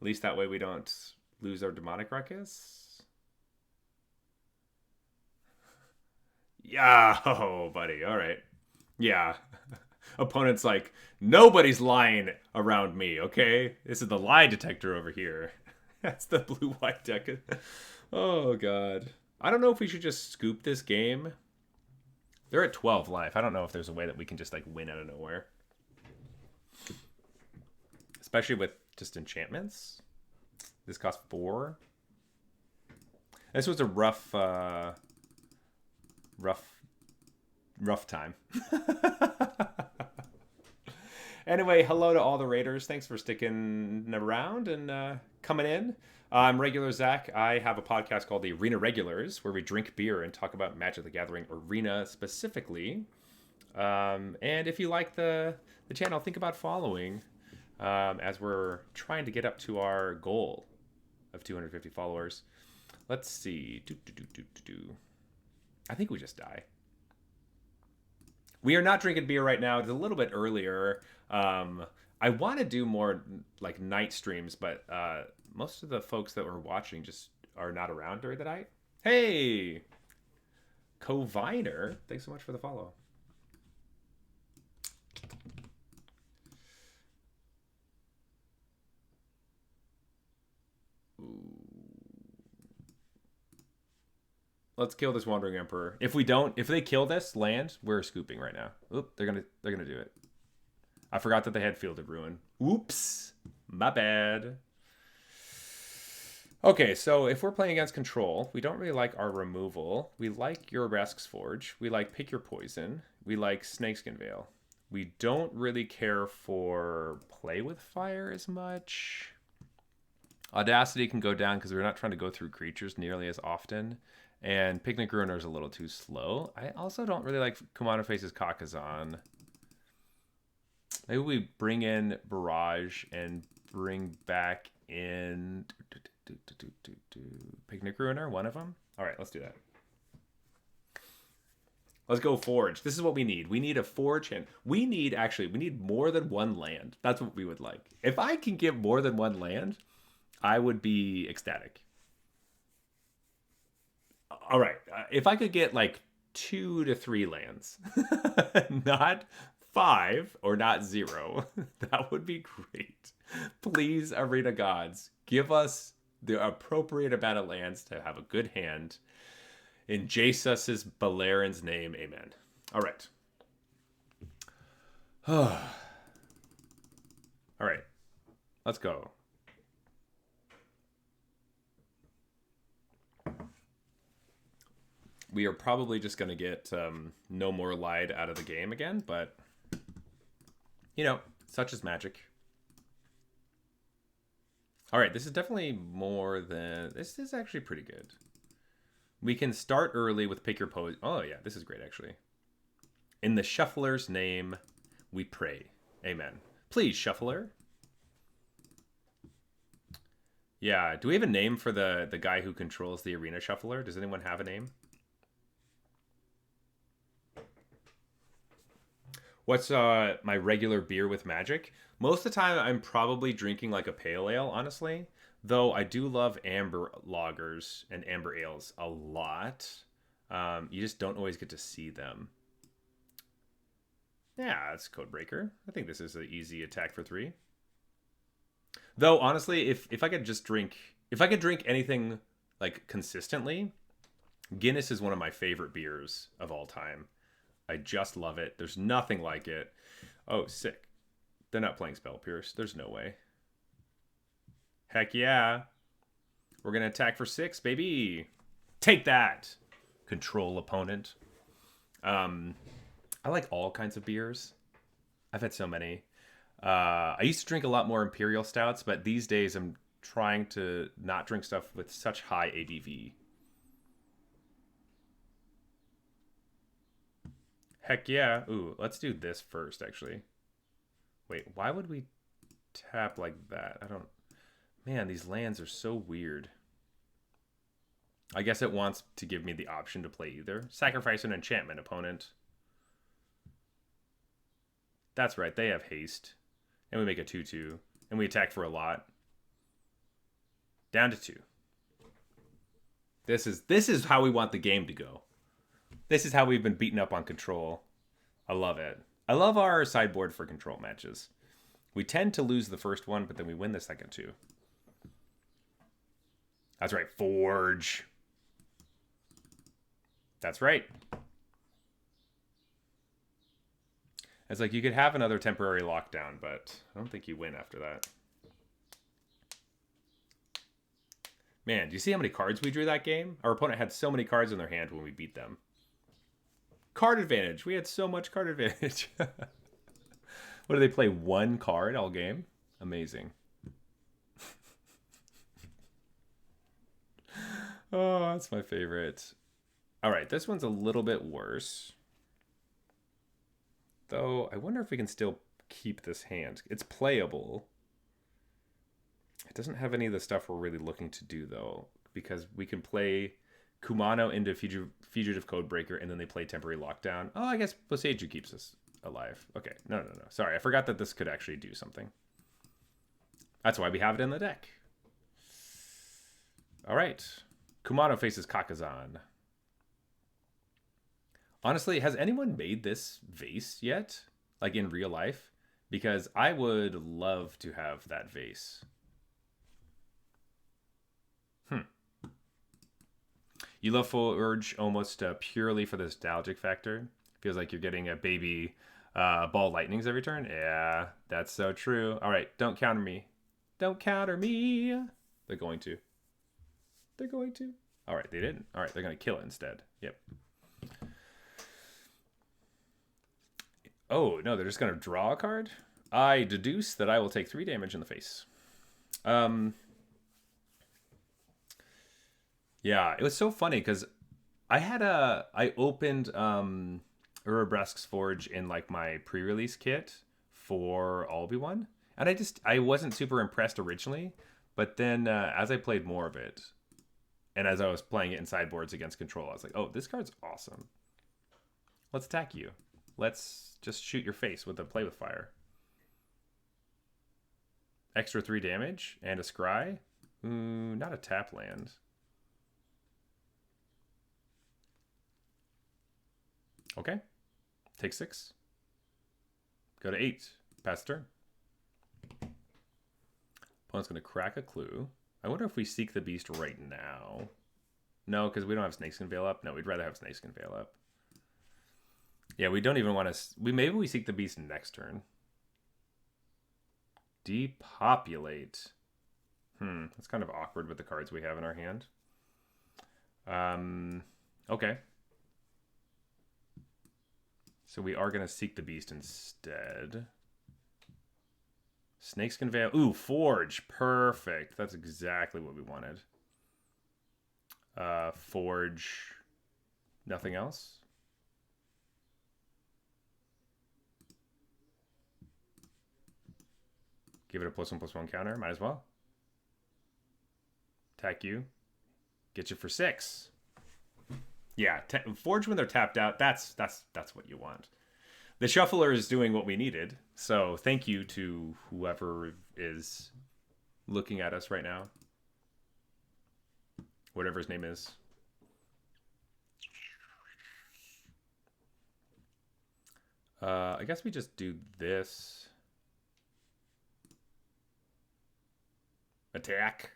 At least that way we don't lose our Demonic Ruckus. Yeah, oh, buddy. All right. Yeah. Opponent's like, nobody's lying around me, okay? This is the lie detector over here. That's the blue-white deck. Oh, God. I don't know if we should just scoop this game. They're at 12 life. I don't know if there's a way that we can just, like, win out of nowhere. Especially with just enchantments. This costs 4. This was a rough time. Anyway, hello to all the raiders. Thanks for sticking around and coming in. I'm Regular Zach. I have a podcast called the Arena Regulars, where we drink beer and talk about Magic the Gathering Arena specifically. And if you like the channel, think about following, as we're trying to get up to our goal of 250 followers. Let's see. I think we just die. We are not drinking beer right now. It's a little bit earlier. I want to do more like night streams, but most of the folks that were watching just are not around during the night. Hey, Coviner, thanks so much for the follow. Let's kill this Wandering Emperor. If they kill this land, we're scooping right now. Oop, they're gonna do it. I forgot that they had Fielded Ruin. Oops, my bad. Okay, so if we're playing against control, we don't really like our removal. We like Urabasque's Forge. We like Pick Your Poison. We like Snakeskin Veil. We don't really care for Play with Fire as much. Audacity can go down because we're not trying to go through creatures nearly as often. And Picnic Ruiner is a little too slow. I also don't really like Kumano Face's Kakazan. Maybe we bring in Barrage and bring back in Picnic Ruiner, one of them. All right, let's do that. Let's go Forge. This is what we need. We need a Forge, and we need more than one land. That's what we would like. If I can get more than one land, I would be ecstatic. All right, if I could get like 2 to 3 lands, not 5 or not 0, that would be great. Please, Arena Gods, give us the appropriate amount of lands to have a good hand. In Jesus' Balearin's name, amen. All right. All right, let's go. We are probably just going to get No More Lied out of the game again, but, you know, such is magic. All right, this is definitely more than... This is actually pretty good. We can start early with Pick Your Pose. Oh, yeah, this is great, actually. In the Shuffler's name, we pray. Amen. Please, Shuffler. Yeah, do we have a name for the guy who controls the arena shuffler? Does anyone have a name? What's my regular beer with magic? Most of the time, I'm probably drinking like a pale ale, honestly. Though I do love amber lagers and amber ales a lot. You just don't always get to see them. Yeah, that's Codebreaker. I think this is an easy attack for 3. Though honestly, if I could just drink, if I could drink anything like consistently, Guinness is one of my favorite beers of all time. I just love it. There's nothing like it. Oh, sick. They're not playing Spell Pierce. There's no way. Heck yeah. We're going to attack for 6, baby. Take that, control opponent. I like all kinds of beers. I've had so many. I used to drink a lot more Imperial Stouts, but these days I'm trying to not drink stuff with such high ABV. Heck yeah. Ooh, let's do this first, actually. Wait, why would we tap like that? I don't... Man, these lands are so weird. I guess it wants to give me the option to play either. Sacrifice an enchantment, opponent. That's right, they have haste. And we make a 2/2. And we attack for a lot. Down to 2. This is how we want the game to go. This is how we've been beaten up on control. I love it. I love our sideboard for control matches. We tend to lose the first one, but then we win the second 2. That's right, Forge. That's right. It's like you could have another temporary lockdown, but I don't think you win after that. Man, do you see how many cards we drew that game? Our opponent had so many cards in their hand when we beat them. Card advantage. We had so much card advantage. What do they play? 1 card all game? Amazing. Oh, that's my favorite. All right, this one's a little bit worse. Though, I wonder if we can still keep this hand. It's playable. It doesn't have any of the stuff we're really looking to do, though. Because we can play Kumano into Fugitive Codebreaker, and then they play Temporary Lockdown. Oh, I guess Boseiju keeps us alive. Okay, no. Sorry, I forgot that this could actually do something. That's why we have it in the deck. All right. Kumano faces Kakazan. Honestly, has anyone made this vase yet? Like in real life? Because I would love to have that vase. You love Forge almost purely for the nostalgic factor. Feels like you're getting a baby ball lightnings every turn. Yeah, that's so true. All right, don't counter me. Don't counter me. They're going to. They're going to. All right, they didn't. All right, they're going to kill it instead. Yep. Oh, no, they're just going to draw a card? I deduce that I will take 3 damage in the face. Yeah, it was so funny because I opened Urabresk's Forge in like my pre-release kit for Albi-One, and I wasn't super impressed originally, but then as I played more of it, and as I was playing it in sideboards against control, I was like, oh, this card's awesome. Let's attack you. Let's just shoot your face with a Play with Fire. Extra 3 damage and a Scry? Not a tap land. Okay. Take 6. Go to 8. Pass turn. Opponent's going to crack a clue. I wonder if we seek the beast right now. No, because we don't have Snakeskin Veil up. No, we'd rather have Snakeskin Veil up. Yeah, we don't even want to... Maybe we seek the beast next turn. Depopulate. That's kind of awkward with the cards we have in our hand. Okay. So we are going to seek the beast instead. Snakeskin Veil. Ooh, Forge. Perfect. That's exactly what we wanted. Forge. Nothing else? Give it a +1/+1 counter. Might as well. Attack you. Get you for 6. Yeah, Forge when they're tapped out, that's what you want. The Shuffler is doing what we needed. So thank you to whoever is looking at us right now. Whatever his name is. I guess we just do this. Attack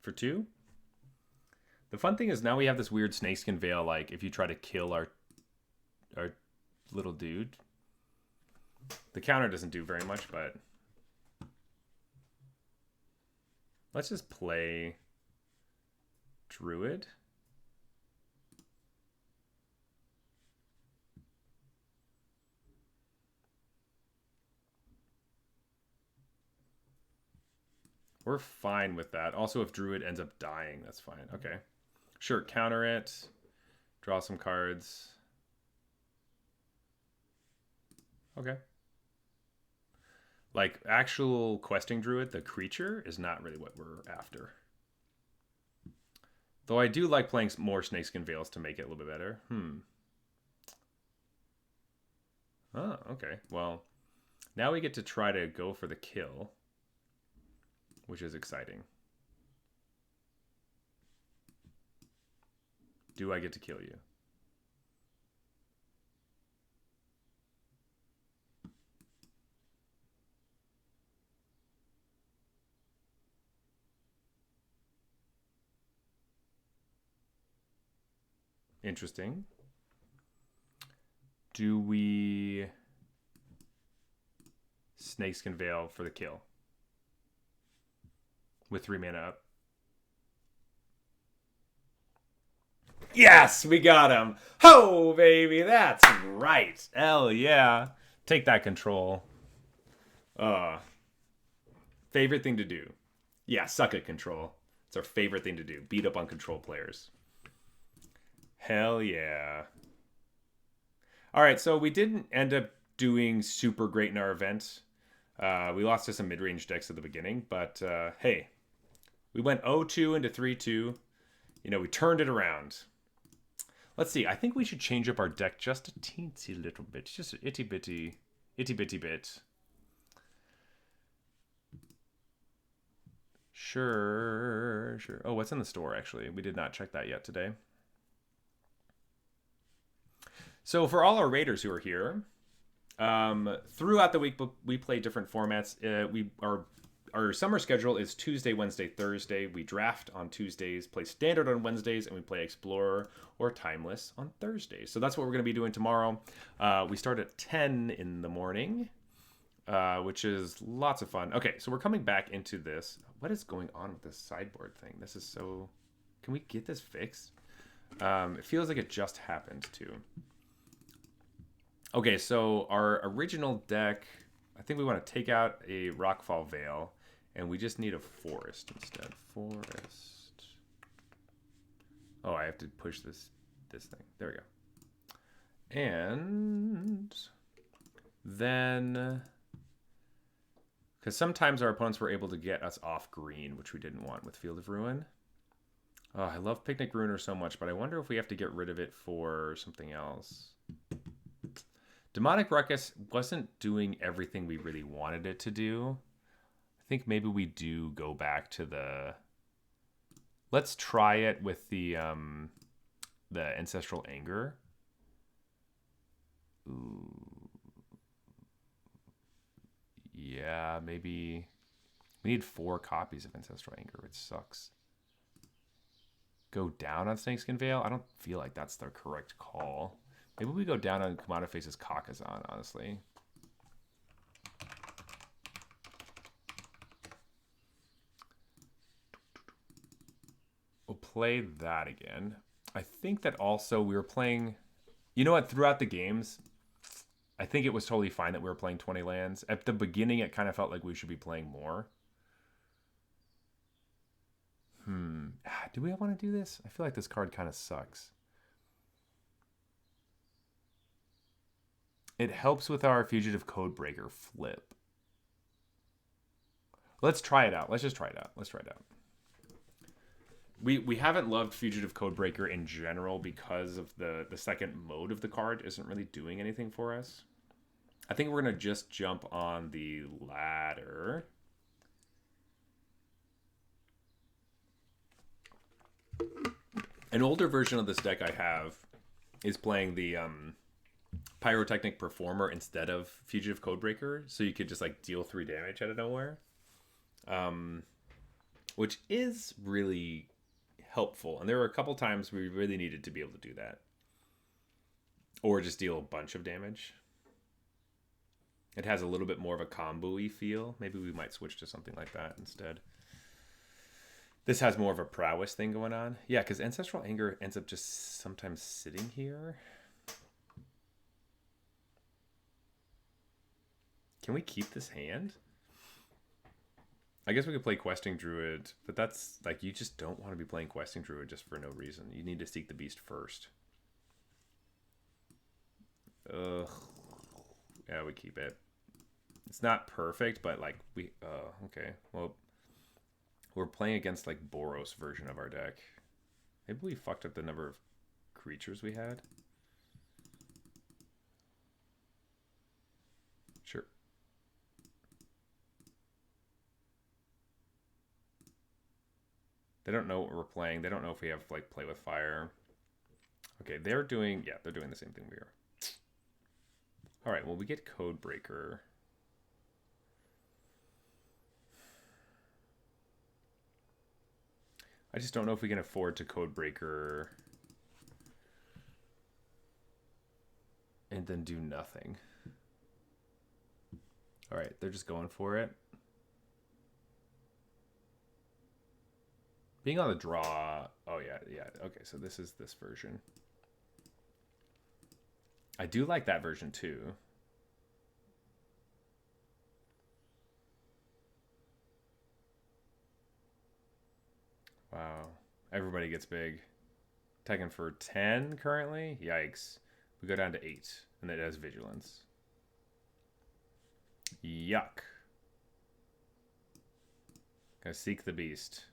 for 2. The fun thing is now we have this weird snakeskin veil, like if you try to kill our little dude. The counter doesn't do very much, but let's just play Druid. We're fine with that. Also, if Druid ends up dying, that's fine. Okay. Sure, counter it. Draw some cards. Okay. Like, actual questing Druid, the creature, is not really what we're after. Though I do like playing more Snakeskin Veils to make it a little bit better. Oh, okay. Well, now we get to try to go for the kill, which is exciting. Do I get to kill you? Interesting. Do we Snakeskin Veil for the kill? With 3 mana up. Yes, we got him. Ho, baby, that's right. Hell yeah. Take that control. Favorite thing to do. Yeah, suck at control. It's our favorite thing to do. Beat up on control players. Hell yeah. All right, so we didn't end up doing super great in our event. We lost to some mid-range decks at the beginning, but hey, we went 0-2 into 3-2. You know, we turned it around. Let's see. I think we should change up our deck just a teensy little bit. Just an itty bitty bit. Sure. Oh, what's in the store, actually? We did not check that yet today. So for all our raiders who are here, throughout the week we play different formats. Our summer schedule is Tuesday, Wednesday, Thursday. We draft on Tuesdays, play Standard on Wednesdays, and we play Explorer or Timeless on Thursdays. So that's what we're going to be doing tomorrow. We start at 10 in the morning, which is lots of fun. Okay, so we're coming back into this. What is going on with this sideboard thing? This is so... Can we get this fixed? It feels like it just happened, too. Okay, so our original deck, I think we want to take out a Rockfall Veil, and we just need a forest instead. Forest. Oh, I have to push this thing. There we go. And then, because sometimes our opponents were able to get us off green, which we didn't want with Field of Ruin. Oh, I love Picnic Ruiner so much, but I wonder if we have to get rid of it for something else. Demonic Ruckus wasn't doing everything we really wanted it to do. I think maybe we do go back to the... Let's try it with the Ancestral Anger. Ooh. Yeah, maybe... We need 4 copies of Ancestral Anger, which sucks. Go down on Snakeskin Veil? I don't feel like that's the correct call. Maybe we go down on Commander Face's Kakazan, honestly. We'll play that again. I think that also we were playing... You know what? Throughout the games, I think it was totally fine that we were playing 20 lands. At the beginning, it kind of felt like we should be playing more. Do we want to do this? I feel like this card kind of sucks. It helps with our Fugitive Codebreaker flip. Let's try it out. Let's just try it out. Let's try it out. We haven't loved Fugitive Codebreaker in general because of the second mode of the card isn't really doing anything for us. I think we're going to just jump on the ladder. An older version of this deck I have is playing the Pyrotechnic Performer instead of Fugitive Codebreaker, so you could just like deal 3 damage out of nowhere, which is really helpful. And there were a couple times we really needed to be able to do that, or just deal a bunch of damage. It has a little bit more of a combo-y feel. Maybe we might switch to something like that instead. This has more of a prowess thing going on. Yeah, because Ancestral Anger ends up just sometimes sitting here. Can we keep this hand? I guess we could play Questing Druid, but that's like, you just don't want to be playing Questing Druid just for no reason. You need to seek the beast first. Ugh. Yeah, we keep it. It's not perfect, but like okay. Well, we're playing against like Boros version of our deck. Maybe we fucked up the number of creatures we had. Sure. They don't know what we're playing. They don't know if we have like Play with Fire. Okay, they're doing the same thing we are. All right, well, we get Codebreaker. I just don't know if we can afford to Codebreaker and then do nothing. All right, they're just going for it. Being on the draw. Oh, yeah. Okay, so this is this version. I do like that version, too. Wow. Everybody gets big. Taken for 10 currently? Yikes. We go down to 8, and it has Vigilance. Yuck. Gonna seek the beast.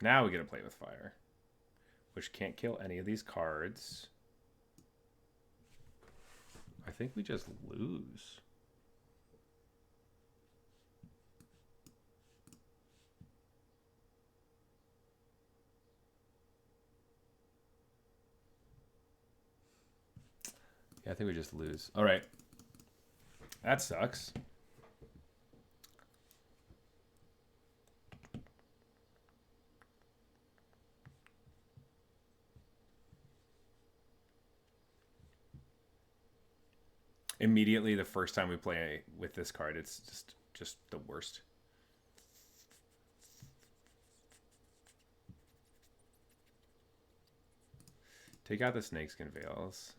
Now we get to Play with Fire, which can't kill any of these cards. I think we just lose. Yeah, I think we just lose. All right. That sucks. Immediately, the first time we play with this card, it's just the worst. Take out the Snakeskin Veils.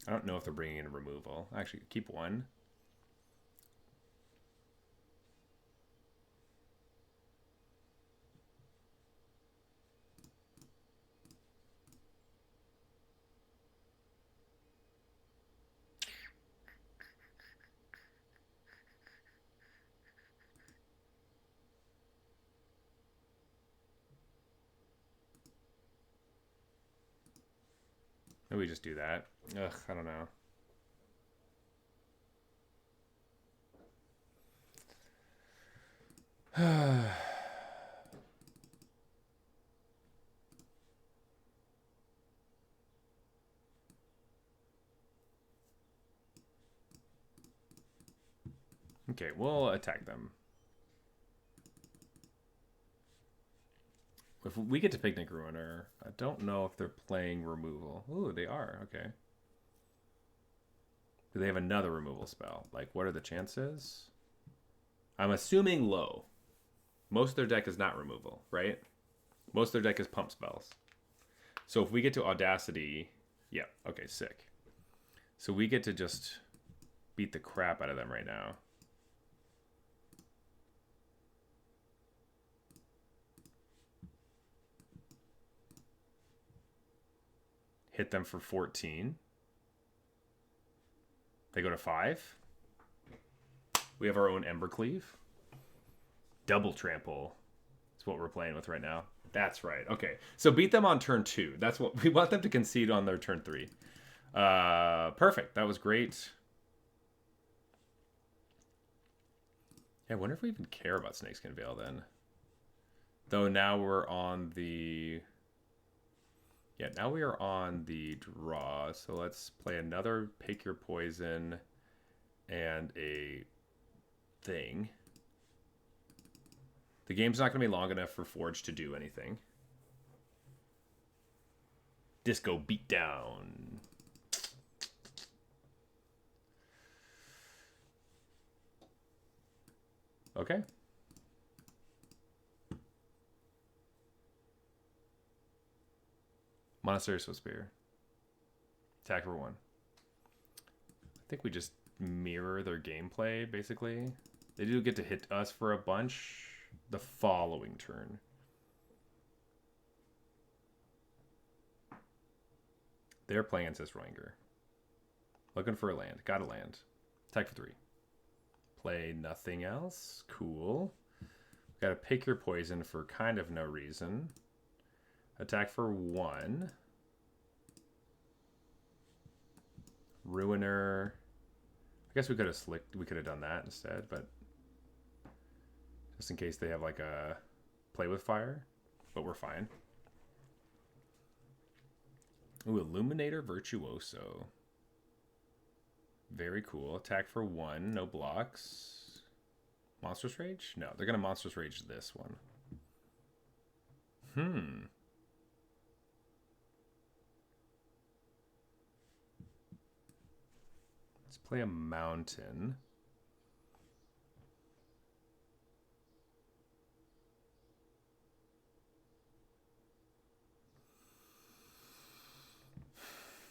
I don't know if they're bringing in removal. Actually, keep one. Maybe we just do that. Ugh, I don't know. Okay, we'll attack them. If we get to Picnic Ruiner, I don't know if they're playing removal. Ooh, they are. Okay. Do they have another removal spell? Like, what are the chances? I'm assuming low. Most of their deck is not removal, right? Most of their deck is pump spells. So if we get to Audacity... Yeah, okay, sick. So we get to just beat the crap out of them right now. Hit them for 14. They go to 5. We have our own Embercleave. Double trample. That's what we're playing with right now. That's right. Okay. So beat them on turn 2. That's what we want them to concede on their turn 3. Perfect. That was great. Yeah, I wonder if we even care about Snakeskin Veil then. Though now we're on the... Yeah, now we are on the draw. So let's play another Pick Your Poison and a thing. The game's not going to be long enough for Forge to do anything. Disco Beatdown. Okay. Monastery Swift Spear. Attack for 1. I think we just mirror their gameplay, basically. They do get to hit us for a bunch the following turn. They're playing Ancestral Anger. Looking for a land. Got a land. Attack for 3. Play nothing else. Cool. Got to Pick Your Poison for kind of no reason. Attack for 1. Ruiner. I guess we could have done that instead, but just in case they have like a play with fire, but we're fine. Ooh, Illuminator Virtuoso. Very cool. Attack for 1, no blocks. Monstrous Rage? No, they're gonna Monstrous Rage this one. Let's play a mountain.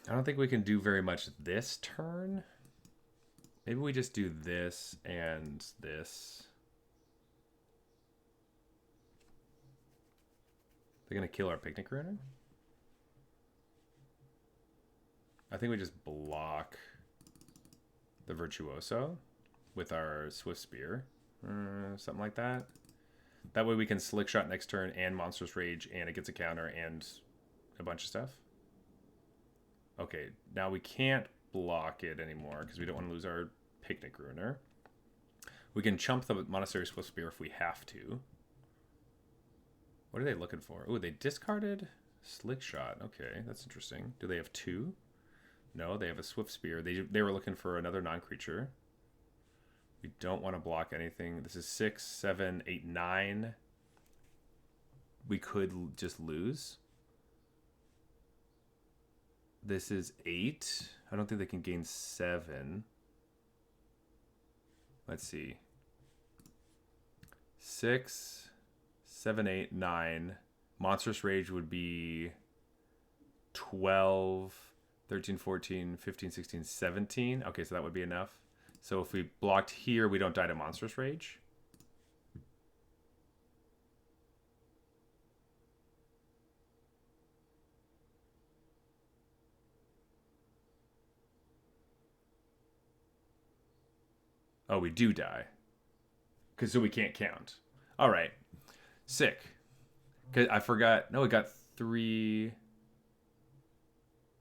I don't think we can do very much this turn. Maybe we just do this and this. They're going to kill our Picnic Ruiner? I think we just block the Virtuoso with our Swift Spear. Something like that. That way we can Slick Shot next turn and Monstrous Rage, and it gets a counter and a bunch of stuff. Okay, now we can't block it anymore because we don't want to lose our Picnic Ruiner. We can chump the Monastery Swift Spear if we have to. What are they looking for? Oh, they discarded Slick Shot. Okay, that's interesting. Do they have 2? No, they have a Swift Spear. They were looking for another non-creature. We don't want to block anything. This is 6, 7, 8, 9. We could just lose. This is 8. I don't think they can gain 7. Let's see. 6, 7, 8, 9. Monstrous Rage would be 12, 13, 14, 15, 16, 17. Okay, so that would be enough. So if we blocked here, we don't die to Monstrous Rage. Oh, we do die. So we can't count. All right. Sick. Cause I forgot. No, it got 3.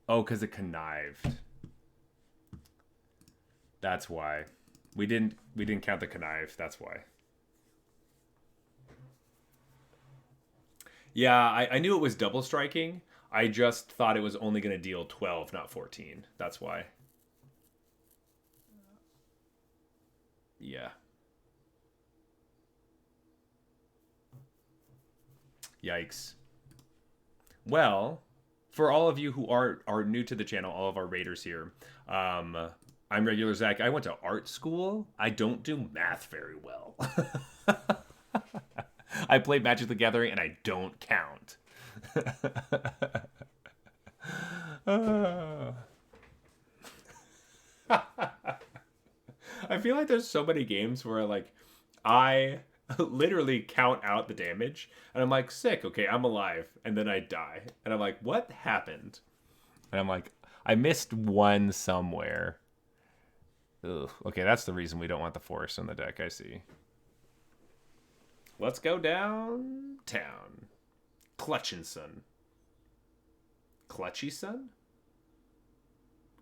Oh, because it connived. That's why. We didn't count the connive. That's why. Yeah, I knew it was double striking. I just thought it was only going to deal 12, not 14. That's why. Yeah. Yikes. Well, for all of you who are new to the channel, all of our raiders here, I'm Regular Zach. I went to art school. I don't do math very well. I played Magic the Gathering and I don't count. I feel like there's so many games where like I literally count out the damage and I'm like, sick, okay, I'm alive, and then I die and I'm like, what happened? And I'm like, I missed one somewhere. Ugh. Okay, that's the reason we don't want the forest in the deck. I see. Let's go downtown. Clutchinson. Clutchyson?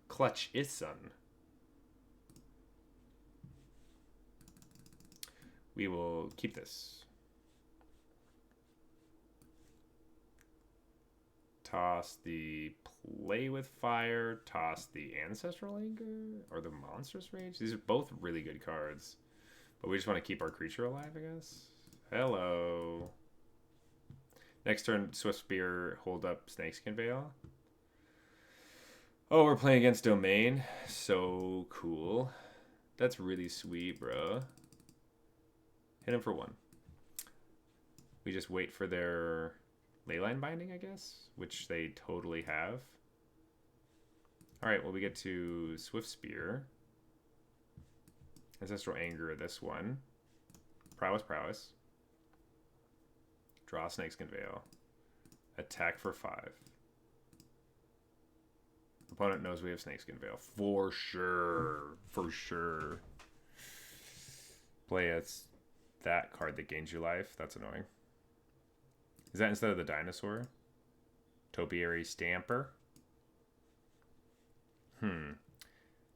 Clutchison. We will keep this. Toss the Play with Fire. Toss the Ancestral Anger. Or the Monstrous Rage. These are both really good cards. But we just want to keep our creature alive, I guess. Hello. Next turn, Swift Spear, hold up Snakeskin Veil. Oh, we're playing against Domain. So cool. That's really sweet, bro. Hit him for 1. We just wait for their Leyline Binding, I guess, which they totally have. Alright, well, we get to Swift Spear. Ancestral Anger, this one. Prowess. Draw Snakeskin Veil. Attack for 5. Opponent knows we have Snakeskin Veil. For sure. Play that card that gains you life. That's annoying. Is that instead of the dinosaur? Topiary Stamper.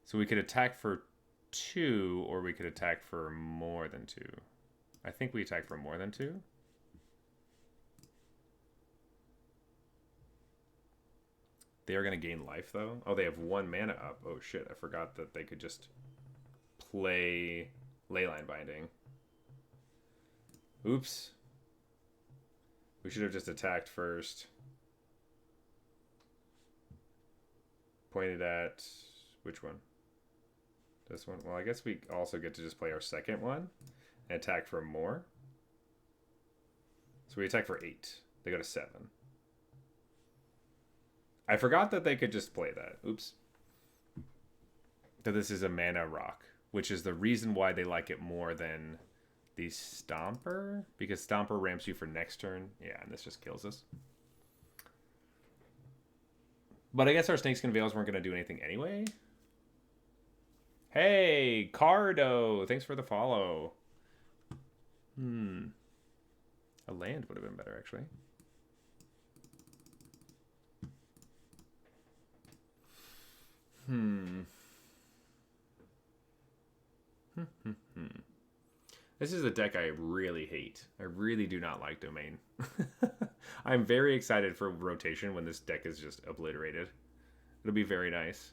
So we could attack for 2, or we could attack for more than 2. I think we attack for more than 2. They are going to gain life, though. Oh, they have 1 mana up. Oh, shit. I forgot that they could just play Leyline Binding. Oops. We should have just attacked first. Pointed at... which one? This one? Well, I guess we also get to just play our second one and attack for more. So we attack for 8. They go to 7. I forgot that they could just play that. Oops. That this is a mana rock, which is the reason why they like it more than the Stomper, because Stomper ramps you for next turn. Yeah, and this just kills us. But I guess our Snakeskin Veils weren't going to do anything anyway. Hey, Cardo! Thanks for the follow. A land would have been better, actually. This is a deck I really hate. I really do not like Domain. I'm very excited for rotation when this deck is just obliterated. It'll be very nice.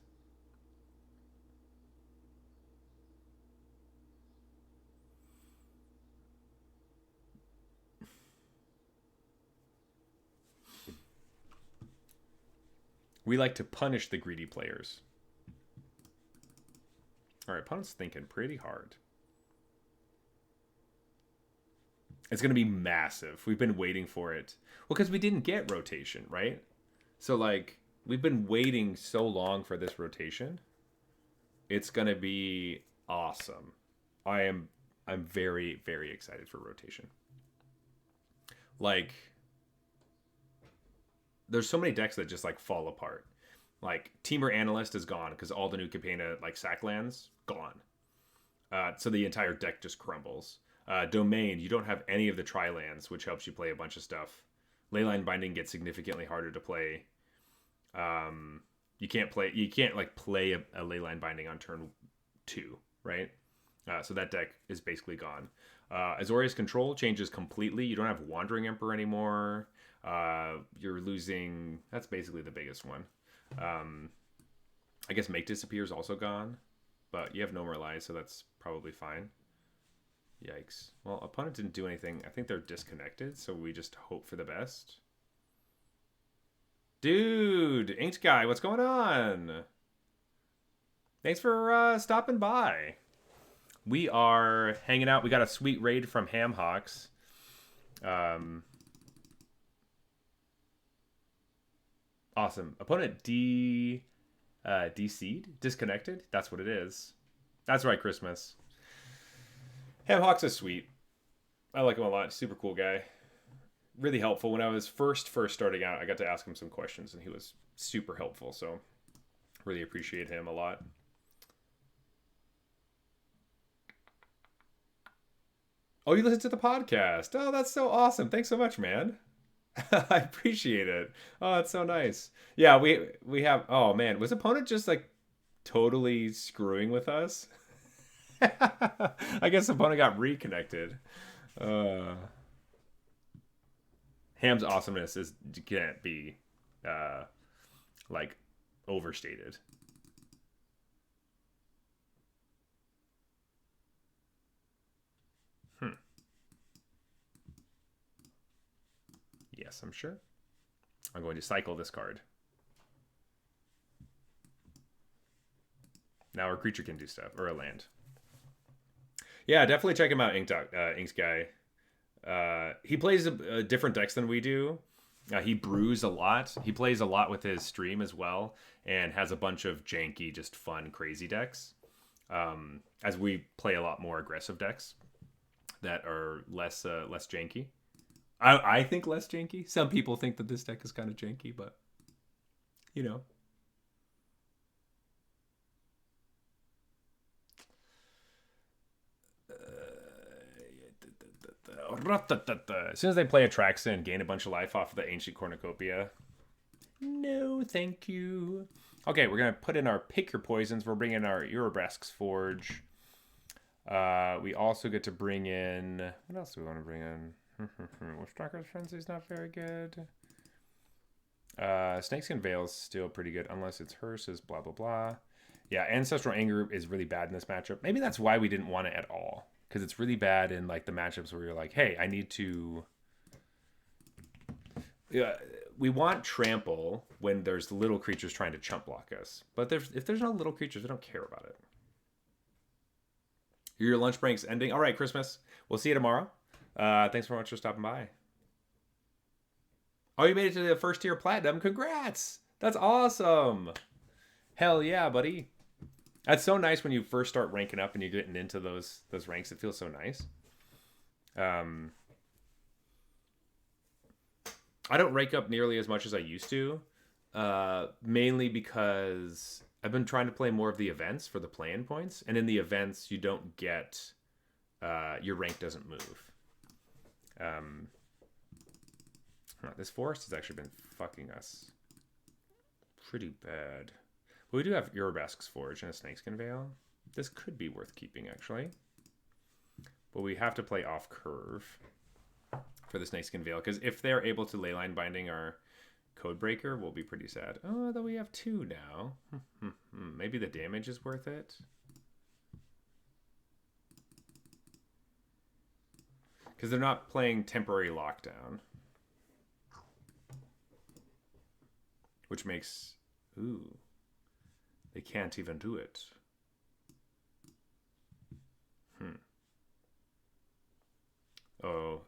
We like to punish the greedy players. Alright, opponent's thinking pretty hard. It's going to be massive. We've been waiting for it. Well, because we didn't get rotation, right? So, like, we've been waiting so long for this rotation. It's going to be awesome. I'm very, very excited for rotation. Like, there's so many decks that just, like, fall apart. Like, Teamer Analyst is gone because all the new Capenna, like, sack lands, gone. So the entire deck just crumbles. Domain, you don't have any of the tri-lands, which helps you play a bunch of stuff. Leyline Binding gets significantly harder to play. You can't play a Leyline Binding on turn 2, right? So that deck is basically gone. Azorius Control changes completely. You don't have Wandering Emperor anymore. You're losing... That's basically the biggest one. I guess Make Disappear is also gone. But you have No More Lies, so that's probably fine. Yikes. Well, opponent didn't do anything. I think they're disconnected, so we just hope for the best. Dude! Inked Guy, what's going on? Thanks for stopping by. We are hanging out. We got a sweet raid from Hamhawks. Awesome. Opponent DC'd? Disconnected? That's what it is. That's right, Christmas. Hamhawks is sweet. I like him a lot. Super cool guy. Really helpful. When I was first starting out, I got to ask him some questions, and he was super helpful. So really appreciate him a lot. Oh, you listen to the podcast. Oh, that's so awesome. Thanks so much, man. I appreciate it. Oh, that's so nice. Yeah, we have. Oh man, was opponent just like totally screwing with us? I guess opponent got reconnected. Uh, Ham's awesomeness is can't be uh like overstated. Hmm. Yes, I'm sure. I'm going to cycle this card. Now our creature can do stuff, or a land. Yeah, definitely check him out, Ink's guy. He plays different decks than we do. He brews a lot. He plays a lot with his stream as well, and has a bunch of janky, just fun, crazy decks. As we play a lot more aggressive decks that are less janky. I think less janky. Some people think that this deck is kind of janky, but you know. As soon as they play a Traxon, gain a bunch of life off of the Ancient Cornucopia. No, thank you. Okay, we're going to put in our Pick Your Poisons. We're bringing our Urabrask's Forge. We also get to bring in... What else do we want to bring in? Stalker's Frenzy is not very good. Snakeskin Veil's still pretty good, unless it's Hearse's, blah, blah, blah. Yeah, Ancestral Anger is really bad in this matchup. Maybe that's why we didn't want it at all. Because it's really bad in like the matchups where you're like, hey, I need to... Yeah, we want trample when there's little creatures trying to chump block us. But if there's no little creatures, I don't care about it. Your lunch break's ending. All right, Christmas. We'll see you tomorrow. Thanks very much for stopping by. Oh, you made it to the first tier platinum. Congrats. That's awesome. Hell yeah, buddy. That's so nice when you first start ranking up and you're getting into those ranks. It feels so nice. I don't rank up nearly as much as I used to, mainly because I've been trying to play more of the events for the play-in points, and in the events you don't get your rank doesn't move. This forest has actually been fucking us pretty bad. But we do have Urabrask's Forge and a Snakeskin Veil. This could be worth keeping, actually. But we have to play off curve for the Snakeskin Veil, because if they're able to Leyline Binding our Codebreaker, we'll be pretty sad. Oh, though we have two now. Maybe the damage is worth it. Because they're not playing Temporary Lockdown. Which makes... Ooh. They can't even do it. Oh.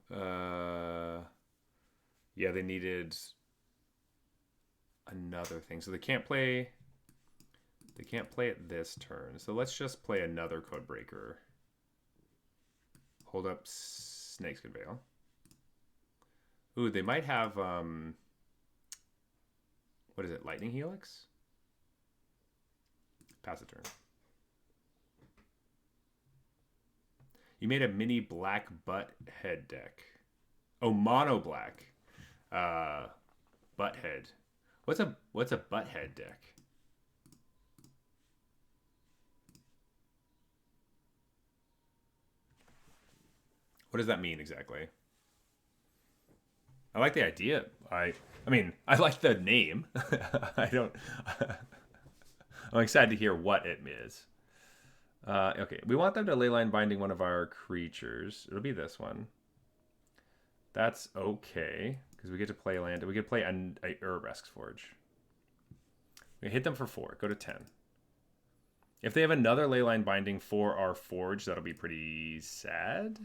Yeah, they needed another thing. So they can't play... They can't play it this turn. So let's just play another Codebreaker. Hold up Snakeskin Veil. Ooh, they might have... What is it? Lightning Helix? Pass a turn. You made a mini black butt head deck. Oh, mono black. Butt head. What's a butt head deck? What does that mean exactly? I like the idea. I mean, I like the name. I don't... I'm excited to hear what it is. Okay, we want them to Leyline Binding one of our creatures. It'll be this one. That's okay, because we get to play land. We get to play a Urabrask's Forge. We hit them for 4. Go to 10. If they have another Leyline Binding for our Forge, that'll be pretty sad.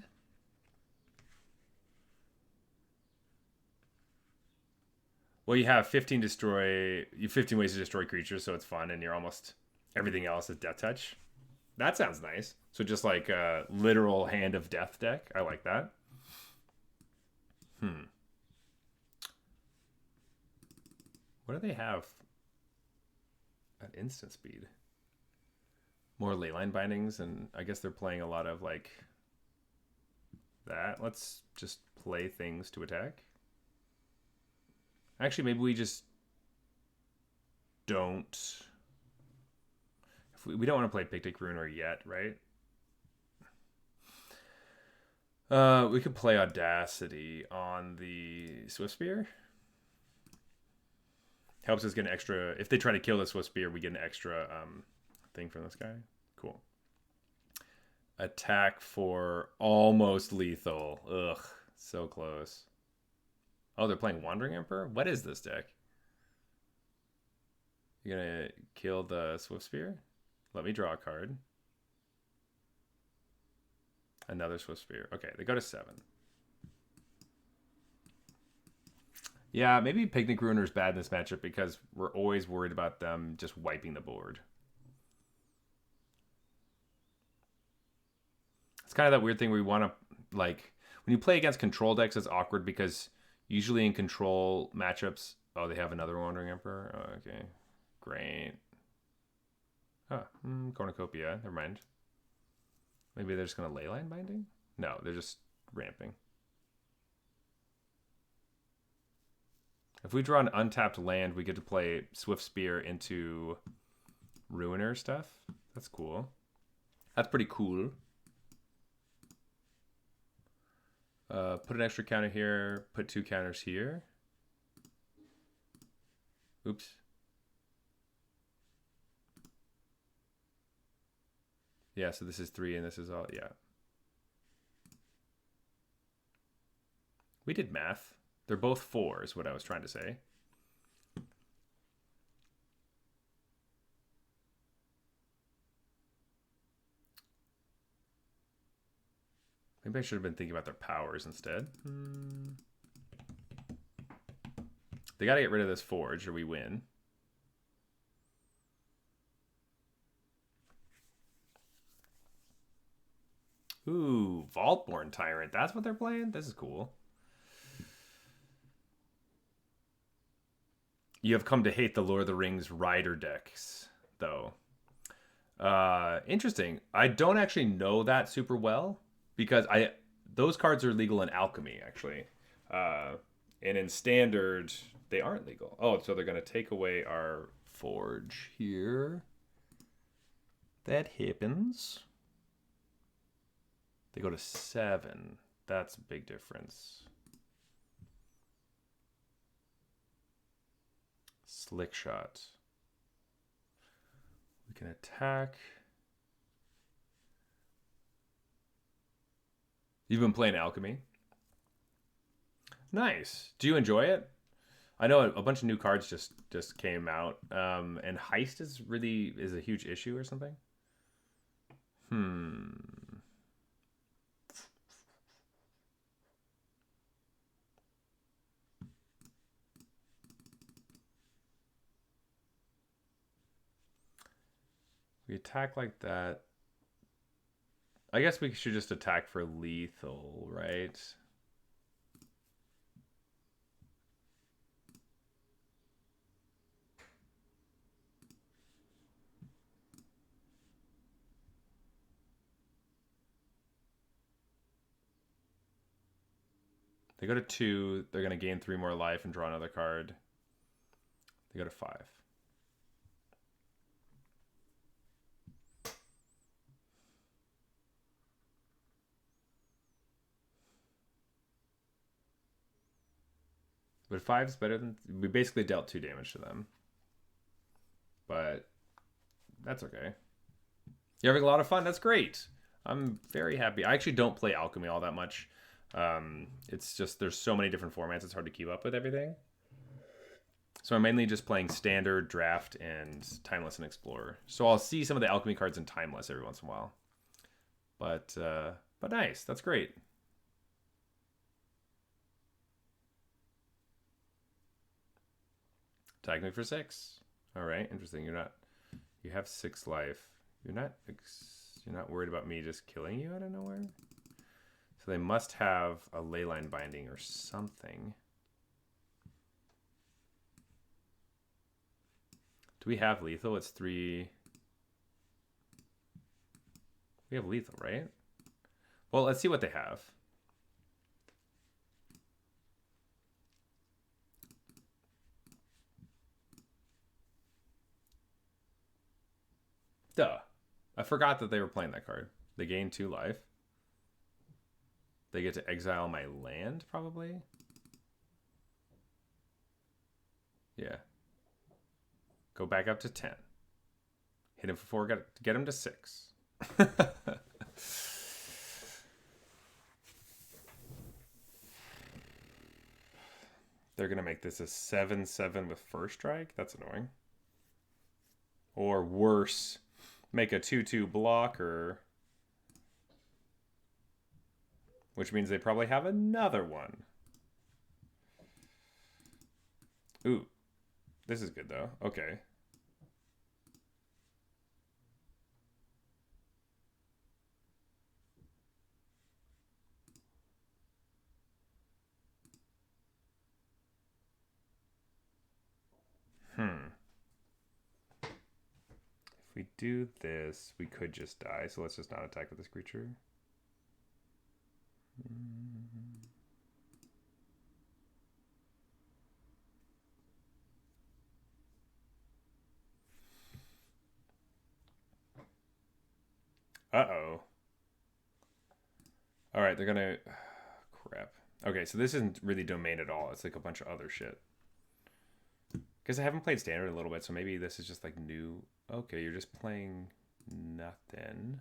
Well, you have 15 ways to destroy creatures, so it's fun, and you're almost everything else is Death Touch. That sounds nice. So just like a literal Hand of Death deck. I like that. What do they have at instant speed? More Leyline Bindings, and I guess they're playing a lot of like that. Let's just play things to attack. Actually, maybe we just don't. If we don't want to play Picnic Ruiner yet, right? We could play Audacity on the Swift Spear. Helps us get an extra. If they try to kill the Swift Spear, we get an extra thing from this guy. Cool. Attack for almost lethal. Ugh, so close. Oh, they're playing Wandering Emperor? What is this deck? You're gonna kill the Swift Spear? Let me draw a card. Another Swift Spear. Okay, they go to 7. Yeah, maybe Picnic Ruiner is bad in this matchup because we're always worried about them just wiping the board. It's kind of that weird thing where we want to, like, when you play against control decks, it's awkward because usually in control matchups, oh, they have another Wandering Emperor? Oh, okay, great. Huh, Cornucopia, never mind. Maybe they're just going to Leyline Binding? No, they're just ramping. If we draw an untapped land, we get to play Swift Spear into Ruiner stuff. That's cool. That's pretty cool. Put an extra counter here. Put 2 counters here. Oops. Yeah, so this is 3 and this is all, yeah. We did math. They're both 4 is what I was trying to say. Maybe I should have been thinking about their powers instead. They got to get rid of this forge or we win. Ooh, Vaultborn Tyrant. That's what they're playing? This is cool. You have come to hate the Lord of the Rings Rider decks, though. Interesting. I don't actually know that super well because those cards are legal in Alchemy, actually. And in Standard, they aren't legal. Oh, so they're going to take away our Forge here. That happens. They go to 7. That's a big difference. Slick Shot. We can attack. You've been playing Alchemy. Nice. Do you enjoy it? I know a bunch of new cards just came out. And Heist is a huge issue or something. We attack like that. I guess we should just attack for lethal, right? They go to 2. They're going to gain 3 more life and draw another card. They go to 5. But 5 is better than... We basically dealt 2 damage to them. But that's okay. You're having a lot of fun. That's great. I'm very happy. I actually don't play Alchemy all that much. It's just there's so many different formats. It's hard to keep up with everything. So I'm mainly just playing Standard, Draft, and Timeless and Explorer. So I'll see some of the Alchemy cards in Timeless every once in a while. But nice. That's great. Tag me for 6. All right, interesting. You have 6 life. You're not worried about me just killing you out of nowhere. So they must have a Leyline Binding or something. Do we have lethal? It's 3. We have lethal, right? Well, let's see what they have. Duh. I forgot that they were playing that card. They gain 2 life. They get to exile my land, probably? Yeah. Go back up to 10. Hit him for 4, get him to 6. They're going to make this a 7/7 with first strike? That's annoying. Or worse, make a 2/2 blocker. Which means they probably have another one. Ooh. This is good, though. Okay. If we do this, we could just die. So let's just not attack with this creature. Uh-oh. All right, they're gonna... crap. Okay, so this isn't really domain at all. It's like a bunch of other shit. Because I haven't played standard a little bit, so maybe this is just like new. Okay, you're just playing nothing.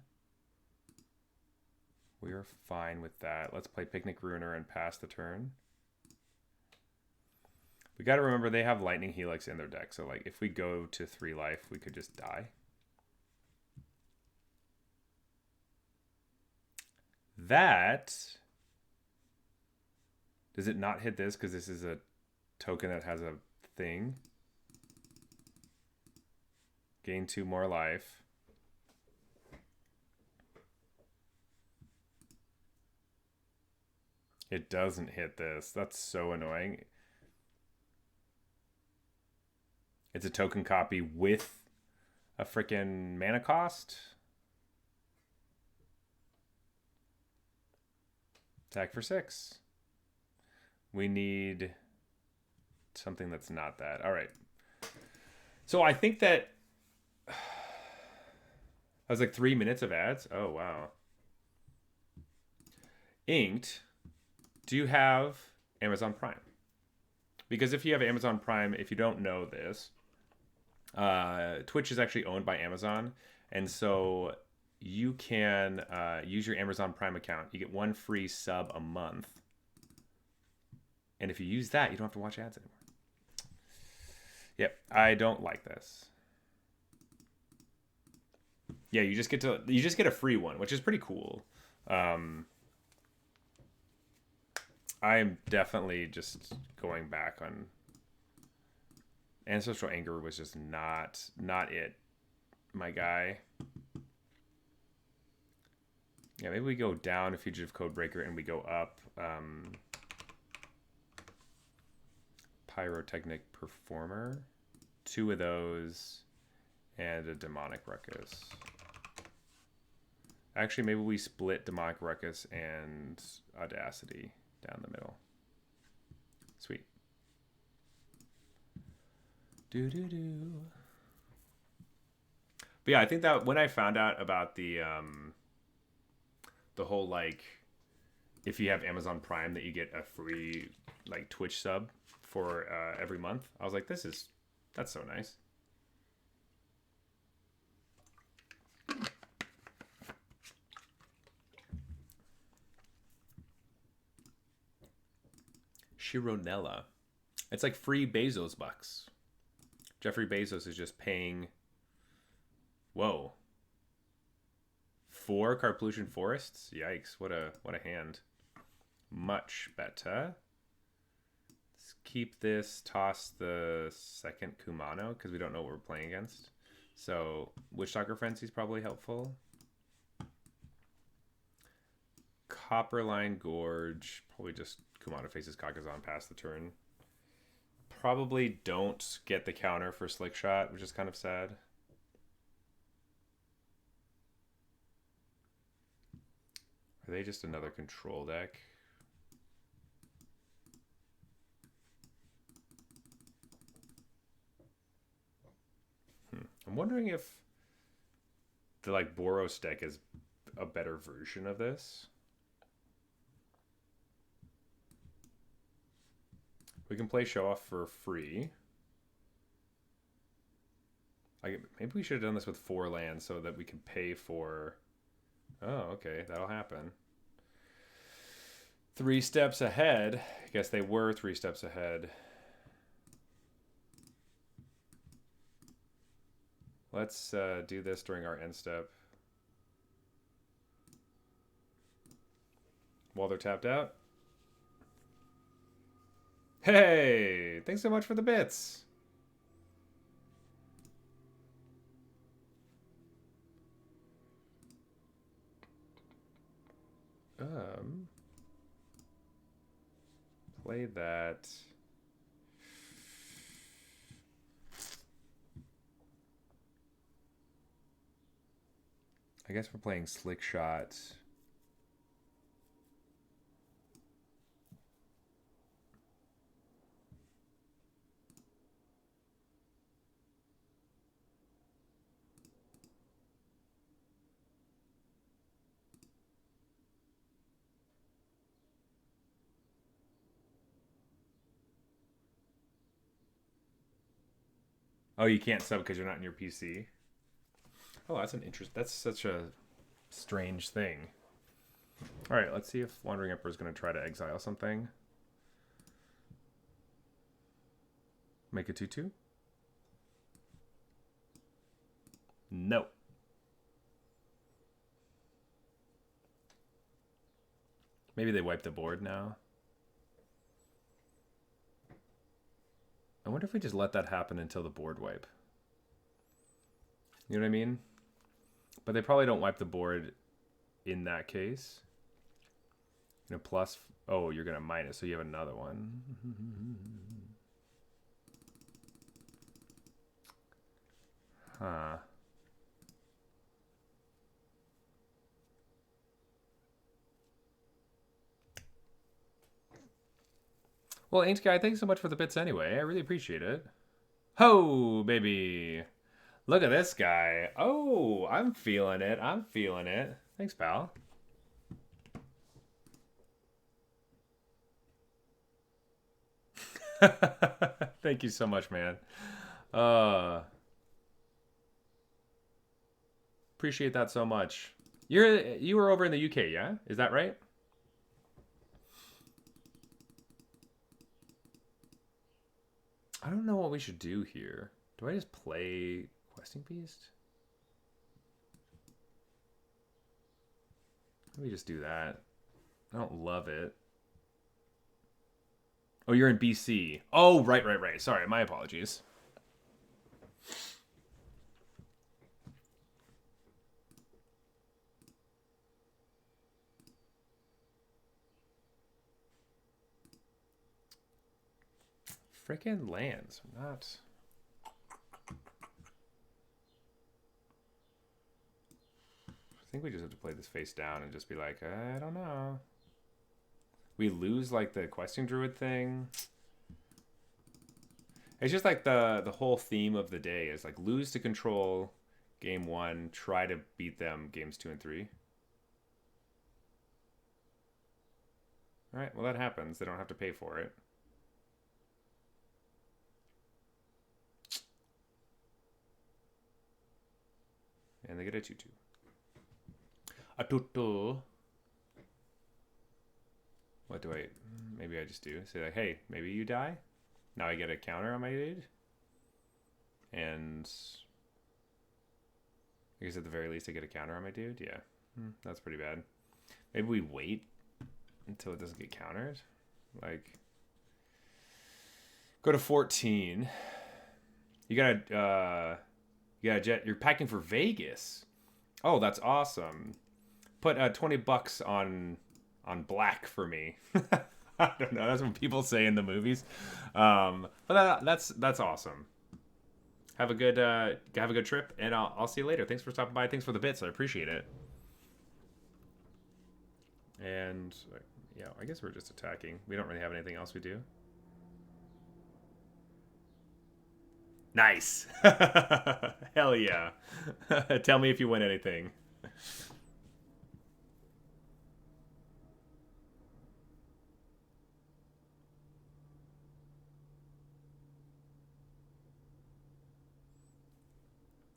We're fine with that. Let's play Picnic Ruiner and pass the turn. We got to remember they have Lightning Helix in their deck, so like if we go to 3 life, we could just die. That... Does it not hit this because this is a token that has a thing? Gain 2 more life. It doesn't hit this. That's so annoying. It's a token copy with a freaking mana cost. Attack for 6. We need something that's not that. All right. So I think that... that was like 3 minutes of ads. Oh, wow. Inked, do you have Amazon Prime? Because if you have Amazon Prime, if you don't know this, Twitch is actually owned by Amazon. And so you can use your Amazon Prime account. You get 1 free sub a month. And if you use that, you don't have to watch ads anymore. Yep, I don't like this. Yeah, you just get a free one, which is pretty cool. I am definitely just going back on Ancestral Anger was just not it, my guy. Yeah, maybe we go down a Fugitive Codebreaker and we go up Pyrotechnic Performer. 2 of those and a Demonic Ruckus. Actually, maybe we split Demonic Ruckus and Audacity down the middle. Sweet. Do. But yeah, I think that when I found out about the whole like if you have Amazon Prime that you get a free like Twitch sub for every month, I was like, that's so nice. Chironella. It's like free Bezos bucks. Jeffrey Bezos is just paying... Whoa. 4 Carpolution Forests? Yikes, what a hand. Much better. Let's keep this, toss the second Kumano, because we don't know what we're playing against. So, Witchstalker Frenzy is probably helpful. Copperline Gorge, probably just Kumano faces Kakazan past the turn. Probably don't get the counter for Slick Shot, which is kind of sad. Are they just another control deck? I'm wondering if the like Boros deck is a better version of this. We can play Show Off for free. Maybe we should have done this with 4 lands so that we can pay for... Oh, okay, that'll happen. 3 steps ahead. I guess they were 3 steps ahead. Let's do this during our end step. While they're tapped out. Hey! Thanks so much for the bits! Play that. I guess we're playing Slick Shot. Oh, you can't sub because you're not in your PC. Oh, that's an interest. That's such a strange thing. All right, let's see if Wandering Emperor is going to try to exile something. Make a 2/2. No. Maybe they wipe the board now. I wonder if we just let that happen until the board wipe. You know what I mean? But they probably don't wipe the board in that case. You know, plus... Oh, you're going to minus, so you have another one. Huh. Well, Ain't Guy, thanks so much for the bits anyway. I really appreciate it. Ho, baby. Look at this guy. Oh, I'm feeling it. I'm feeling it. Thanks, pal. Thank you so much, man. Appreciate that so much. You were over in the UK, yeah? Is that right? I don't know what we should do here. Do I just play Questing Beast? Let me just do that. I don't love it. Oh, you're in BC. Oh, right. Sorry, my apologies. Frickin' lands. Not... I think we just have to play this face down and just be like, I don't know. We lose like the Questing Druid thing. It's just like the whole theme of the day is like lose to control game 1, try to beat them games 2 and 3. All right, well that happens. They don't have to pay for it. And they get a 2/2. A tutu. What do I... Maybe I just do. Say like, hey, maybe you die. Now I get a counter on my dude. And... I guess at the very least I get a counter on my dude. Yeah. That's pretty bad. Maybe we wait until it doesn't get countered. Like... Go to 14. You gotta... You're packing for Vegas. Oh, that's awesome. Put $20 on black for me. I don't know. That's what people say in the movies. But that's awesome. Have a good trip, and I'll see you later. Thanks for stopping by. Thanks for the bits. I appreciate it. And yeah, I guess we're just attacking. We don't really have anything else we do. Nice. Hell yeah. Tell me if you win anything.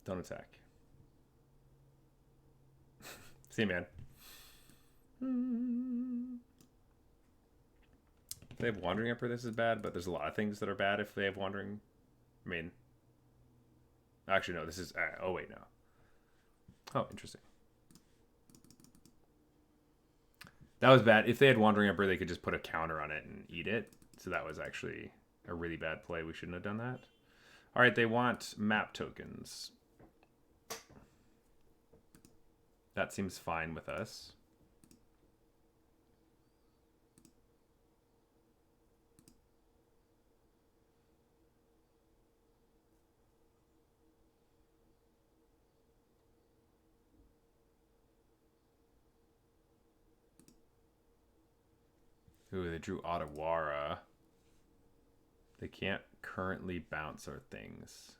Don't attack. See you, man. If they have Wandering Emperor, this is bad, but there's a lot of things that are bad if they have Wandering. I mean, actually, no, this is. Oh, wait, no. Oh, interesting. That was bad. If they had Wandering Emperor, they could just put a counter on it and eat it. So that was actually a really bad play. We shouldn't have done that. All right, they want map tokens. That seems fine with us. Ooh, they drew Otawara. They can't currently bounce our things.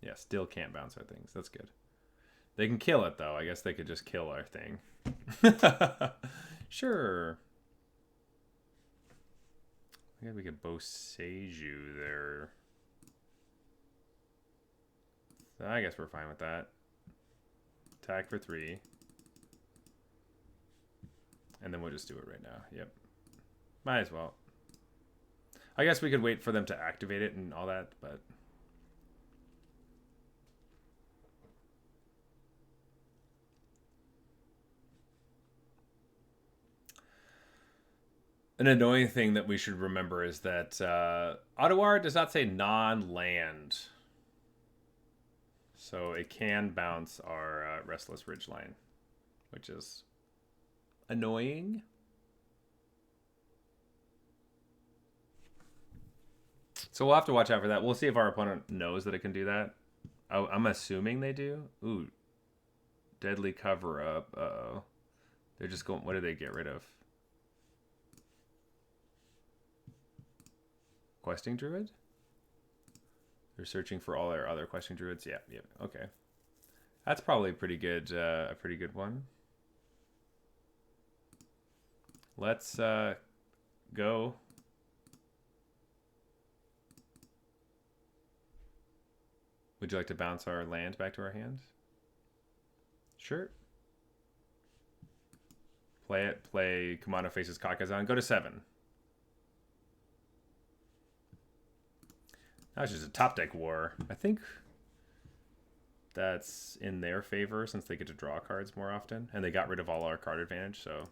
Yeah, still can't bounce our things. That's good. They can kill it, though. I guess they could just kill our thing. Sure. I guess we could Boseiju there. So I guess we're fine with that. Attack for 3. And then we'll just do it right now. Yep. Might as well. I guess we could wait for them to activate it and all that, but... An annoying thing that we should remember is that Otawara does not say non-land. So it can bounce our Restless Ridgeline, which is annoying. So we'll have to watch out for that. We'll see if our opponent knows that it can do that. I'm assuming they do. Ooh. Deadly Cover-Up. Uh-oh. They're just going... What did they get rid of? Questing Druid? They're searching for all their other Questing Druids? Yeah, okay. That's probably pretty good, a pretty good one. Let's go. Would you like to bounce our land back to our hand? Sure. Play it. Play Kumano faces Kakazan. Go to 7. That's just a top deck war. I think that's in their favor since they get to draw cards more often. And they got rid of all our card advantage, so...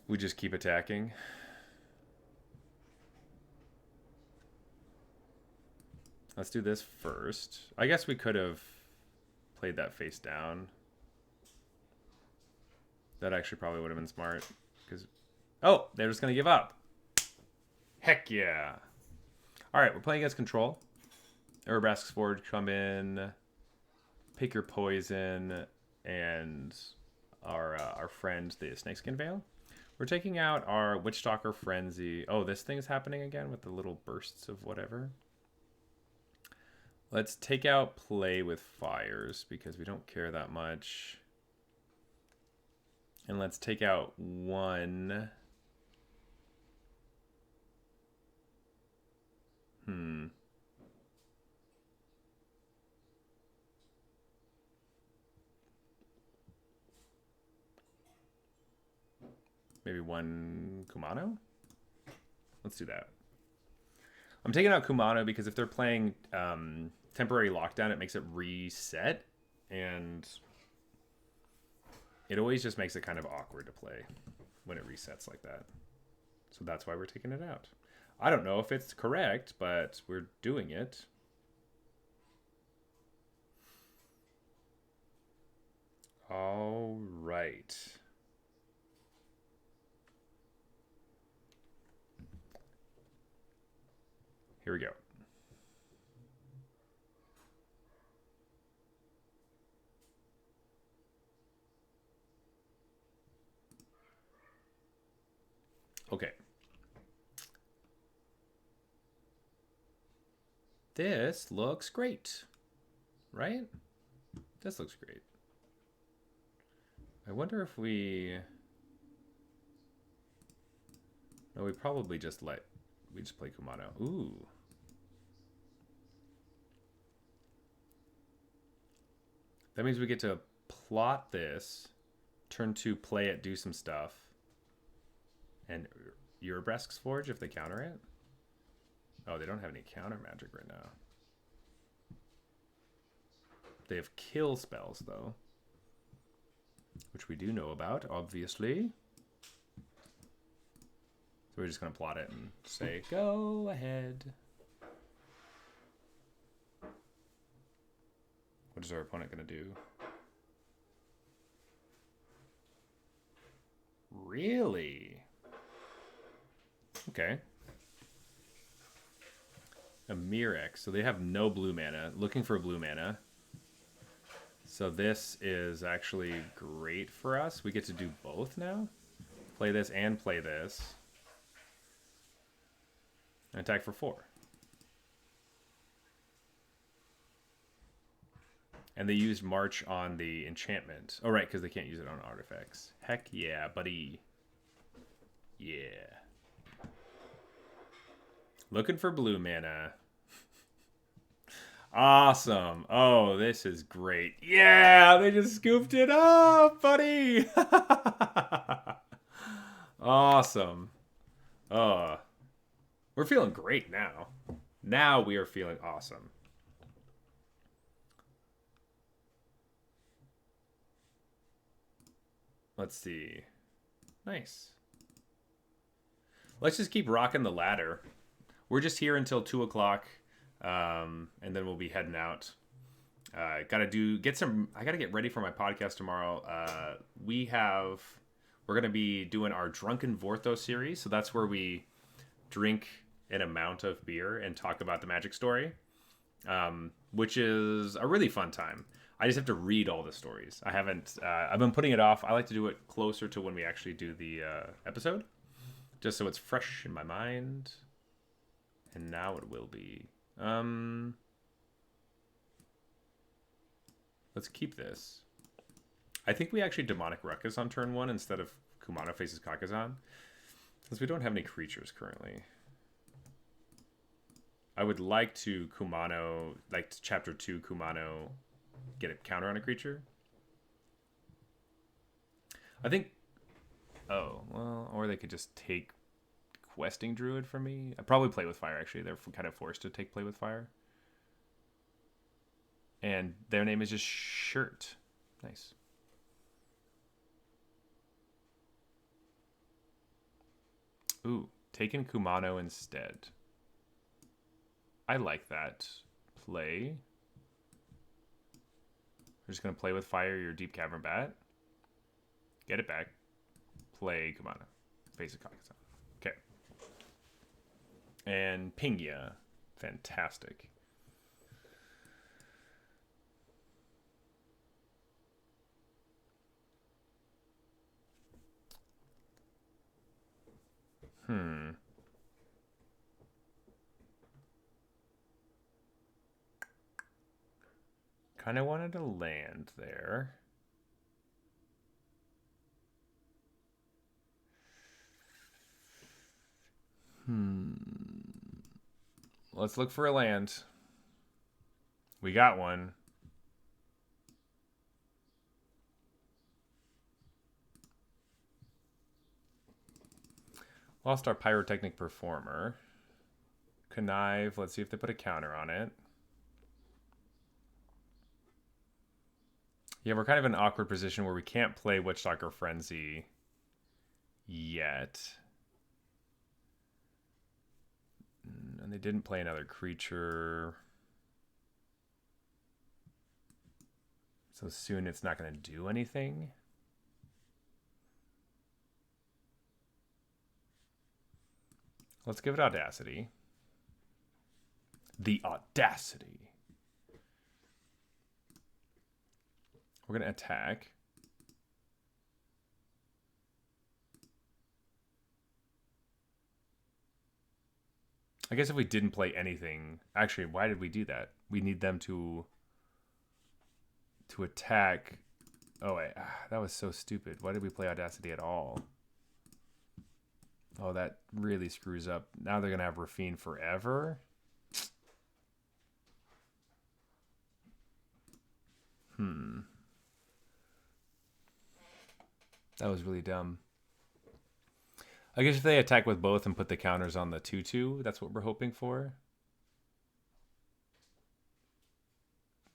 We just keep attacking. Let's do this first. I guess we could have played that face down. That actually probably would have been smart. Because, oh, they're just going to give up. Heck yeah. All right, we're playing against Control. Urabrask's Forge come in. Pick your poison. And our friend, the Snakeskin Veil. We're taking out our Witchstalker Frenzy. Oh, this thing's happening again with the little bursts of whatever. Let's take out Play with Fires because we don't care that much. And let's take out 1. Maybe 1 Kumano? Let's do that. I'm taking out Kumano because if they're playing Temporary Lockdown, it makes it reset. And it always just makes it kind of awkward to play when it resets like that. So that's why we're taking it out. I don't know if it's correct, but we're doing it. All right. Here we go. Okay. This looks great, right? This looks great. I wonder if we... No, we probably just we just play Kumano. Ooh. That means we get to plot this, turn 2, play it, do some stuff, and Urabrask's Forge if they counter it. Oh, they don't have any counter magic right now. They have kill spells, though, which we do know about, obviously. So we're just going to plot it and say, go ahead. What is our opponent going to do? Really? Okay. A Mirex. So they have no blue mana. Looking for blue mana. So this is actually great for us. We get to do both now. Play this and play this. And attack for 4. And they used March on the enchantment. Oh, right, because they can't use it on artifacts. Heck yeah, buddy. Yeah. Looking for blue mana. Awesome. Oh, this is great. Yeah, they just scooped it up, buddy. Awesome. We're feeling great now. Now we are feeling awesome. Let's see. Nice. Let's just keep rocking the ladder. We're just here until 2 o'clock. And then we'll be heading out. I gotta get ready for my podcast tomorrow. We're gonna be doing our Drunken Vortho series. So that's where we drink an amount of beer and talk about the Magic story, which is a really fun time. I just have to read all the stories. I've been putting it off. I like to do it closer to when we actually do the episode, just so it's fresh in my mind. And now it will be. Let's keep this. I think we actually Demonic Ruckus on turn 1 instead of Kumano faces Kakazan, since we don't have any creatures currently. I would like to Kumano, like chapter 2 Kumano, get a counter on a creature. I think... Oh, well, or they could just take Questing Druid from me. I'd probably Play with Fire, actually. They're kind of forced to take Play with Fire. And their name is just Shirt. Nice. Ooh, taking Kumano instead. I like that play. We're just going to Play with Fire your Deep Cavern Bat. Get it back. Play Kumano. Face of Kakazan. Okay. And Pingya. Fantastic. Kind of wanted to land there. Let's look for a land. We got one. Lost our Pyrotechnic Performer. Connive. Let's see if they put a counter on it. Yeah, we're kind of in an awkward position where we can't play Witchstalker Frenzy yet. And they didn't play another creature. So soon it's not going to do anything. Let's give it Audacity. The Audacity. We're going to attack. I guess if we didn't play anything... Actually, why did we do that? We need them to attack... Oh, wait. That was so stupid. Why did we play Audacity at all? Oh, that really screws up. Now they're going to have Rafine forever? That was really dumb. I guess if they attack with both and put the counters on the 2-2, that's what we're hoping for.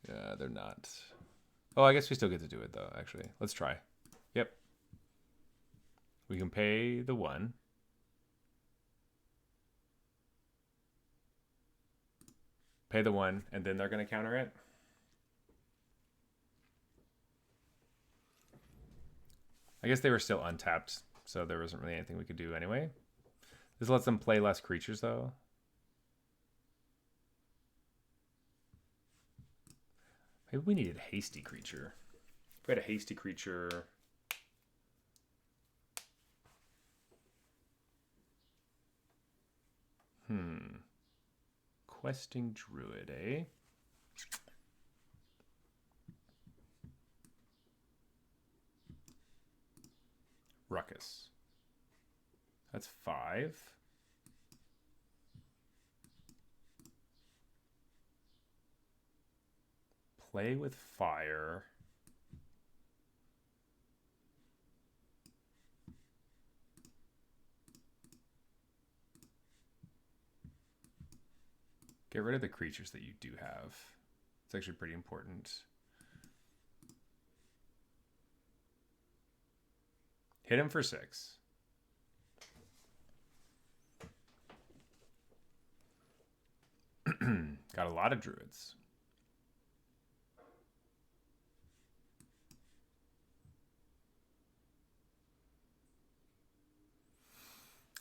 Yeah, they're not. Oh, I guess we still get to do it, though, actually. Let's try. Yep. We can pay the 1. Pay the 1, and then they're going to counter it. I guess they were still untapped, so there wasn't really anything we could do anyway. This lets them play less creatures, though. Maybe we needed a hasty creature. If we had a hasty creature... Questing Druid, eh? Ruckus. That's 5. Play with fire. Get rid of the creatures that you do have. It's actually pretty important. Hit him for 6. Got a lot of druids.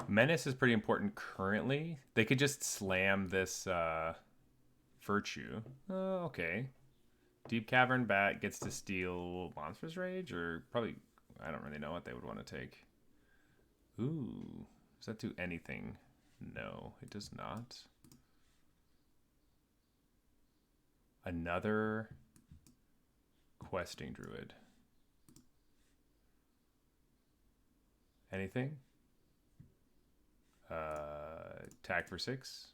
Menace is pretty important currently. They could just slam this Virtue. Oh, okay. Deep Cavern Bat gets to steal Monstrous Rage, or probably... I don't really know what they would want to take. Ooh. Does that do anything? No, it does not. Another Questing Druid. Anything? Attack for 6.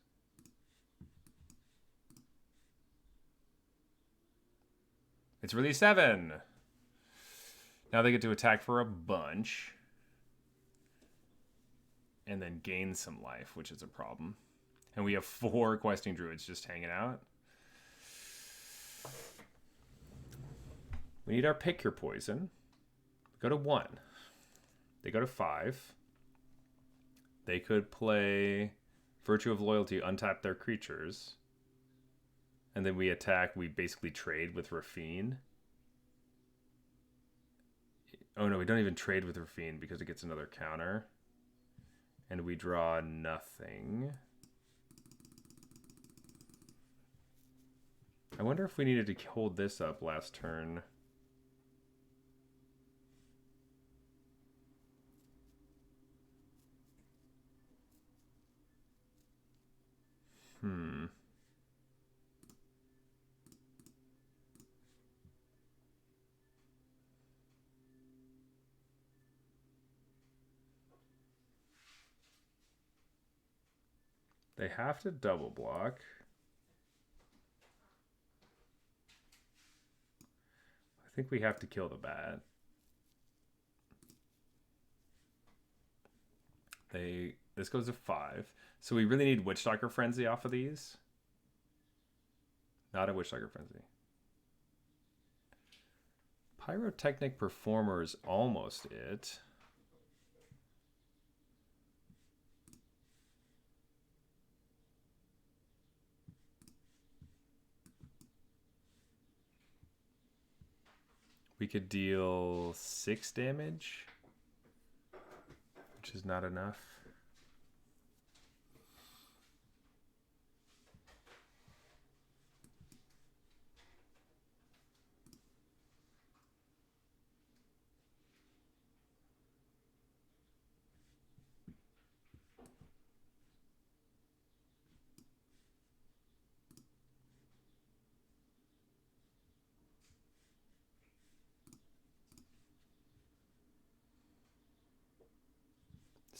It's really 7. Now they get to attack for a bunch. And then gain some life, which is a problem. And we have 4 Questing Druids just hanging out. We need our Pick Your Poison. We go to 1. They go to 5. They could play Virtue of Loyalty, untap their creatures. And then we attack. We basically trade with Rafine. Oh no, we don't even trade with Rafine because it gets another counter. And we draw nothing. I wonder if we needed to hold this up last turn. They have to double block. I think we have to kill the bat. This goes to 5. So we really need Witchstalker Frenzy off of these. Not a Witchstalker Frenzy. Pyrotechnic Performer is almost it. We could deal 6 damage, which is not enough.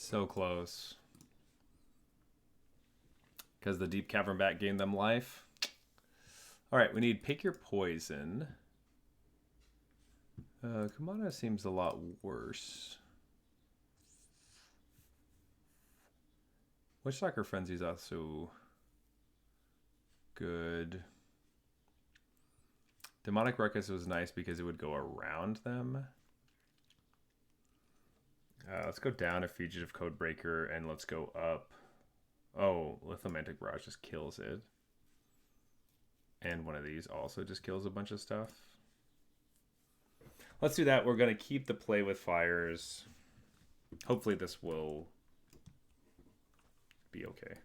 So close. Because the Deep Cavern Bat gained them life. Alright, we need Pick Your Poison. Kamana seems a lot worse. Witchstalker Frenzy is also good. Demonic Ruckus was nice because it would go around them. Let's go down a Fugitive Codebreaker and let's go up. Oh, Lithomantic Barrage just kills it. And one of these also just kills a bunch of stuff. Let's do that. We're going to keep the Play with Fires. Hopefully this will be okay.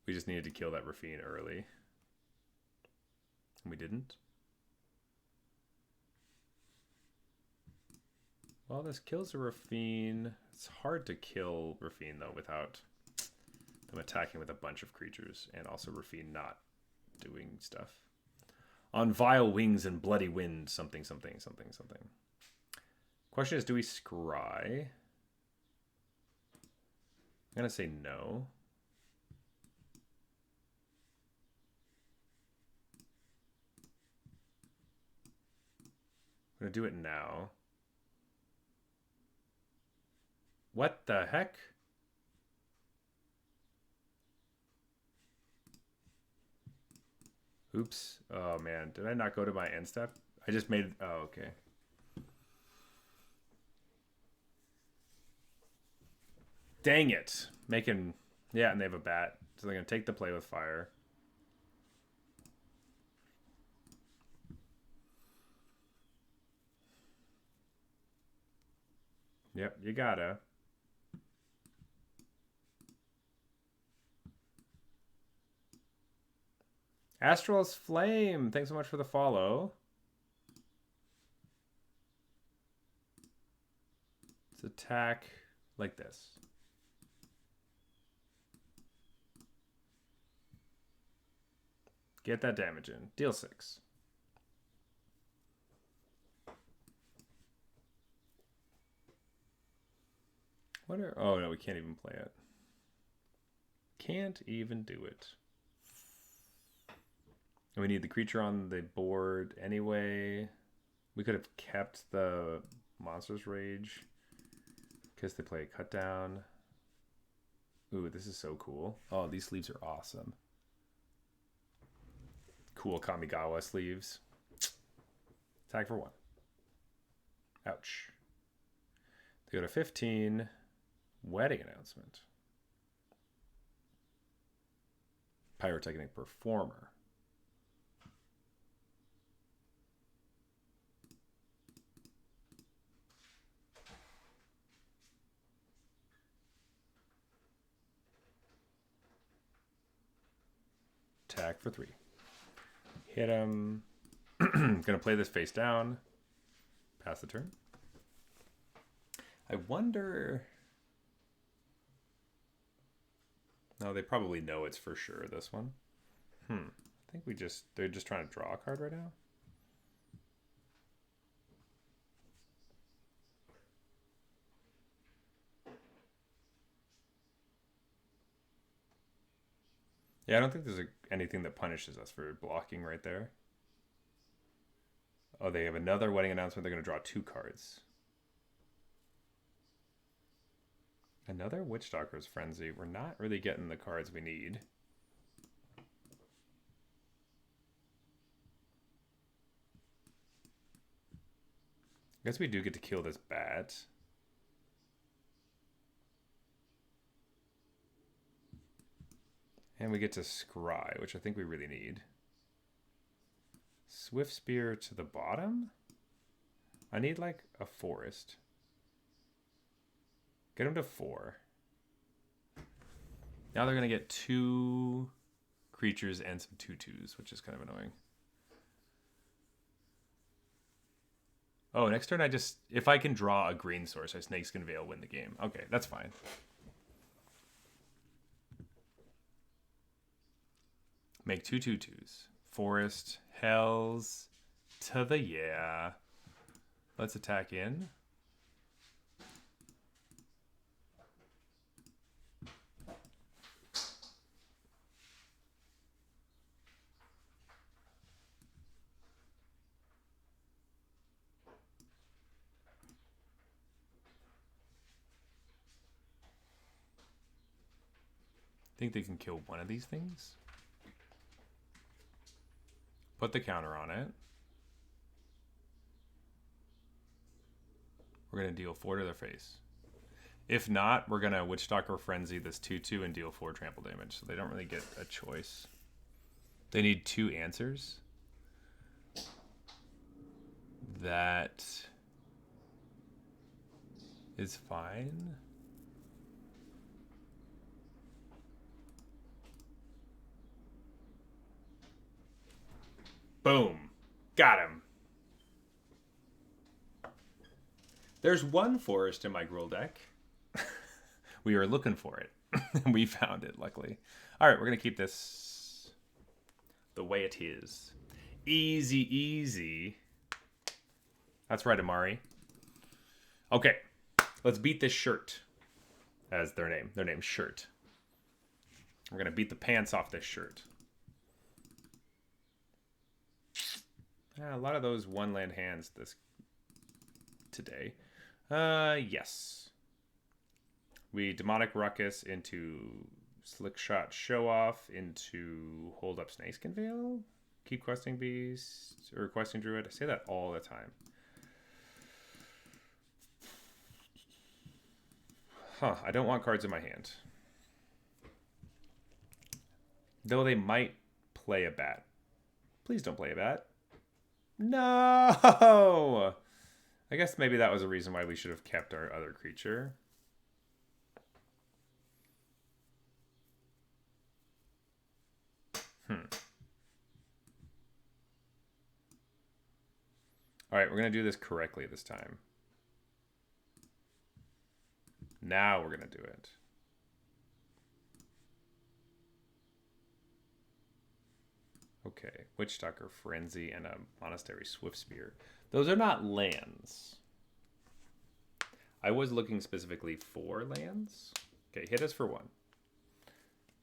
We just needed to kill that Rafine early. And we didn't. Well, this kills a Rafine. It's hard to kill Rafine, though, without them attacking with a bunch of creatures. And also Rafine not doing stuff. On vile wings and bloody wind, something, something, something, something. Question is, do we scry? I'm going to say no. I'm going to do it now. What the heck? Oops. Oh, man. Did I not go to my end step? I just made... Oh, okay. Dang it. Making... Yeah, and they have a bat. So they're going to take the Play with Fire. Yep, you gotta. Astral's Flame. Thanks so much for the follow. Let's attack like this. Get that damage in. Deal 6. What are... Oh, no, we can't even play it. Can't even do it. And we need the creature on the board anyway. We could have kept the Monster's Rage because they play a cut down. Ooh, this is so cool. Oh, these sleeves are awesome. Cool Kamigawa sleeves. Attack for 1. Ouch. They go to 15. Wedding Announcement. Pyrotechnic Performer. Attack for 3. Hit him. Gonna play this face down. Pass the turn. I wonder... No, they probably know it's for sure, this one. I think they're just trying to draw a card right now. Yeah, I don't think there's anything that punishes us for blocking right there. Oh, they have another Wedding Announcement. They're going to draw 2 cards. Another Witchstalker's Frenzy. We're not really getting the cards we need. I guess we do get to kill this bat. And we get to scry, which I think we really need. Swift Spear to the bottom? I need like a forest. Get him to 4. Now they're going to get 2 creatures and some 2/2s, which is kind of annoying. Oh, next turn if I can draw a green source, I Snakeskin Veil, win the game. Okay, that's fine. Make 2 2/2s. Forest, Hells, to the yeah. Let's attack in. Think they can kill one of these things? Put the counter on it. We're going to deal 4 to their face. If not, we're going to Witchstalker Frenzy this 2/2 and deal 4 trample damage. So they don't really get a choice. They need 2 answers. That is fine. Boom. Got him. There's one forest in my Gruul deck. We were looking for it. We found it, luckily. All right, we're going to keep this the way it is. Easy, easy. That's right, Amari. Okay, let's beat this shirt. As their name. Their name's Shirt. We're going to beat the pants off this shirt. A lot of those one-land hands today. Yes. We Demonic Ruckus into Slickshot Show Off into Hold Up Snakeskin Veil. Keep Questing Beast or Questing Druid. I say that all the time. Huh, I don't want cards in my hand. Though they might play a bat. Please don't play a bat. No! I guess maybe that was a reason why we should have kept our other creature. Alright, we're going to do this correctly this time. Now we're going to do it. Okay, Witchstalker Frenzy and a Monastery Swiftspear. Those are not lands. I was looking specifically for lands. Okay, hit us for 1.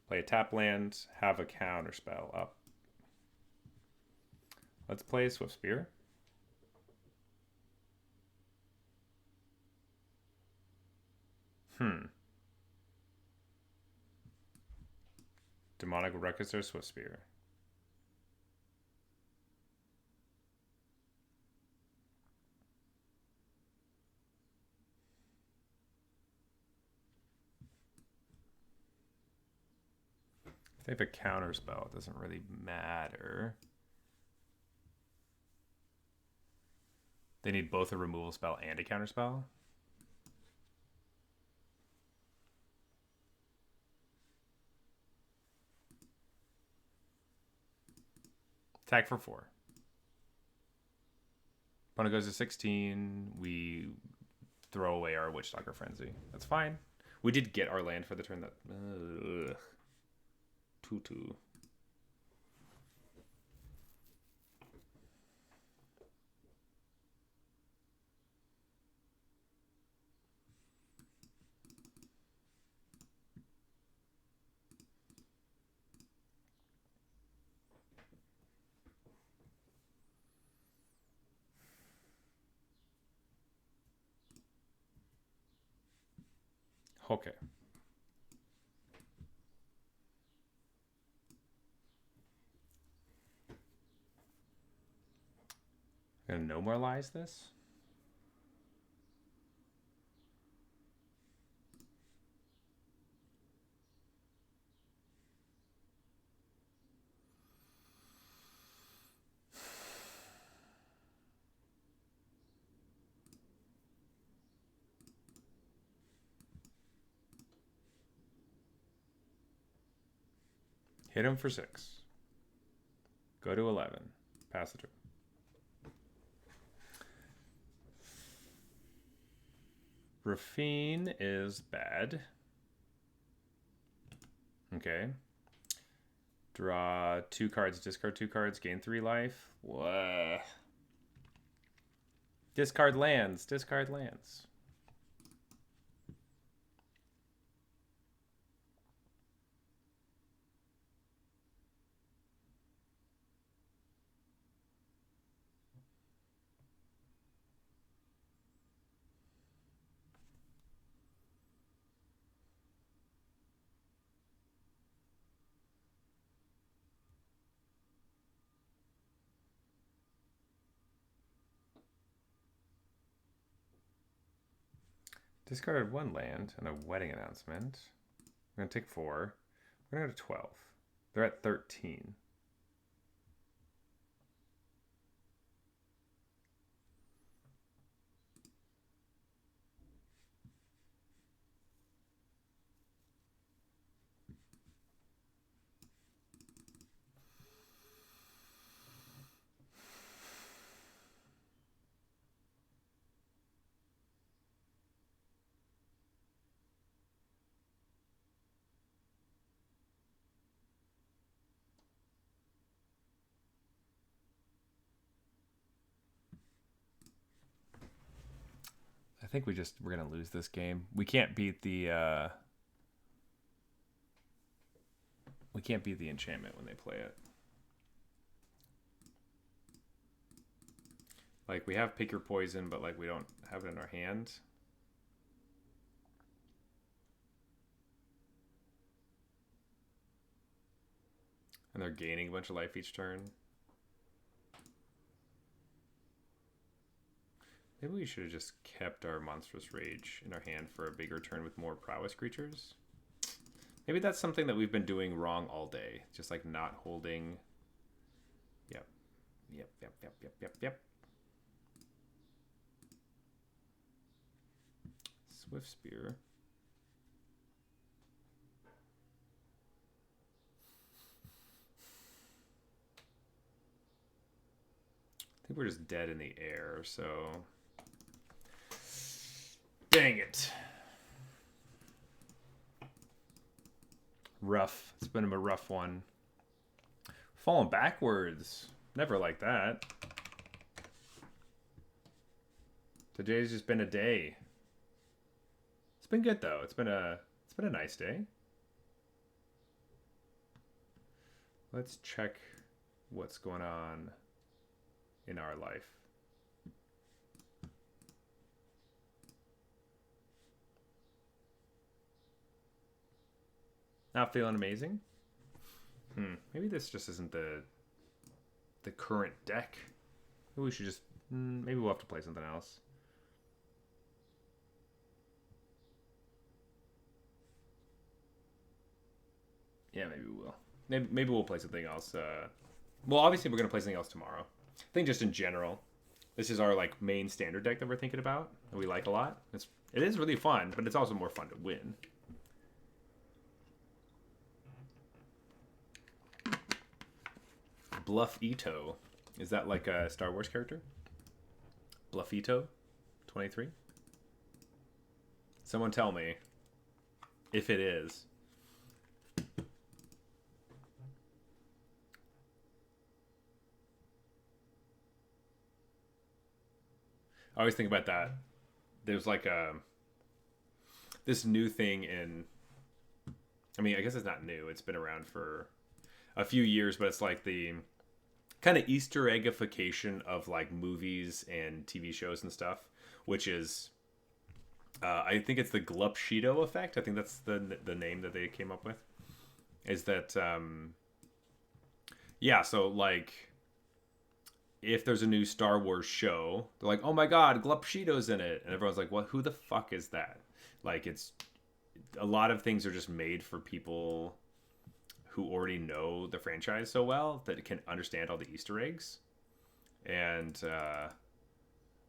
Play a tap land, have a counter spell up. Let's play Swiftspear. Demonic Ruckus or Swiftspear? If they have a counter spell, it doesn't really matter. They need both a removal spell and a counter spell. Attack for 4. Opponent goes to 16. We throw away our Witchstalker Frenzy. That's fine. We did get our land for the turn that... 2/2. Okay. I'm gonna no more lies this. Hit him for 6. Go to 11. Pass the turn. Raffine is bad. Okay. Draw 2 cards, discard 2 cards, gain 3 life. What? Discard lands. Discard lands. Discarded 1 land and a wedding announcement. We're going to take 4. We're going to go to 12. They're at 13. I think we're gonna lose this game. We can't beat the enchantment when they play it. Like, we have pick your poison, but like we don't have it in our hand. And they're gaining a bunch of life each turn. Maybe we should have just kept our Monstrous Rage in our hand for a bigger turn with more prowess creatures. Maybe that's something that we've been doing wrong all day. Just like not holding. Yep. Yep. Swift Spear. I think we're just dead in the air, so... Dang it. Rough. It's been a rough one. Falling backwards. Never like that. Today's just been a day. It's been good though. It's been a nice day. Let's check what's going on in our life. Not feeling amazing? Maybe this just isn't the current deck. Maybe we should just... maybe we'll have to play something else. Yeah, maybe we will. Maybe we'll play something else. Well, obviously we're going to play something else tomorrow. I think just in general, this is our like main standard deck that we're thinking about, that we like a lot. It is really fun, but it's also more fun to win. Bluffito. Is that like a Star Wars character? Bluffito 23? Someone tell me if it is. I always think about that. There's like this new thing in... I mean, I guess it's not new. It's been around for a few years, but it's like the kind of Easter eggification of like movies and TV shows and stuff, which is... I think it's the Glupshido effect. I think that's the name that they came up with. Is that... yeah, so like... if there's a new Star Wars show, they're like, oh my god, Glupshido's in it. And everyone's like, what? Who the fuck is that? Like, it's... a lot of things are just made for people who already know the franchise so well that it can understand all the Easter eggs. And I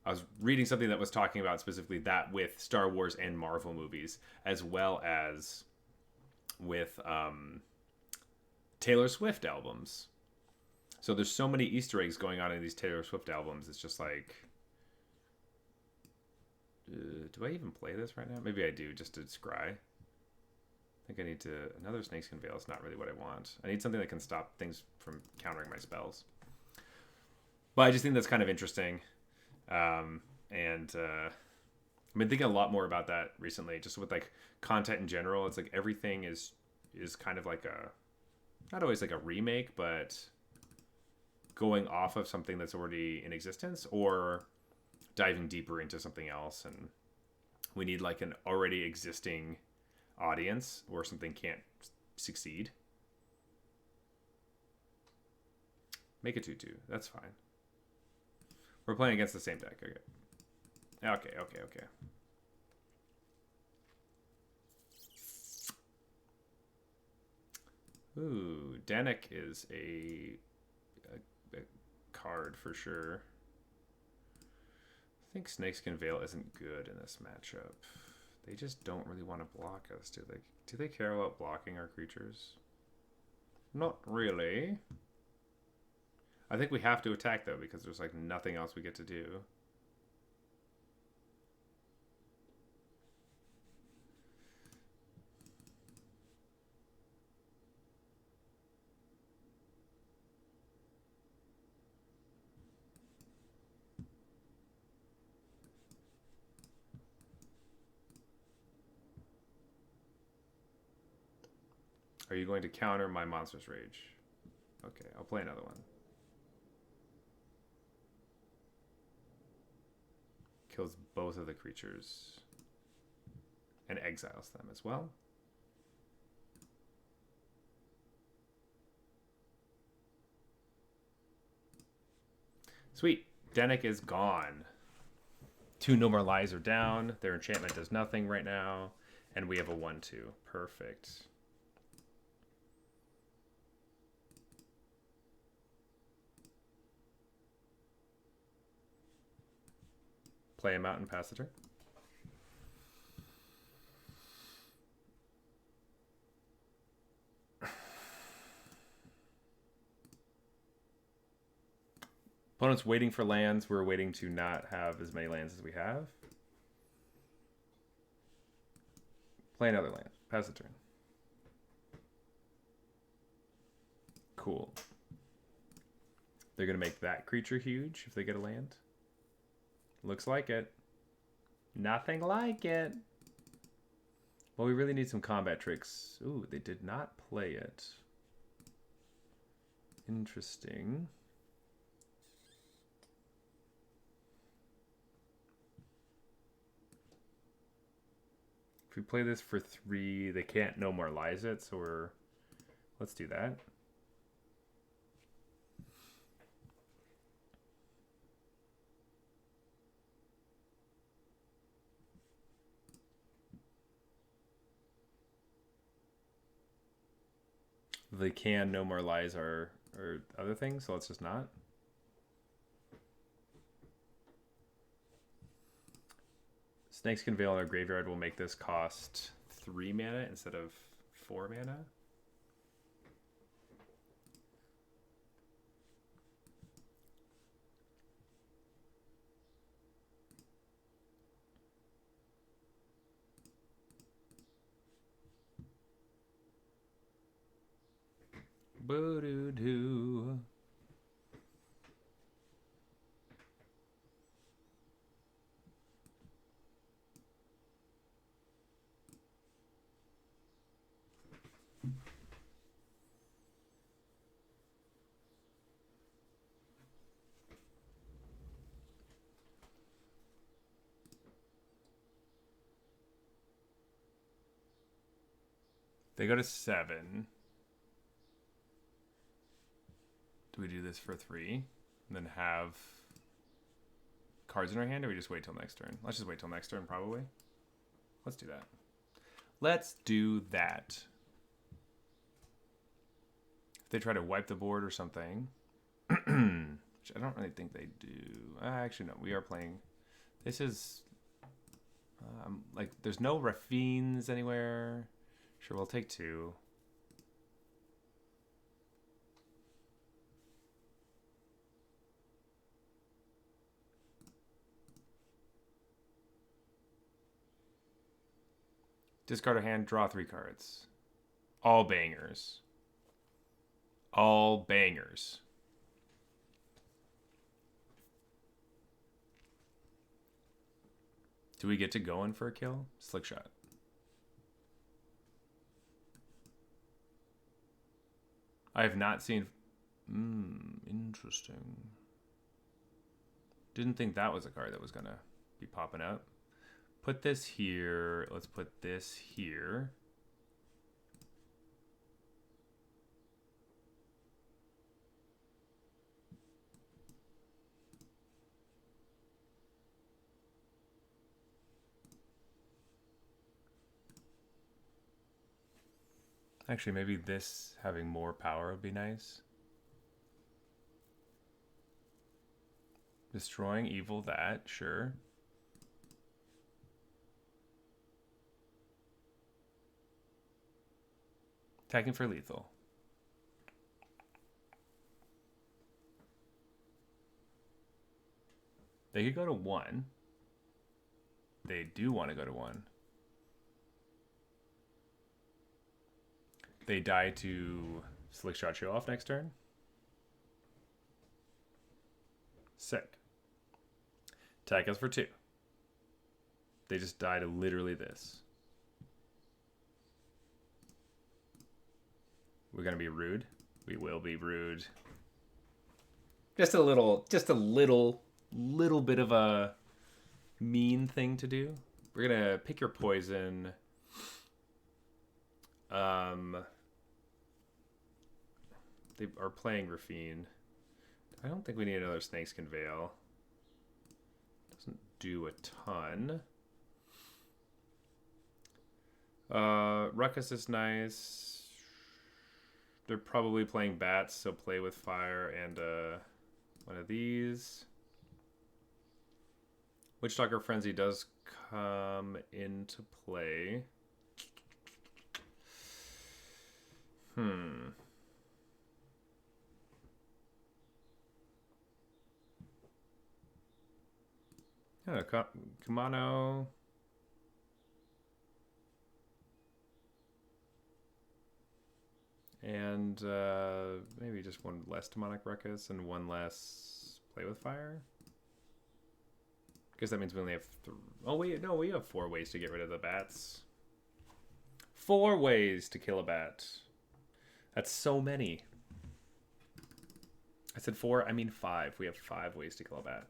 was reading something that was talking about specifically that with Star Wars and Marvel movies, as well as with Taylor Swift albums. So there's so many Easter eggs going on in these Taylor Swift albums. It's just like... do I even play this right now? Maybe I do, just to scry. I think I need to... another Snakeskin Veil is not really what I want. I need something that can stop things from countering my spells. But I just think that's kind of interesting. I've been thinking a lot more about that recently, just with like content in general. It's like everything is kind of like a... not always like a remake, but... going off of something that's already in existence, or diving deeper into something else, and we need like an already existing audience or something can't succeed. Make a 2/2. That's fine. We're playing against the same deck. Okay. Ooh, Danik is a card for sure. I think Snakeskin Veil isn't good in this matchup. They just don't really want to block us, do they? Do they care about blocking our creatures? Not really. I think we have to attack, though, because there's, like, nothing else we get to do. Are you going to counter my Monstrous Rage? Okay, I'll play another one. Kills both of the creatures. And exiles them as well. Sweet. Danik is gone. 2 No More Lies are down. Their enchantment does nothing right now. And we have a 1-2. Perfect. Play him out and pass the turn. Opponent's waiting for lands. We're waiting to not have as many lands as we have. Play another land. Pass the turn. Cool. They're going to make that creature huge if they get a land. Looks like it. Nothing like it. Well, we really need some combat tricks. Ooh, they did not play it. Interesting. If we play this for 3, they can't No More Lies it, so let's do that. They can No More Lies or other things, so let's just not. Snakeskin Veil in our graveyard will make this cost 3 mana instead of 4 mana. Boo-doo-doo. They go to 7. Do we do this for 3? And then have cards in our hand, or we just wait till next turn? Let's just wait till next turn, probably. Let's do that. Let's do that. If they try to wipe the board or something, which I don't really think they do. Actually, no, we are playing. This is like, there's no Raffines anywhere. Sure, we'll take 2. Discard a hand, draw 3 cards. All bangers. All bangers. Do we get to go in for a kill? Slick shot. I have not seen... interesting. Didn't think that was a card that was going to be popping up. Put this here. Let's put this here. Actually, maybe this having more power would be nice. Destroying evil, that, sure. Attacking for lethal. They could go to 1. They do want to go to 1. They die to Slick Shot Show Off next turn. Sick. Attack us for 2. They just die to literally this. We're gonna be rude. We will be rude. Just a little bit of a mean thing to do. We're gonna pick your poison. They are playing Rafine. I don't think we need another Snakeskin Veil. Doesn't do a ton. Ruckus is nice. They're probably playing bats, so play with fire and one of these. Witchtalker Frenzy does come into play. Kumano. And maybe just one less Demonic Ruckus and one less Play with Fire. I guess that means we only have oh wait, no, we have 4 ways to get rid of the bats. 4 ways to kill a bat. That's so many. I said 4, I mean 5. We have 5 ways to kill a bat.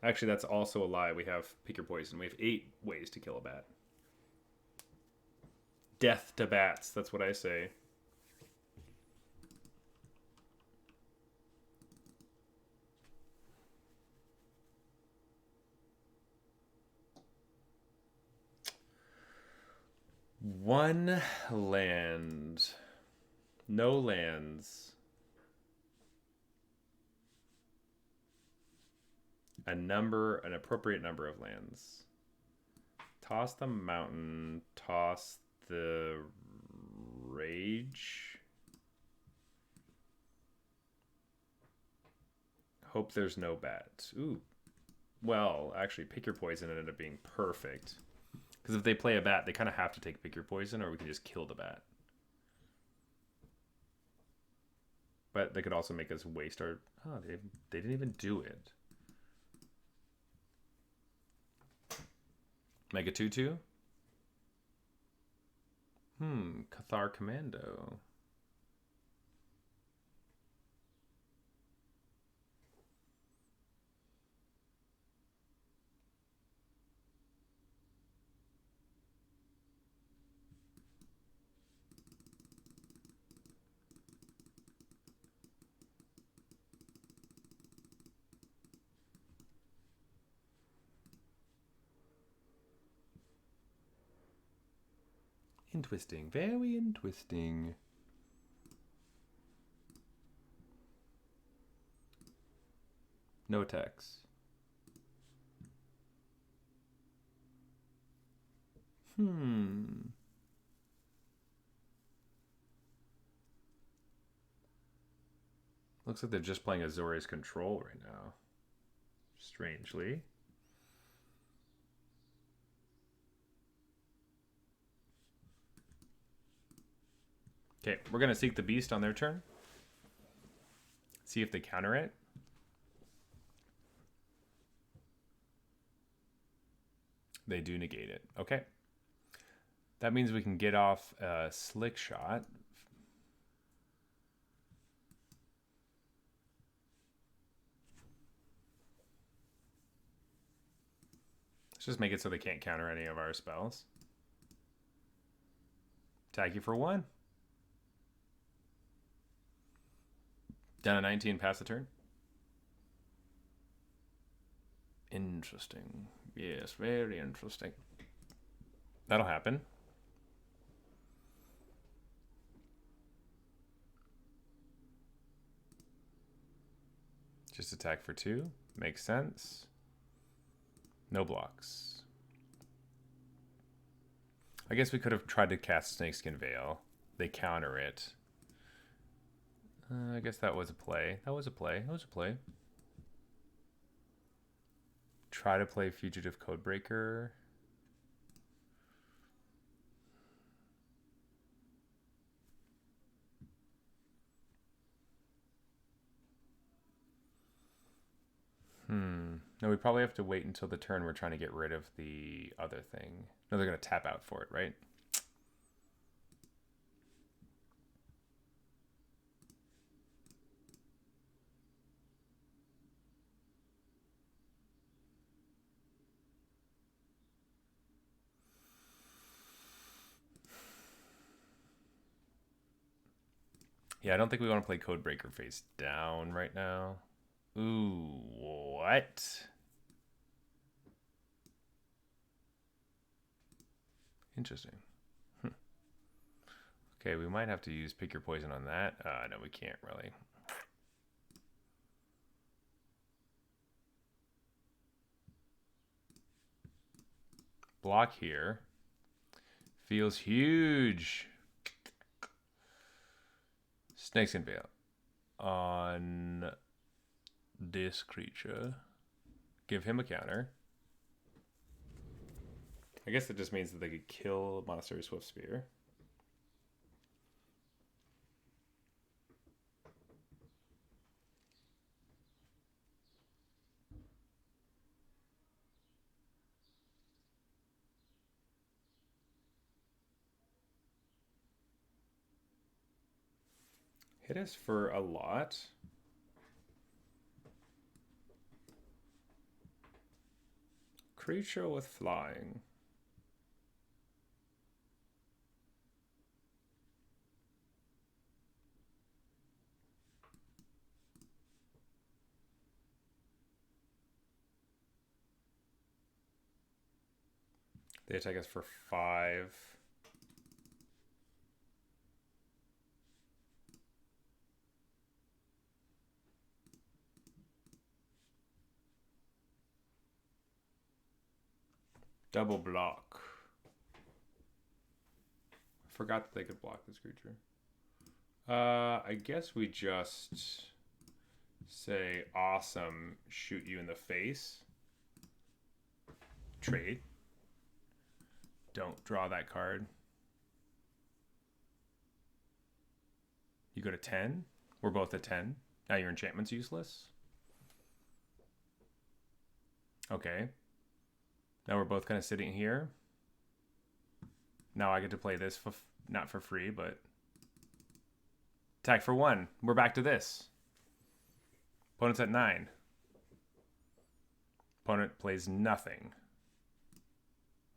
Actually, that's also a lie. We have pick your poison. We have 8 ways to kill a bat. Death to bats. That's what I say. One land. No lands. An appropriate number of lands. Toss the mountain. Toss the rage. Hope there's no bat. Ooh. Well, actually, pick your poison ended up being perfect. Because if they play a bat, they kind of have to take pick your poison, or we can just kill the bat. But they could also make us waste our... Oh, they didn't even do it. Make a 2/2? Cathar Commando. Interesting. Very interesting. No attacks. Looks like they're just playing Azorius Control right now. Strangely. Okay, we're going to Seek the Beast on their turn. See if they counter it. They do negate it. Okay. That means we can get off a Slick Shot. Let's just make it so they can't counter any of our spells. Attack you for 1. Down to 19, pass the turn. Interesting. Yes, very interesting. That'll happen. Just attack for 2. Makes sense. No blocks. I guess we could have tried to cast Snakeskin Veil. They counter it. I guess that was a play. That was a play. That was a play. Try to play Fugitive Codebreaker. No, we probably have to wait until the turn we're trying to get rid of the other thing. No, they're going to tap out for it, right? Yeah, I don't think we want to play Codebreaker face down right now. Ooh, what? Interesting. Okay, we might have to use Pick Your Poison on that. No, we can't really. Block here. Feels huge. Snakeskin Veil on this creature. Give him a counter. I guess that just means that they could kill Monastery Swift Spear. Hit us for a lot. Creature with flying. They attack us for 5. Double block. Forgot that they could block this creature. I guess we just say awesome, shoot you in the face. Trade. Don't draw that card. You go to 10. We're both at 10. Now your enchantment's useless. Okay. Now we're both kind of sitting here. Now I get to play this, not for free, but attack for 1. We're back to this. Opponent's at 9. Opponent plays nothing.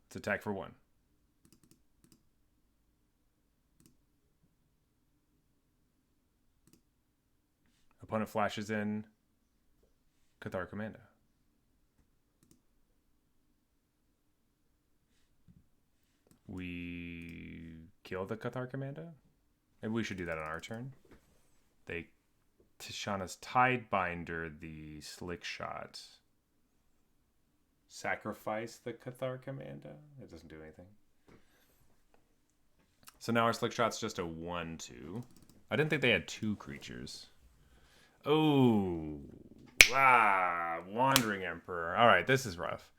Let's attack for 1. Opponent flashes in Cathar Commando. We kill the Cathar Commando? Maybe we should do that on our turn. They Tishana's Tidebinder the Slick Shot. Sacrifice the Cathar Commando? It doesn't do anything. So now our Slick Shot's just a 1/2. I didn't think they had 2 creatures. Oh, Wandering Emperor. All right, this is rough.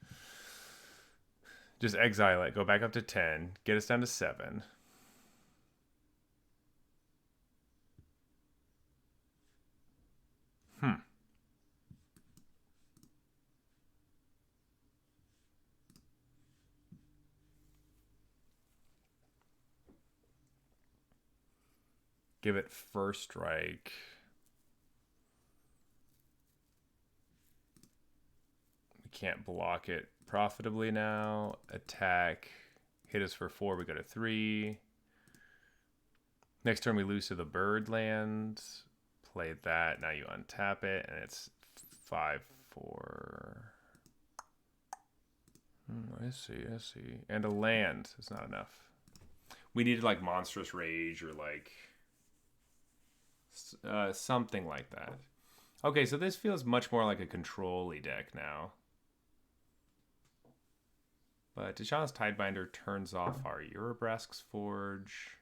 Just exile it. Go back up to 10. Get us down to 7. Give it first strike. We can't block it profitably now. Attack. Hit us for 4. We go to 3. Next turn we lose to the bird land. Play that. Now you untap it, and it's 5/4. I see. And a land is not enough. We needed like Monstrous Rage or like something like that. Okay, so this feels much more like a control-y deck now. But Deshaun's Tidebinder turns off our Urabrask's Forge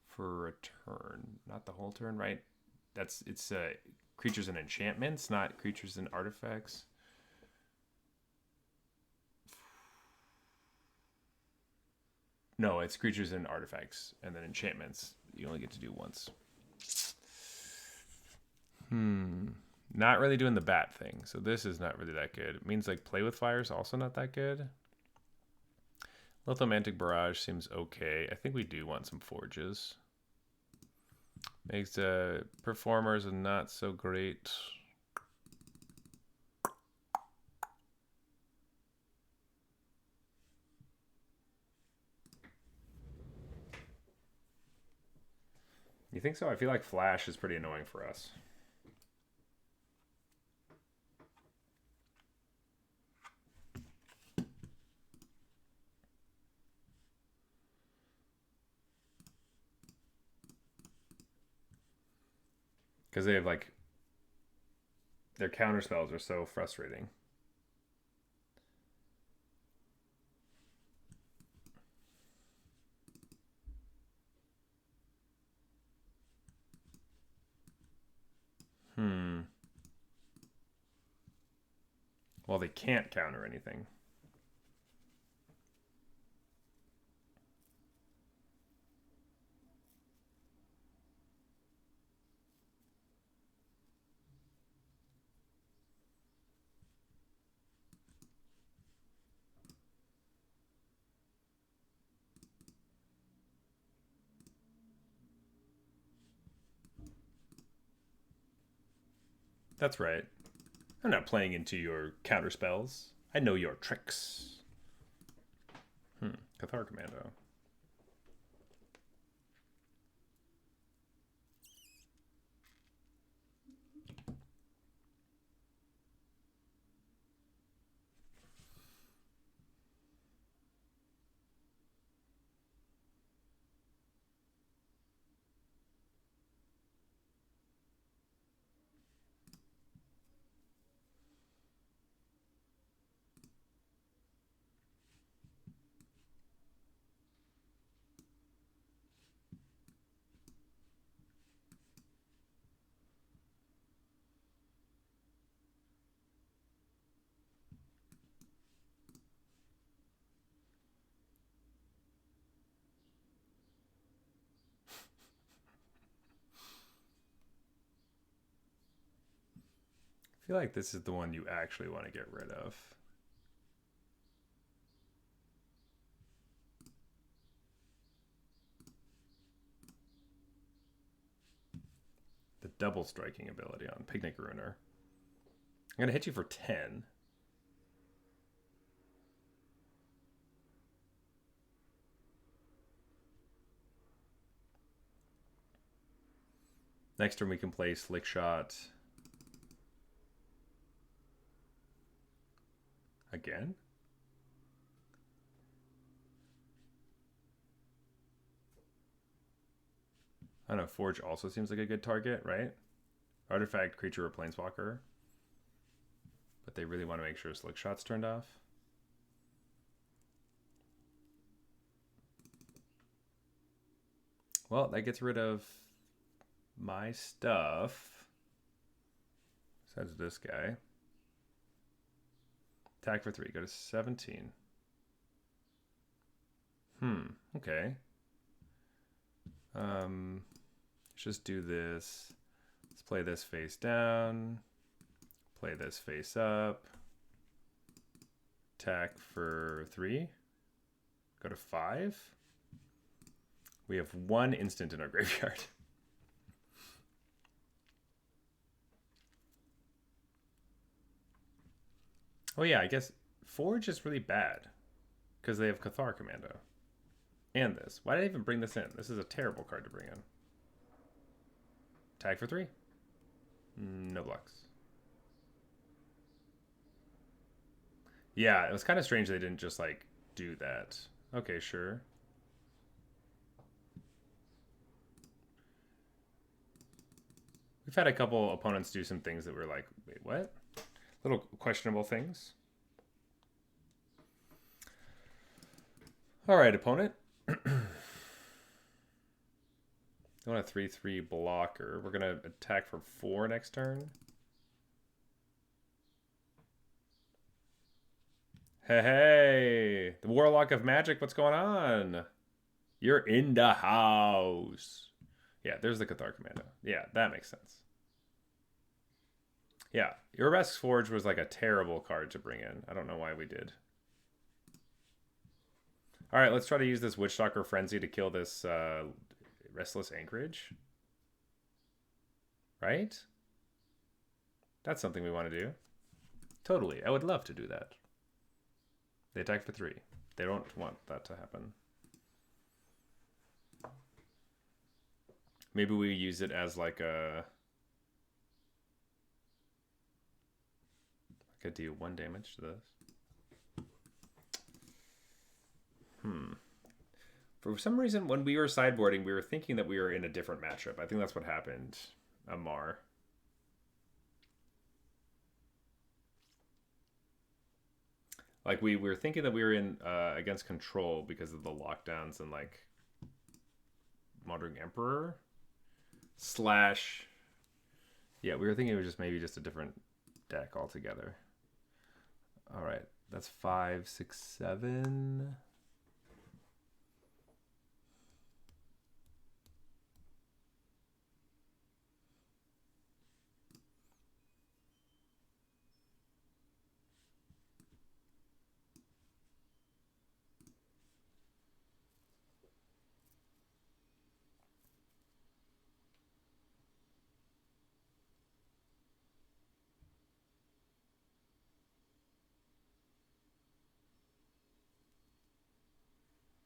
for a turn. Not the whole turn, right? It's creatures and enchantments, not creatures and artifacts. No, it's creatures and artifacts, and then enchantments you only get to do once. Not really doing the bat thing, so this is not really that good. It means like Play with Fire is also not that good. Lithomantic Barrage seems okay. I think we do want some forges. Makes performers not so great. You think so? I feel like Flash is pretty annoying for us. Because they have like their counter spells are so frustrating. Well, they can't counter anything. That's right. I'm not playing into your counter spells. I know your tricks. Cathar Commando. I feel like this is the one you actually want to get rid of. The double striking ability on Picnic Ruiner. I'm going to hit you for 10. Next turn we can play Slick Shot. Again? I don't know, Forge also seems like a good target, right? Artifact, creature, or planeswalker. But they really want to make sure Slick Shot's turned off. Well, that gets rid of my stuff. Besides this guy. Attack for 3. Go to 17. Okay. Let's just do this. Let's play this face down. Play this face up. Attack for 3. Go to 5. We have 1 instant in our graveyard. Oh yeah, I guess Forge is really bad because they have Cathar Commando. And this. Why did I even bring this in? This is a terrible card to bring in. Tag for 3. No blocks. Yeah, it was kind of strange they didn't just like do that. Okay, sure. We've had a couple opponents do some things that were like, wait, what? Little questionable things. All right, opponent. I want a 3/3 blocker. We're going to attack for 4 next turn. Hey, the Warlock of Magic, what's going on? You're in the house. Yeah, there's the Cathar Commando. Yeah, that makes sense. Yeah, Urabesk's Forge was like a terrible card to bring in. I don't know why we did. All right, let's try to use this Witchstalker Frenzy to kill this Restless Anchorage. Right? That's something we want to do. Totally. I would love to do that. They attack for 3. They don't want that to happen. Maybe we use it as like a... I could deal 1 damage to this. For some reason, when we were sideboarding, we were thinking that we were in a different matchup. I think that's what happened. Amar. Like, we were thinking that we were in against Control because of the lockdowns and, like, Wandering Emperor. Slash... Yeah, we were thinking it was just maybe just a different deck altogether. Alright, that's 5, 6, 7...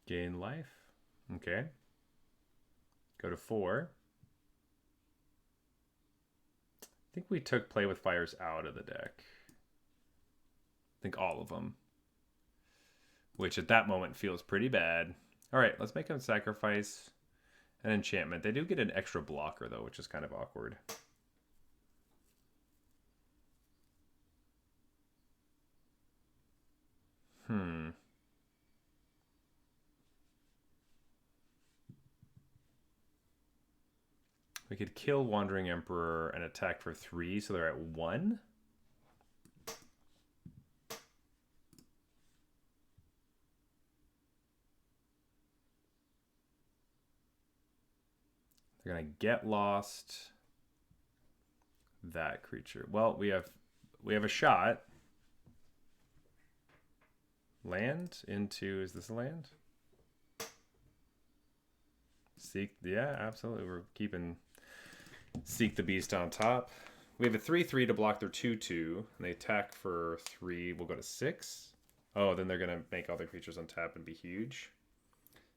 Gain life. Okay. Go to 4. I think we took Play with Fires out of the deck. I think all of them. Which at that moment feels pretty bad. Alright, let's make him sacrifice an enchantment. They do get an extra blocker though, which is kind of awkward. We could kill Wandering Emperor and attack for 3, so they're at 1. They're gonna get lost. That creature. Well, we have a shot. Land into, is this a land? Seek, yeah, absolutely. We're keeping Seek the Beast on top. We have a 3/3 to block their 2/2. And they attack for 3. We'll go to 6. Oh, then they're going to make all their creatures on tap and be huge.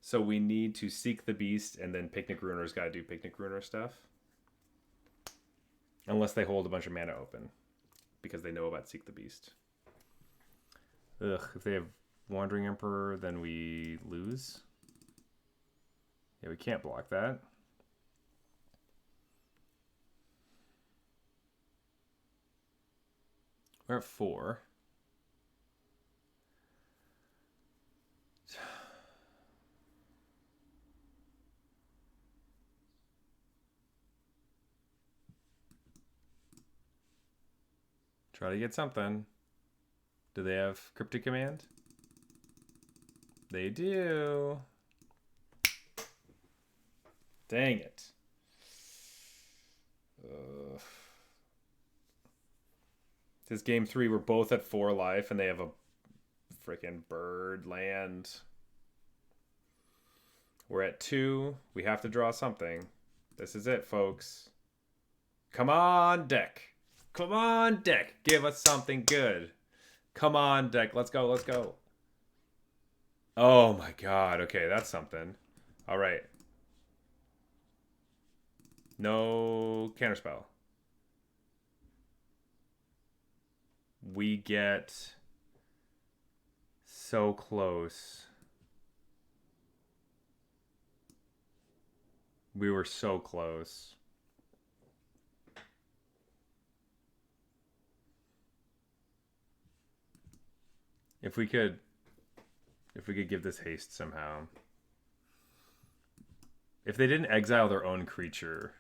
So we need to Seek the Beast, and then Picnic Ruiner's got to do Picnic Ruiner stuff. Unless they hold a bunch of mana open. Because they know about Seek the Beast. Ugh, if they have Wandering Emperor, then we lose. Yeah, we can't block that. We're at 4. Try to get something. Do they have Cryptic Command? They do. Dang it. This game 3, we're both at 4 life, and they have a freaking bird land. We're at 2. We have to draw something. This is it, folks. Come on, deck. Come on, deck. Give us something good. Come on, deck. Let's go, let's go. Oh my god. Okay, that's something. All right. No counterspell. We get so close. We were so close. If we could give this haste somehow. If they didn't exile their own creature,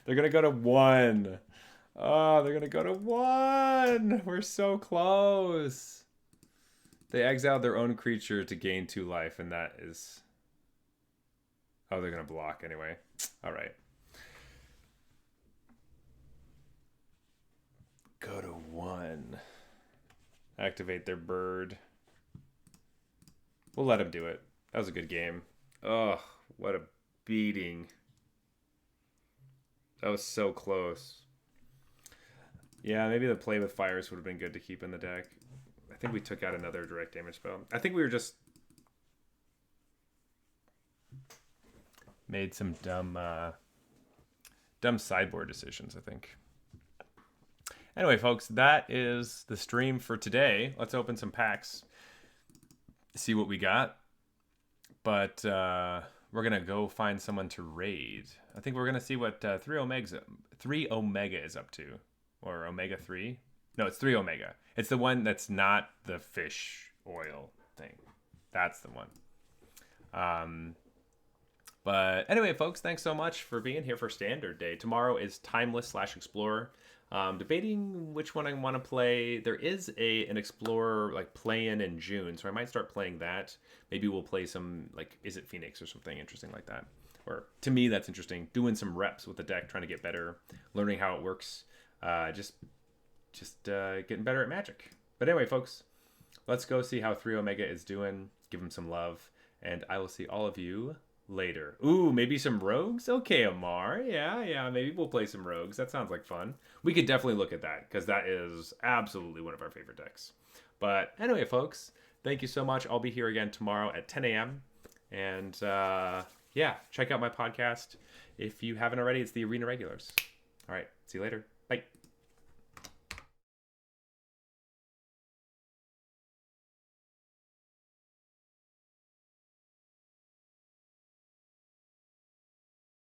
they're gonna go to 1. Oh, they're gonna go to 1. We're so close. They exiled their own creature to gain 2 life, and that is... Oh, they're gonna block anyway. All right. Go to 1. Activate their bird. We'll let them do it. That was a good game. Oh, what a beating. That was so close. Yeah, maybe the play with fires would have been good to keep in the deck. I think we took out another direct damage spell. I think we were just... made some dumb sideboard decisions, I think. Anyway, folks, that is the stream for today. Let's open some packs, see what we got. But we're going to go find someone to raid. I think we're going to see what 3 Omega is up to. Or Omega 3. No, it's 3 Omega. It's the one that's not the fish oil thing. That's the one. But anyway, folks, thanks so much for being here for Standard Day. Tomorrow is Timeless/Explorer. Debating which one I want to play. There is an Explorer like play-in in June, so I might start playing that. Maybe we'll play some, like, Is It Phoenix or something interesting like that. Or, to me, that's interesting. Doing some reps with the deck, trying to get better, learning how it works. Just getting better at Magic. But anyway, folks, let's go see how 3 Omega is doing. Give him some love, and I will see all of you later. Ooh, maybe some rogues? Okay, Amar. Yeah, maybe we'll play some rogues. That sounds like fun. We could definitely look at that, because that is absolutely one of our favorite decks. But anyway, folks, thank you so much. I'll be here again tomorrow at 10 a.m. And yeah, check out my podcast. If you haven't already, it's the Arena Regulars. All right, see you later. Bye.